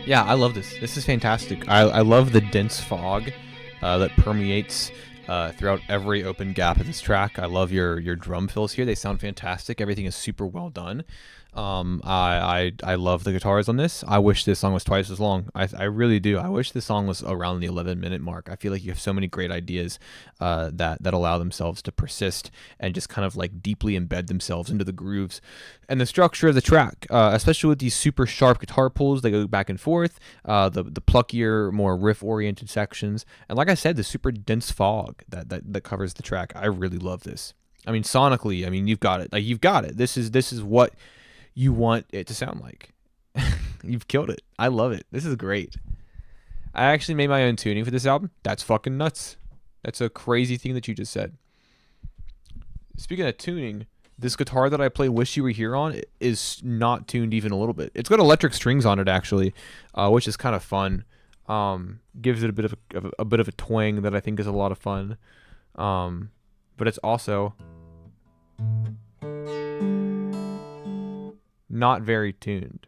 S8: Yeah, I love this. This is fantastic. I love the dense fog that permeates throughout every open gap of this track. I love your drum fills here. They sound fantastic. Everything is super well done. I love the guitars on this. I wish this song was twice as long. I really do. I wish this song was around the 11-minute mark. I feel like you have so many great ideas that allow themselves to persist and just kind of like deeply embed themselves into the grooves and the structure of the track, especially with these super sharp guitar pulls that go back and forth, the pluckier, more riff-oriented sections, and like I said, the super dense fog that covers the track. I really love this. I mean, sonically, I mean, you've got it. Like, you've got it. This is what you want it to sound like. You've killed it. I love it. This is great. I actually made my own tuning for this album. That's fucking nuts. That's a crazy thing that you just said. Speaking of tuning, this guitar that I play Wish You Were Here on is not tuned even a little bit. It's got electric strings on it, actually, which is kind of fun. Gives it a bit of a twang that I think is a lot of fun. But it's also not very tuned.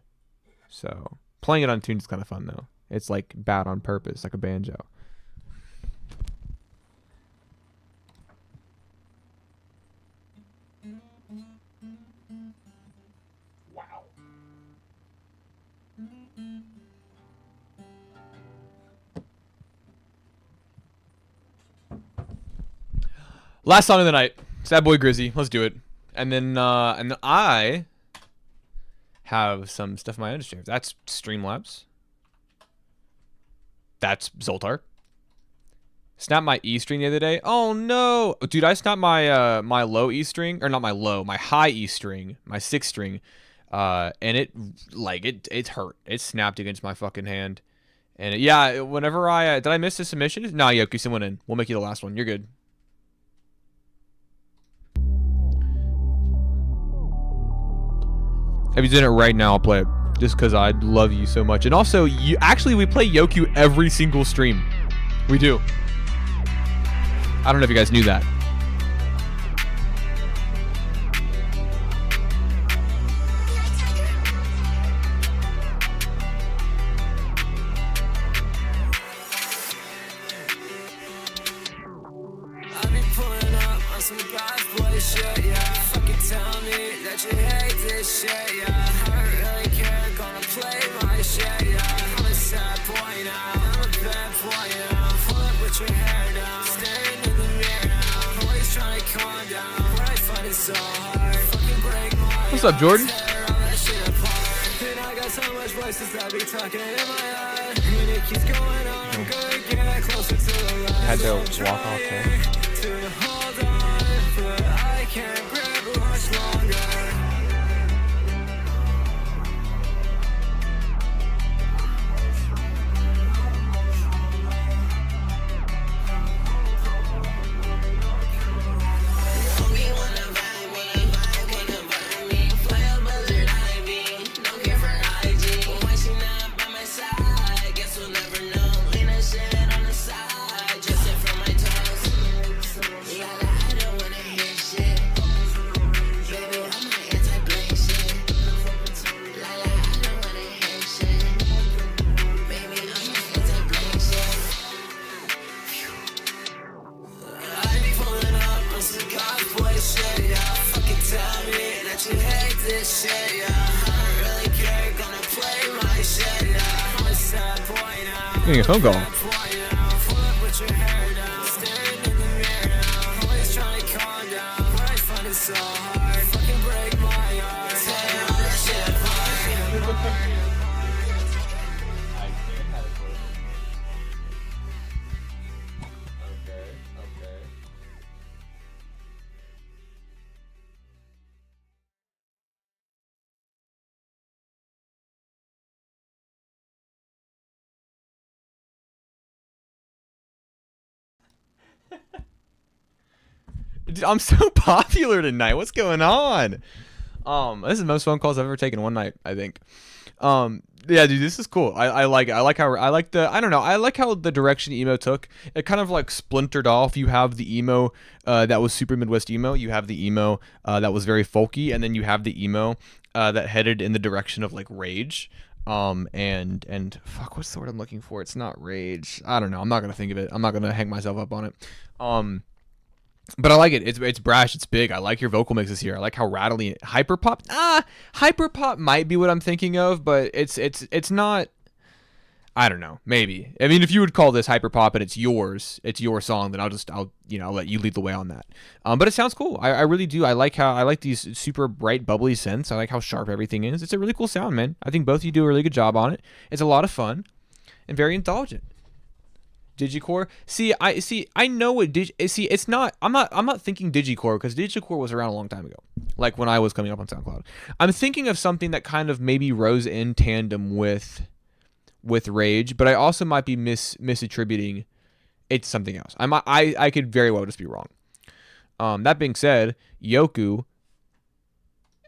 S8: So playing it untuned is kind of fun though. It's like bad on purpose, like a banjo. Wow. Last song of the night. Sad Boy Grizzy. Let's do it. And then I have some stuff in my own to share. That's Streamlabs. That's Zoltar. Snapped my E string the other day. Oh no, dude! I snapped my my low E string, or not my low, my high E string, my 6th string, and it hurt. It snapped against my fucking hand, and yeah. Whenever I did I miss a submission? Nah, Yoki, someone in. We'll make you the last one. You're good. If you're doing it right now, I'll play it just because I love you so much. And also, we play Yoku every single stream. We do. I don't know if you guys knew that.
S2: I've been pulling up on some God's boy shit, yeah. Fucking tell me that you hate this shit, yeah. I don't really care, gonna play my shit, yeah. I'm a sad boy now, I'm a bad boy now. Pull up with your hair down, staring in the mirror now. Always trying to calm down, but I find it so hard. Fucking break my heart.
S8: What's up, Jordan?
S2: Tear all that shit apart. And I got so much voices that be talking in my head. And it keeps going on, I'm gonna get closer to the light.
S8: Had to walk off there.
S2: To hold on, but I can't grab much longer.
S8: Getting a phone call. Dude, I'm so popular tonight. What's going on? This is the most phone calls I've ever taken one night, I think. Yeah, dude, this is cool. I like how the direction emo took. It kind of like splintered off. You have the emo that was super Midwest emo. You have the emo that was very folky, and then you have the emo that headed in the direction of like rage. And fuck, what's the word I'm looking for? It's not rage. I don't know. I'm not gonna think of it. I'm not gonna hang myself up on it. But I like it. It's brash. It's big. I like your vocal mixes here. I like how rattly hyperpop. Hyperpop might be what I'm thinking of, but it's not. I don't know. Maybe. I mean, if you would call this hyperpop and it's your song, then I'll let you lead the way on that. But it sounds cool. I really do. I like these super bright, bubbly synths. I like how sharp everything is. It's a really cool sound, man. I think both of you do a really good job on it. It's a lot of fun and very indulgent. Digicore. I know what it's not. I'm not thinking Digicore, because Digicore was around a long time ago, like when I was coming up on SoundCloud. I'm thinking of something that kind of maybe rose in tandem with Rage, but I also might be misattributing it to something else. I could very well just be wrong. That being said, Yoku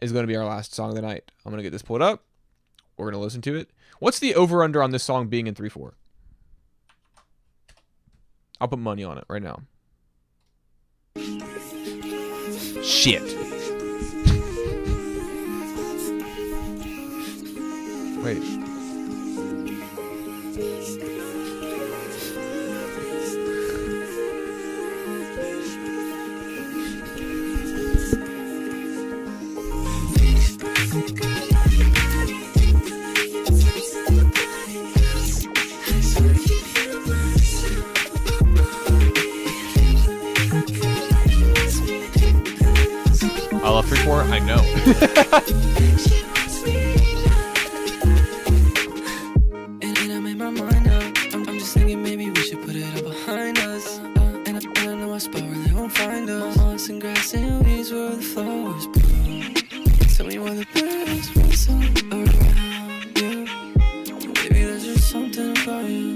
S8: is going to be our last song of the night. I'm going to get this pulled up. We're going to listen to it. What's the over-under on this song being in 3/4? I'll put money on it right now. Shit. Wait. I love 3/4. I know.
S6: And I made my mind up. I'm just spot where they won't find us. Moss and grass and weeds where the flowers bloom. Tell me why the birds whistle around you. Maybe there's just something about you.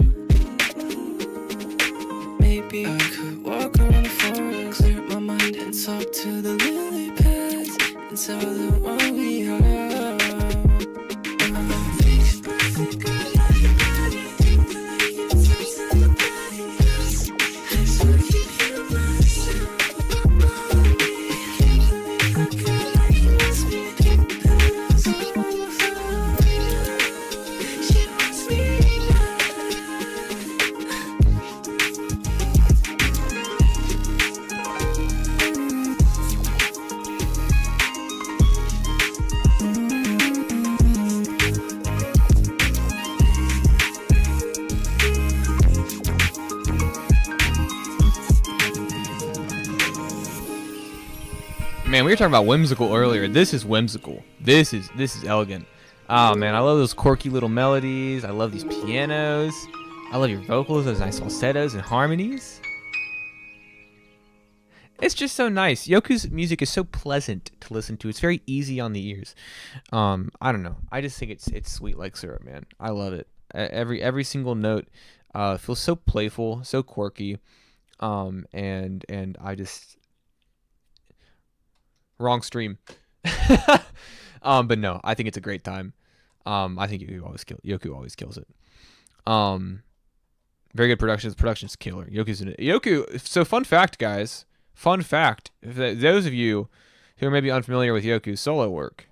S6: Maybe I could walk around the forest, clear my mind and talk to the lily pads and tell them what we are.
S8: Man, we were talking about whimsical earlier. This is whimsical. This is elegant. Oh man, I love those quirky little melodies. I love these pianos. I love your vocals, those nice falsettos and harmonies. It's just so nice. Yoku's music is so pleasant to listen to. It's very easy on the ears. I don't know. I just think it's sweet like syrup, man. I love it. Every single note feels so playful, so quirky. And I just wrong stream. But no, I think it's a great time. I think Yoku always kills it. Very good productions. Production's killer. Yoku. So fun fact, guys. Fun fact. Those of you who are maybe unfamiliar with Yoku's solo work.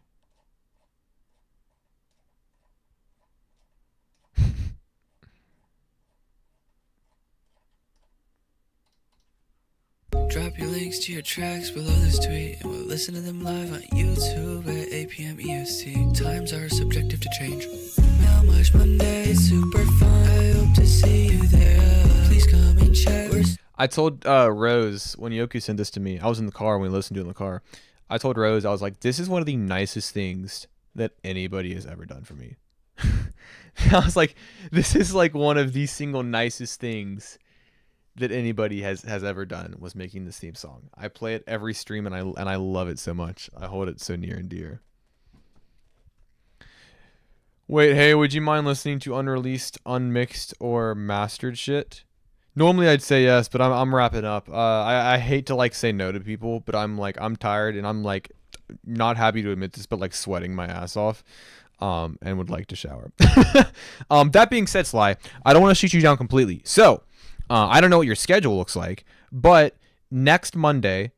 S6: Drop your links to your tracks below this tweet, and we'll listen to them live on YouTube at 8 p.m. EST. Times are subjective to change. Melmige Monday, super fun. I hope to see you there. Please come and check.
S8: I told Rose when Yoku sent this to me. I was in the car when we listened to it in the car. I told Rose, I was like, "This is one of the nicest things that anybody has ever done for me." I was like, "This is like one of the single nicest things that anybody has ever done was making this theme song." I play it every stream and I love it so much. I hold it so near and dear. Wait, hey, would you mind listening to unreleased, unmixed, or mastered shit? Normally I'd say yes, but I'm wrapping up. I hate to like say no to people, but I'm tired and I'm like not happy to admit this, but like sweating my ass off. And would like to shower. That being said, Sly, I don't want to shoot you down completely. So, I don't know what your schedule looks like, but next Monday,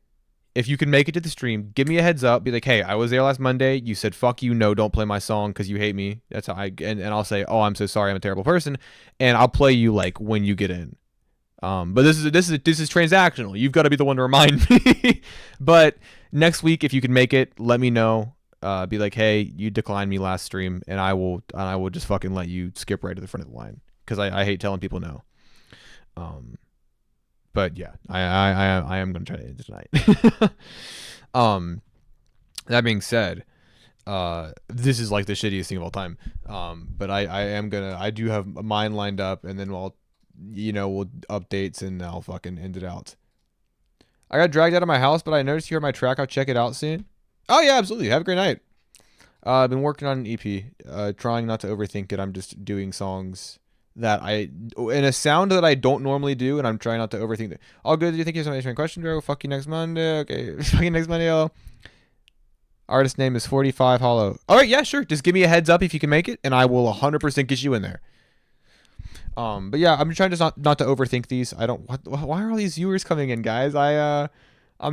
S8: if you can make it to the stream, give me a heads up. Be like, hey, I was there last Monday. You said, fuck you. No, don't play my song because you hate me. That's how and I'll say, oh, I'm so sorry. I'm a terrible person. And I'll play you like when you get in. But this is transactional. You've got to be the one to remind me. But next week, if you can make it, let me know. Be like, hey, you declined me last stream, and I will just fucking let you skip right to the front of the line because I hate telling people no. But yeah, I am gonna try to end it tonight. That being said, this is like the shittiest thing of all time. But I do have mine lined up, and then we'll updates and I'll fucking end it out. I got dragged out of my house, but I noticed you heard my track. I'll check it out soon. Oh yeah, absolutely. Have a great night. I've been working on an EP, trying not to overthink it. I'm just doing songs that in a sound that I don't normally do, and I'm trying not to overthink it. All good. Do you think you have some question, bro? Fuck you next Monday. Okay. Fuck you next Monday, hello. Artist name is 45 Hollow. All right, yeah, sure. Just give me a heads up if you can make it, and I will 100% get you in there. But yeah, I'm trying to not to overthink these. Why are all these viewers coming in, guys? I'm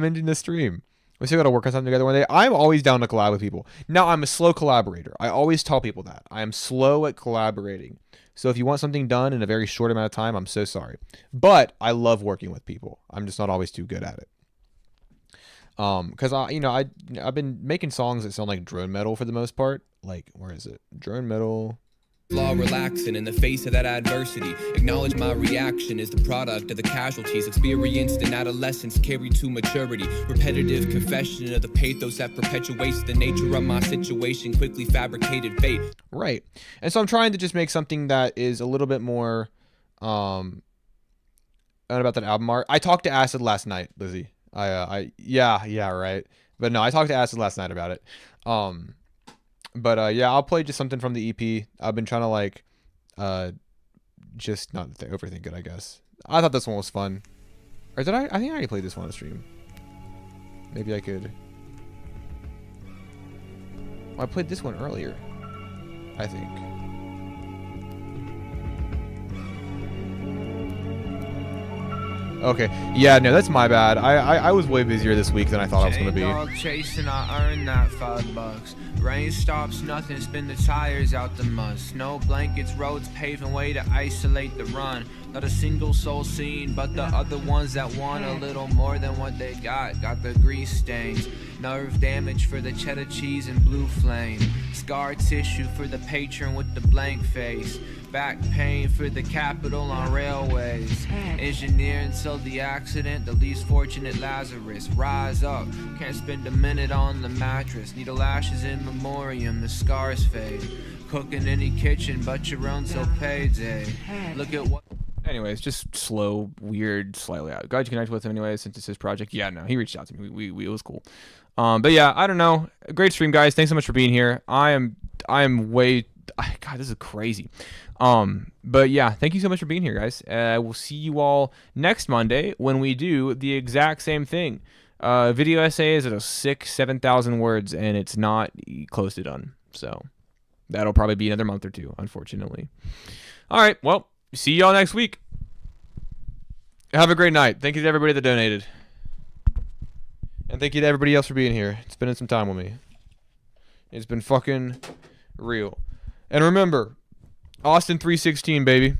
S8: ending the stream. We still got to work on something together one day. I'm always down to collab with people. Now, I'm a slow collaborator. I always tell people that. I am slow at collaborating. So if you want something done in a very short amount of time, I'm so sorry. But I love working with people. I'm just not always too good at it. Because I've been making songs that sound like drone metal for the most part. Like, where is it? Drone metal.
S14: Law relaxing in the face of that adversity. Acknowledge my reaction is the product of the casualties experienced in adolescence carried to maturity. Repetitive confession of the pathos that perpetuates the nature of my situation, quickly fabricated fate.
S8: Right. And so I'm trying to just make something that is a little bit more about that album art. I talked to Acid last night, Lizzie. Yeah, right. But no, I talked to Acid last night about it. But yeah, I'll play just something from the EP. I've been trying to like, just not overthink it, I guess. I thought this one was fun. Or did I? I think I already played this one on stream. Maybe I could. Well, I played this one earlier, I think. Okay. Yeah, no, that's my bad. I was way busier this week than I thought I was going to be.
S5: Dog chasing, I earned that $5. Rain stops, nothing, spin the tires out the mud. Snow blankets, roads paving way to isolate the run. Not a single soul seen, but the other ones that want a little more than what they got. Got the grease stains, nerve damage for the cheddar cheese and blue flame. Scar tissue for the patron with the blank face. Back pain for the capital on railways. Engineer until the accident, the least fortunate Lazarus. Rise up, can't spend a minute on the mattress. Needle ashes in memoriam, the scars fade. Cooking any kitchen but your own till payday. Look at what.
S8: Anyways, just slow, weird, slightly out. Glad you connected with him anyways, since it's his project. Yeah, no, he reached out to me. It was cool. But yeah, I don't know. Great stream, guys. Thanks so much for being here. I am way. God, this is crazy. But yeah, thank you so much for being here, guys. We'll see you all next Monday when we do the exact same thing. Video essay is at a 7,000 words, and it's not close to done. So that'll probably be another month or two, unfortunately. All right, well, see y'all next week. Have a great night. Thank you to everybody that donated. And thank you to everybody else for being here, spending some time with me. It's been fucking real. And remember, Austin 316, baby.